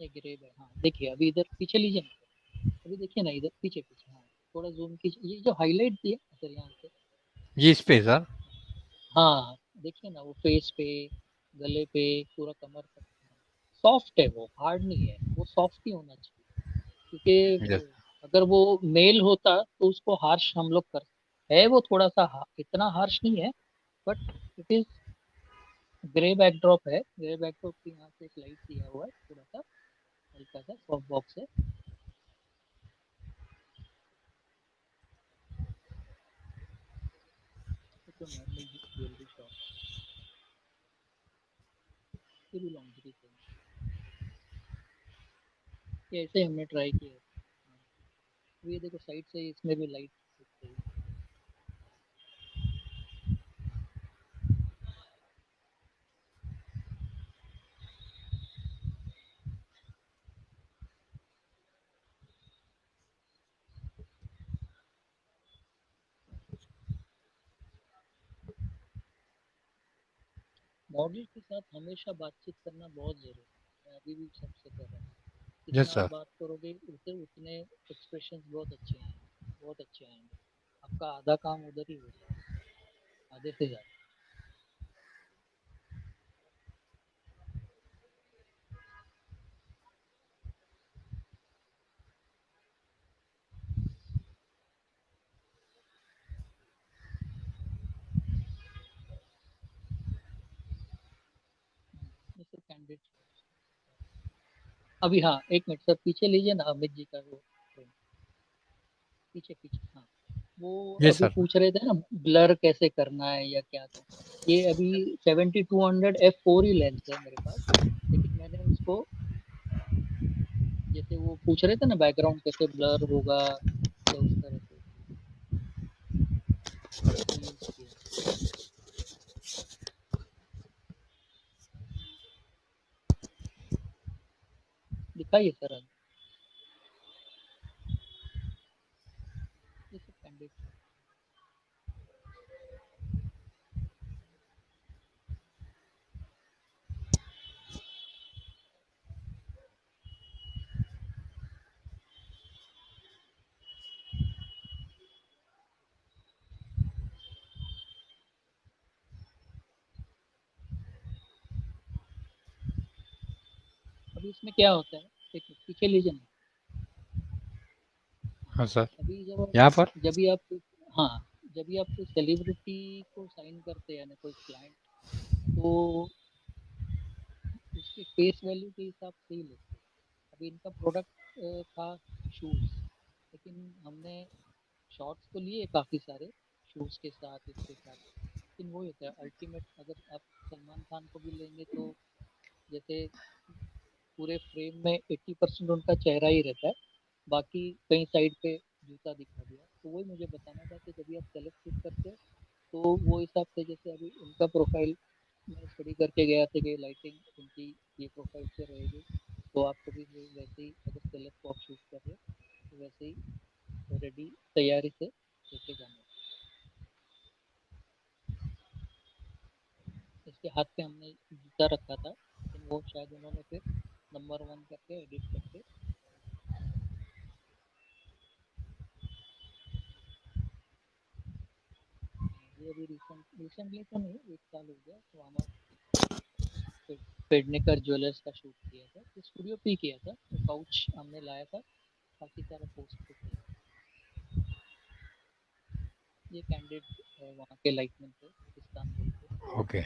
Speaker 2: ये ग्रेब है, हाँ देखिए अभी इधर पीछे लीजिए ना। अभी देखिए ना इधर पीछे पीछे, हाँ थोड़ा जूम कीजिए, ये जो हाईलाइट दिया सर यहाँ से।
Speaker 1: ये इस पे सर।
Speaker 2: हाँ देखिए ना, वो फेस पे, गले पे, पूरा कमर तक सॉफ्ट है, वो हार्ड नहीं है, वो सॉफ्ट ही होना चाहिए।
Speaker 1: यस।
Speaker 2: क्योंकि अगर वो मेल होता तो उसको हार्श हम लोग कर, है वो थोड़ा सा इतना हार्श नहीं है, but it is grey backdrop है। ग्रे बैकड्रॉप के यहाँ से एक लाइट दिया हुआ है, थोड़ा सा हल्का सा सॉफ्ट बॉक्स है। ये तो नॉर्मल ज्वेलरी शॉप, ये भी लॉन्जरी के हैं। ये ऐसे हमने ट्राई किया है। अब ये देखो साइड से इसमें भी लाइट दिख रही है। मॉडल के साथ हमेशा बातचीत करना बहुत जरूरी है। मैं अभी भी सबसे कर रहा हूँ। जितना
Speaker 1: यस
Speaker 2: आप
Speaker 1: सर।
Speaker 2: बात करोगे उतने उतने एक्सप्रेशंस बहुत अच्छे आएंगे, बहुत अच्छे आएंगे। आपका आधा काम उधर ही हो जाएगा, आधे से ज्यादा। ये सब कैंडिडेट। अभी हाँ, एक मिनट सर पीछे लीजिए ना, अमित जी का वो frame, पीछे पीछे हाँ। वो
Speaker 1: यस
Speaker 2: अभी
Speaker 1: सर।
Speaker 2: पूछ रहे थे ना ब्लर कैसे करना है या क्या करना है। ये अभी 7200 f4 ही लेंस है मेरे पास, लेकिन मैंने उसको, जैसे वो पूछ रहे थे ना बैकग्राउंड कैसे ब्लर होगा, तो उस तरह से वो यूज किया। दिखाइए सर अब। ये सब कैंडिडेट। अभी इसमें क्या होता है, एक मिनट पीछे लीजिए ना।
Speaker 1: हाँ सर,
Speaker 2: अभी
Speaker 1: यहाँ पर।
Speaker 2: जब भी आप हाँ जब भी आप कोई सेलिब्रिटी को साइन करते हैं यानी कोई क्लाइंट, तो उसके फेस वैल्यू के हिसाब से ही लेते हैं। अभी इनका प्रोडक्ट था शूज़, लेकिन हमने शॉर्ट्स तो लिए काफ़ी सारे शूज़ के साथ इसके साथ, लेकिन वही होता है अल्टीमेट। अगर आप सलमान खान को भी लेंगे तो जैसे पूरे फ्रेम में 80% उनका चेहरा ही रहता है, बाकी कहीं साइड पे जूता दिखा दिया। तो वही मुझे बताना था कि जब भी आप सेलेक्ट शूट करते हैं तो वो हिसाब से, जैसे अभी उनका प्रोफाइल मैं स्टडी करके गया था कि लाइटिंग उनकी ये प्रोफाइल पे रहेगी, तो आपको भी वैसे ही अगर सेलेक्ट को आप शूट कर रहे हो तो वैसे ही रेडी तैयारी से लेके जाना है। इसके हाथ पे हमने जूता रखा था, लेकिन वो शायद उन्होंने फिर नंबर 1 करके एडिट करके। ये अभी रिसेंटली तो नहीं, 1 साल हो गया, तो हमारा पेडनेकर ज्वेलर्स का शूट किया था, तो स्टूडियो पे ही किया था। वो पाउच हमने लाया था, काफ़ी सारा पोस्ट पे किया। ये कैंडिड वहाँ के लाइटमैन थे, इस्तांबुल के।
Speaker 1: ओके।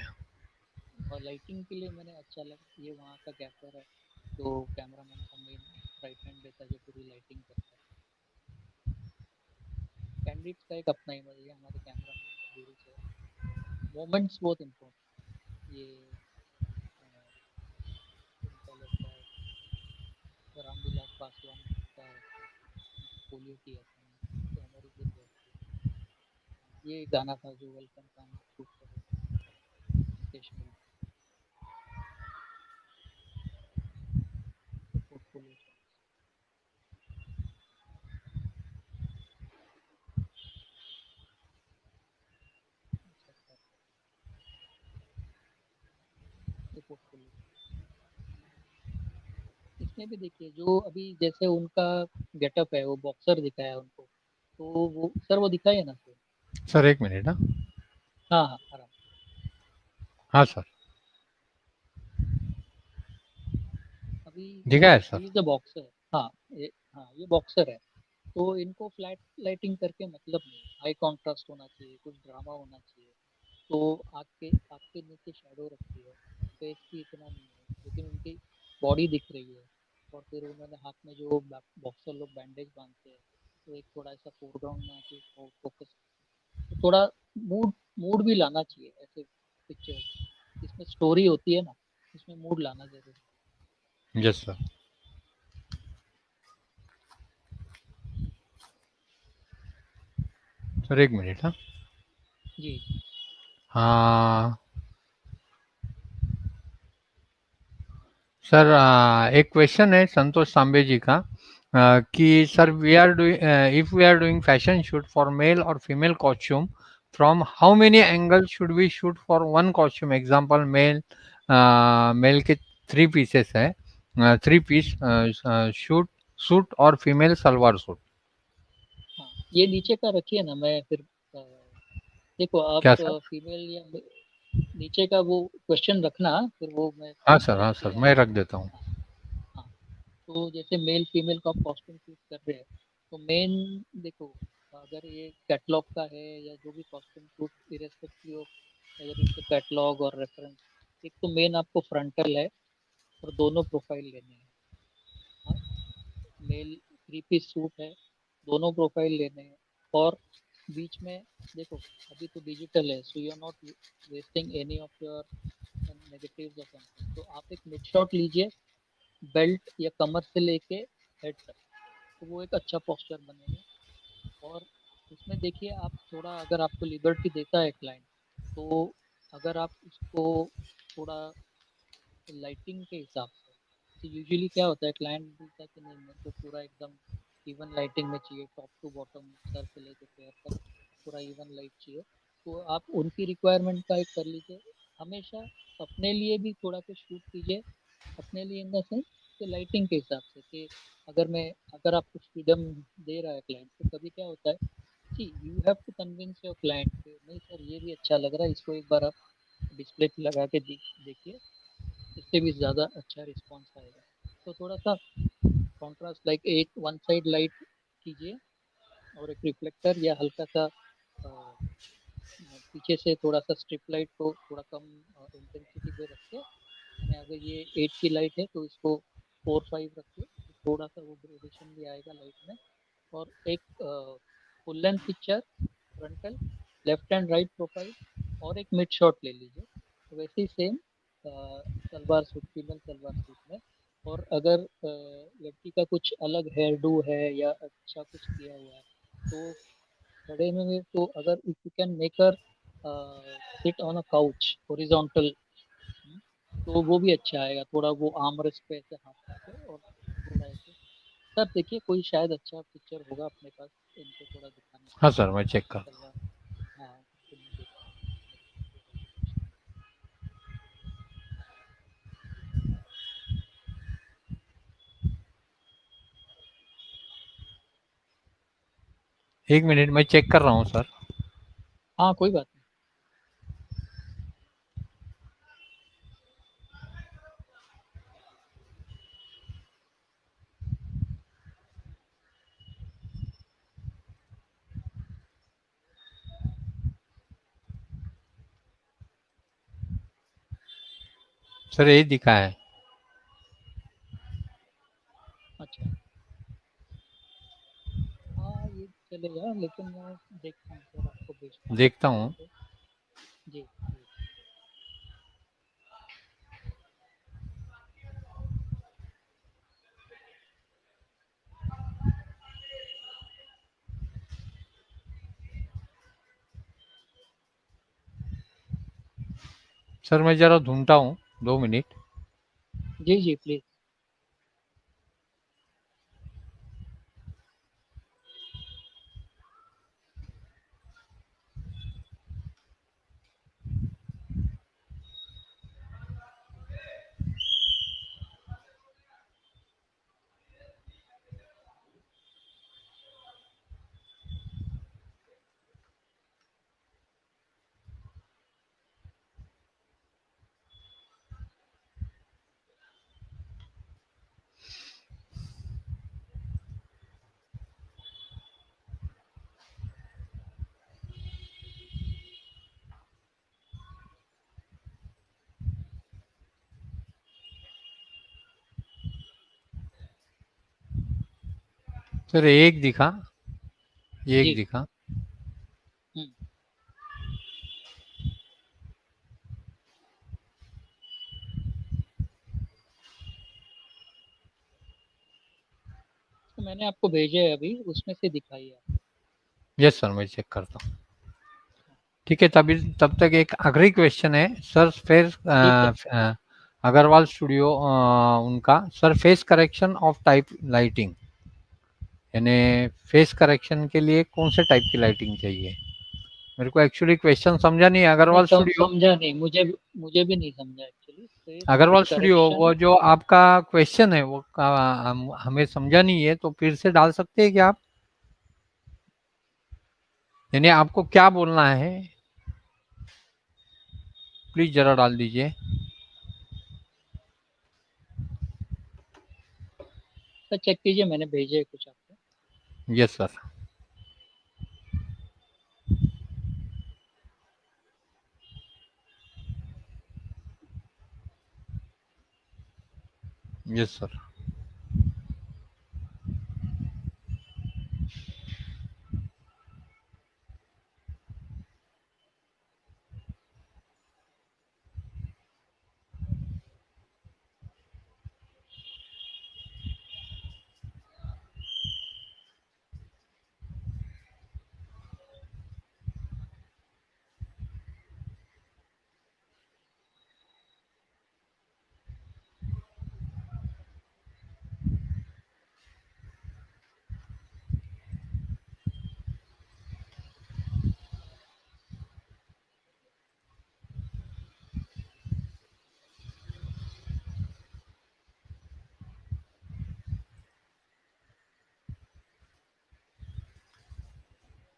Speaker 2: और लाइटिंग के लिए मैंने अच्छा लगा, ये वहाँ का गैपर है जो कैमरामैन का मेन राइट हैंड रहता है, जो पूरी लाइटिंग करता है। कैंडिड्स का एक अपना ही मजा है, हमारे कैमरामैन दूरी से मोमेंट्स बहुत इम्पोर्टेंट। ये उनका लगता है रामविलास पासवान का पोलियो किया था, तो हमारी ये दोस्ती। ये गाना था जो वेलकम का हम शूट कर रहे थे स्टेशन पोर्टफोलियो। ये पोर्टफोलियो इसमें भी देखिए, जो अभी जैसे उनका गेटअप है, वो बॉक्सर दिखाया उनको, तो वो सर वो दिखाइए ना सर।
Speaker 1: सर एक मिनट। हाँ।
Speaker 2: हाँ हाँ आराम।
Speaker 1: हाँ सर।
Speaker 2: अभी
Speaker 1: दिखा है sir.
Speaker 2: He is a boxer. हाँ ये बॉक्सर है। तो इनको फ्लैट लाइटिंग करके मतलब नहीं, हाई कॉन्ट्रास्ट होना चाहिए, कुछ ड्रामा होना चाहिए। तो आँख के नीचे शैडो रखी है, फेस की इतना नहीं है, लेकिन उनकी बॉडी दिख रही है। और फिर उन्होंने हाथ में जो बॉक्सर लोग बैंडेज बांधते हैं, तो एक थोड़ा ऐसा फोरग्राउंड में आके फोकस, तो थोड़ा मूड मूड भी लाना चाहिए ऐसे पिक्चर्स। इसमें स्टोरी होती है ना, इसमें मूड लाना जरूरी है।
Speaker 1: Yes sir. सर एक मिनट। हाँ।
Speaker 2: जी जी।
Speaker 1: हाँ सर, एक क्वेश्चन है संतोष सांबे जी का, कि sir
Speaker 2: ji
Speaker 1: we are doing, if we are doing fashion shoot for male और female costume, from how many angle should we shoot for one costume? Example male, male के 3 पीसेस है, 3 पीस शूट सूट और female salwar suit.
Speaker 2: हाँ, ये नीचे का रखिए ना, मैं फिर देखो आप
Speaker 1: क्या सर?
Speaker 2: फीमेल या नीचे का वो क्वेश्चन रखना, फिर वो मैं
Speaker 1: हाँ
Speaker 2: सोच
Speaker 1: सर,
Speaker 2: के
Speaker 1: हाँ
Speaker 2: आपके
Speaker 1: सर,
Speaker 2: लिए
Speaker 1: मैं
Speaker 2: आंसर
Speaker 1: रख
Speaker 2: दूँ।
Speaker 1: देता हूँ।
Speaker 2: हाँ हाँ। तो जैसे मेल फीमेल का आप कॉस्ट्यूम चूज कर रहे हैं, तो मेन देखो, अगर ये कैटलॉग का है या जो भी कॉस्ट्यूम शूट, इरेस्पेक्टिव ऑफ अगर इट्स कैटलॉग और रेफरेंस, एक तो मेन आपको फ्रंटल है और दोनों प्रोफाइल लेने हैं। हाँ, मेल 3 पीस सूट है, दोनों प्रोफाइल लेने हैं। और बीच में देखो, अभी तो डिजिटल है, so you are not wasting any of your negatives और समथिंग, तो आप एक मिड शॉट लीजिए, बेल्ट या कमर से लेके हेड तक, तो वो एक अच्छा पोस्चर बनेगा। और उसमें देखिए, आप थोड़ा अगर आपको लिबर्टी देता है क्लाइंट, तो अगर आप उसको थोड़ा लाइटिंग के हिसाब से, तो यूजुअली क्या होता है, क्लाइंट बोलता है कि नहीं मेरे को पूरा एकदम इवन लाइटिंग में चाहिए, टॉप टू बॉटम सर से लेके पैर तक पूरा इवन लाइट चाहिए। तो आप उनकी रिक्वायरमेंट का एक कर लीजिए। हमेशा अपने लिए भी थोड़ा कुछ शूट कीजिए, अपने लिए इन द सेंस कि लाइटिंग के हिसाब से, कि अगर आप कुछ फ्रीडम दे रहा है क्लाइंट, तो कभी क्या होता है, see you have to convince your client कि नहीं सर ये भी अच्छा लग रहा है, इसको एक बार आप डिस्प्ले पे लगा के देखिए, इससे भी ज़्यादा अच्छा रिस्पॉन्स आएगा। तो थोड़ा सा कॉन्ट्रास्ट लाइक एक वन साइड लाइट कीजिए और एक रिफ्लेक्टर या हल्का सा पीछे से थोड़ा सा स्ट्रिप लाइट को थोड़ा कम इंटेंसिटी पे रख के, यानी अगर ये 8 की लाइट है तो इसको 4-5 रखिए, तो थोड़ा सा वो ग्रेडेशन भी आएगा लाइट में। और एक full length picture frontal, left and right profile, और एक मिड शॉट ले लीजिए, तो वैसे ही same salwar suit, female salwar suit में। और अगर लड़की का कुछ अलग हेयर डू है या अच्छा कुछ किया हुआ है, तो खड़े में तो अगर if you can make her sit on a couch horizontal, तो वो भी अच्छा आएगा। थोड़ा वो आर्म रेस्ट पे ऐसे हाथ रखे और थोड़ा ऐसे। सर देखिए कोई शायद अच्छा पिक्चर होगा अपने पास इनको थोड़ा दिखाने के
Speaker 1: हाँ
Speaker 2: लिए,
Speaker 1: सर, मैं चेक कर।
Speaker 2: सलवार। हाँ तो मैं देखता हूँ मेरे पास जो होगा कुछ।
Speaker 1: एक मिनट, मैं चेक कर रहा हूँ सर।
Speaker 2: हाँ कोई बात नहीं।
Speaker 1: सर यही दिखा है।
Speaker 2: अच्छा, हाँ ये चलेगा, लेकिन मैं देखता हूँ सर, आपको भेजता हूँ
Speaker 1: देखता
Speaker 2: पहले
Speaker 1: हूँ।
Speaker 2: तो। जी जी।
Speaker 1: सर मैं ज़रा ढूँढता हूँ, 2 मिनट।
Speaker 2: जी जी प्लीज।
Speaker 1: सर एक दिखा, एक
Speaker 2: जी।
Speaker 1: दिखा।
Speaker 2: हम्म। तो मैंने आपको भेजे है अभी, उसमें से दिखाइए आप।
Speaker 1: यस सर, मैं चेक करता हूँ। ठीक है, तभी तब तक एक आखिरी क्वेश्चन है सर। फिर
Speaker 2: ठीक है।
Speaker 1: अग्रवाल स्टूडियो उनका sir face correction of type lighting, यानी फेस करेक्शन के लिए कौन से टाइप की लाइटिंग चाहिए? मेरे को एक्चुअली क्वेश्चन समझा नहीं।
Speaker 2: नहीं
Speaker 1: अग्रवाल स्टूडियो,
Speaker 2: समझा नहीं, मुझे भी नहीं समझा actually. Face
Speaker 1: Agarwal studio
Speaker 2: correction.
Speaker 1: वो जो आपका क्वेश्चन है वो हमें समझा नहीं है, तो फिर से डाल सकते हैं क्या आप? यानी आपको क्या बोलना है, प्लीज जरा डाल दीजिए।
Speaker 2: सर चेक कीजिए, मैंने भेजे है कुछ आपको।
Speaker 1: Yes sir. Yes sir.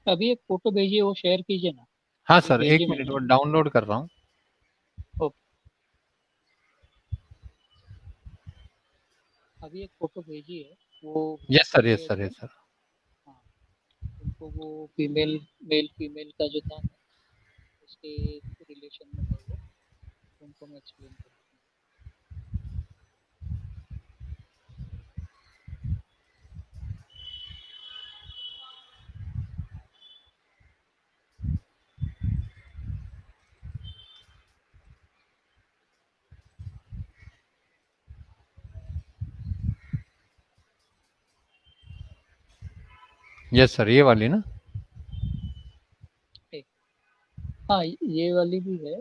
Speaker 2: अभी एक फोटो भेजिए, वो शेयर कीजिए ना।
Speaker 1: हाँ
Speaker 2: अभी
Speaker 1: सर, एक
Speaker 2: भेजी
Speaker 1: मिनट,
Speaker 2: मैंने।
Speaker 1: वो डाउनलोड कर रहा हूँ।
Speaker 2: ओके। अभी एक फ़ोटो भेजी है, वो
Speaker 1: यस सर,
Speaker 2: ये
Speaker 1: यस सर,
Speaker 2: जो
Speaker 1: यस सर।
Speaker 2: हाँ, उनको वो मेल-फीमेल का जो था ना, उसके रिलेशन में है वो, उनको मैं एक्सप्लेन कर दूँगा।
Speaker 1: यस सर, ये वाली ना?
Speaker 2: एक हाँ, ये वाली भी है।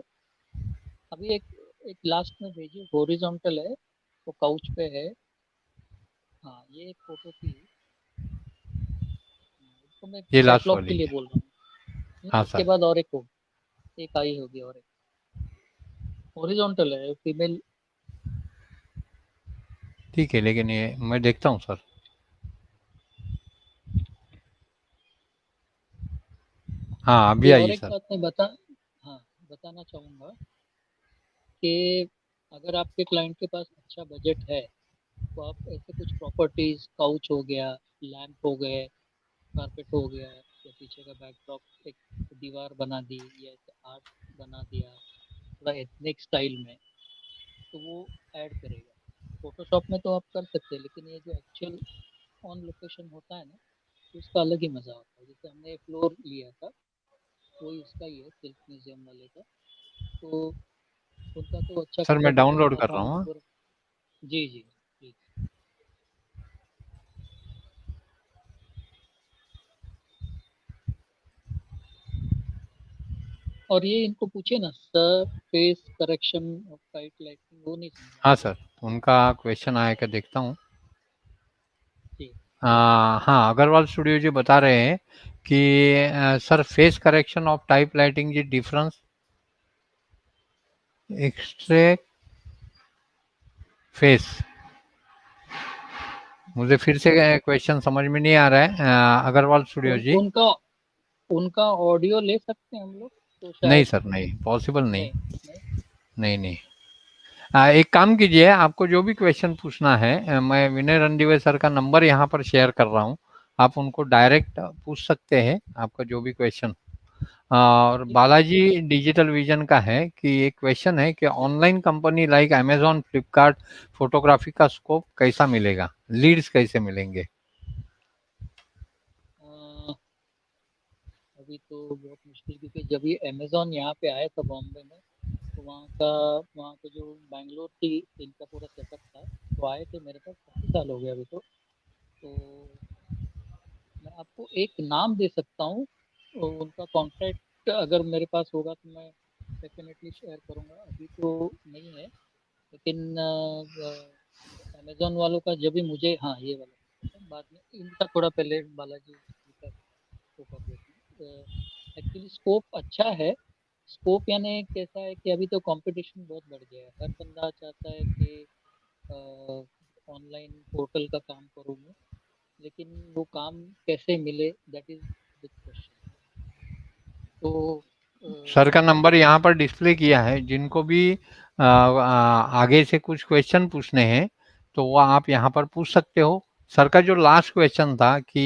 Speaker 2: अभी एक एक लास्ट में भेजी, हॉरिजॉन्टल है, वो काउच पे है। हाँ, ये एक फ़ोटो थी। इसको मैं
Speaker 1: ये लास्ट
Speaker 2: कैटलॉग के
Speaker 1: वाली
Speaker 2: लिए
Speaker 1: है।
Speaker 2: बोल रहा हूँ।
Speaker 1: हाँ
Speaker 2: इसके
Speaker 1: सर।
Speaker 2: बाद और एक होगी, एक आई होगी और एक। हॉरिजॉन्टल है, फीमेल।
Speaker 1: ठीक है, लेकिन ये मैं देखता हूँ सर। हाँ, अभी
Speaker 2: ये
Speaker 1: आई
Speaker 2: और
Speaker 1: है
Speaker 2: एक
Speaker 1: सर।
Speaker 2: बात मैं हाँ, बताना चाहूँगा कि अगर आपके क्लाइंट के पास अच्छा बजट है, तो आप ऐसे कुछ प्रॉपर्टीज, काउच हो गया, लैंप हो गए, कारपेट हो गया, या पीछे का बैकड्रॉप, एक दीवार बना दी, या ऐसे आर्ट बना दिया थोड़ा एथनिक स्टाइल में, तो वो ऐड करेगा। फोटोशॉप में तो आप कर सकते हैं, लेकिन ये जो एक्चुअल ऑन लोकेशन होता है ना, तो उसका अलग ही मज़ा होता है। जैसे हमने फ्लोर लिया था, वही उसका ही है, सिल्क म्यूजियम वाले का। तो उनका तो अच्छा
Speaker 1: सर
Speaker 2: खासा
Speaker 1: मैं
Speaker 2: बजट
Speaker 1: डाउनलोड
Speaker 2: था,
Speaker 1: कर
Speaker 2: तो
Speaker 1: रहा
Speaker 2: हम
Speaker 1: हूँ, हाँ।
Speaker 2: ऊपर। जी जी जी। और ये इनको पूछे ना, sir, face correction of tight lighting, वो नहीं समझा
Speaker 1: हाँ
Speaker 2: मुझे।
Speaker 1: सर, उनका क्वेश्चन आया, क्या देखता हूँ।
Speaker 2: जी।
Speaker 1: हाँ, अग्रवाल स्टूडियो जी बता रहे हैं कि sir face correction of type lighting जी डिफरेंस एक्सट्रैक्ट फेस। मुझे फिर से क्वेश्चन समझ में नहीं आ रहा है, अग्रवाल स्टूडियो जी।
Speaker 2: उनका उनका ऑडियो ले सकते हैं हम लोग, तो
Speaker 1: नहीं
Speaker 2: शायद।
Speaker 1: सर, नहीं पॉसिबल नहीं।
Speaker 2: नहीं। नहीं।
Speaker 1: नहीं नहीं। एक काम कीजिए, आपको जो भी क्वेश्चन पूछना है, मैं विनय रणदिवे सर का नंबर यहाँ पर शेयर कर रहा हूँ। आप उनको डायरेक्ट पूछ सकते हैं, आपका जो भी क्वेश्चन। और
Speaker 2: ठीक है।
Speaker 1: बालाजी डिजिटल विजन का है कि एक क्वेश्चन है कि online company like Amazon, Flipkart photography का स्कोप कैसा मिलेगा, लीड्स कैसे मिलेंगे?
Speaker 2: अ, अभी तो बहुत मुश्किल, क्योंकि जब ये अमेजोन यहाँ पे आया था बॉम्बे में, तो वहाँ पे जो बैंगलोर की इनका पूरा सेटअप था, तो आए थे मेरे पास, काफ़ी साल हो गया अभी तो मैं आपको एक नाम दे सकता हूँ, उनका कॉन्टैक्ट अगर मेरे पास होगा तो मैं डेफिनेटली शेयर करूँगा। अभी तो नहीं है, लेकिन अमेजोन वालों का जब भी मुझे, हाँ, ये वाला पता है, बाद में इनका थोड़ा पहले बालाजी जी का वो कर देते हैं। एक्चुअली स्कोप अच्छा है। स्कोप यानी कैसा है कि अभी तो कंपटीशन बहुत बढ़ गया है, हर बंदा चाहता है कि ऑनलाइन पोर्टल का काम करूँ मैं, लेकिन वो काम कैसे मिले, दैट इज बिग क्वेश्चन। तो
Speaker 1: सर का नंबर यहाँ पर डिस्प्ले किया है, जिनको भी आगे से कुछ क्वेश्चन पूछने हैं तो वो आप यहाँ पर पूछ सकते हो। सर का जो लास्ट क्वेश्चन था कि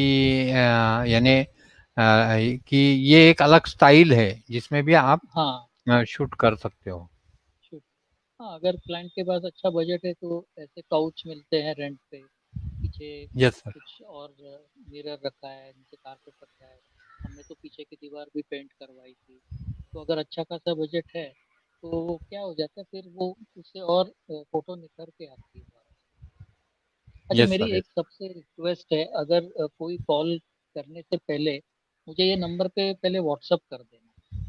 Speaker 1: यानी कि ये एक अलग स्टाइल है जिसमें भी आप
Speaker 2: हाँ,
Speaker 1: शूट कर सकते हो।
Speaker 2: शुड। हाँ, अगर क्लाइंट के पास अच्छा बजट है, तो ऐसे काउच मिलते हैं रेंट पे, पीछे
Speaker 1: यस सर।
Speaker 2: कुछ और मिरर रखा है, नीचे कारपेट रखा है। हमने तो पीछे की दीवार भी पेंट करवाई थी। तो अगर अच्छा खासा बजट है, तो क्या हो जाता है फिर, वो उससे और फोटो निखर के आती है बाहर। अच्छा,
Speaker 1: यस
Speaker 2: मेरी
Speaker 1: सर,
Speaker 2: एक
Speaker 1: यस।
Speaker 2: सबसे रिक्वेस्ट है, अगर कोई कॉल करने से पहले मुझे ये नंबर पे पहले व्हाट्सअप कर देना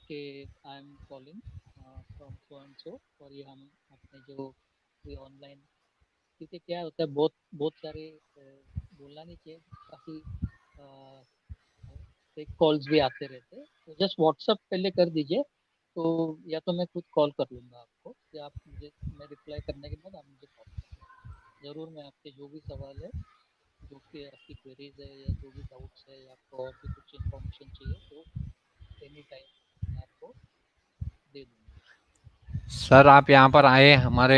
Speaker 2: कि I am calling from so and so, और ये हम अपने जो भी ऑनलाइन, क्योंकि क्या होता है, बहुत बहुत सारे बोलना नहीं चाहिए, काफ़ी फेक कॉल्स भी आते रहते हैं। तो जस्ट व्हाट्सअप पहले कर दीजिए, तो या तो मैं खुद कॉल कर लूँगा आपको, या आप मुझे, मैं रिप्लाई करने के बाद आप मुझे कॉल कर लें। ज़रूर मैं आपके जो भी सवाल है, जो कि आपकी क्वेरीज है, या जो भी डाउट्स है, या आपको और भी कुछ इन्फॉर्मेशन चाहिए, तो एनी टाइम मैं आपको दे दूँगा।
Speaker 1: सर आप यहाँ पर आए हमारे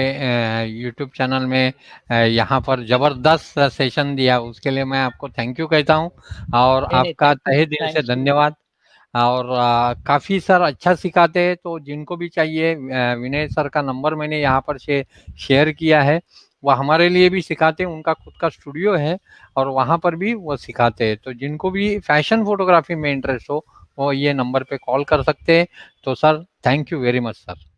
Speaker 1: यूट्यूब चैनल में, यहाँ पर ज़बरदस्त सेशन दिया, उसके लिए मैं आपको थैंक यू कहता हूँ और
Speaker 2: नहीं नहीं,
Speaker 1: आपका तहे दिल से
Speaker 2: थैंक्स टू।
Speaker 1: धन्यवाद। और काफ़ी सर अच्छा सिखाते हैं, तो जिनको भी चाहिए विनय सर का नंबर मैंने यहाँ पर शेयर किया है। वो हमारे लिए भी सिखाते हैं, उनका खुद का स्टूडियो है और वहाँ पर भी वो सिखाते हैं। तो जिनको भी फैशन फोटोग्राफी में इंटरेस्ट हो वो ये नंबर पे कॉल कर सकते हैं। तो sir thank you very much sir.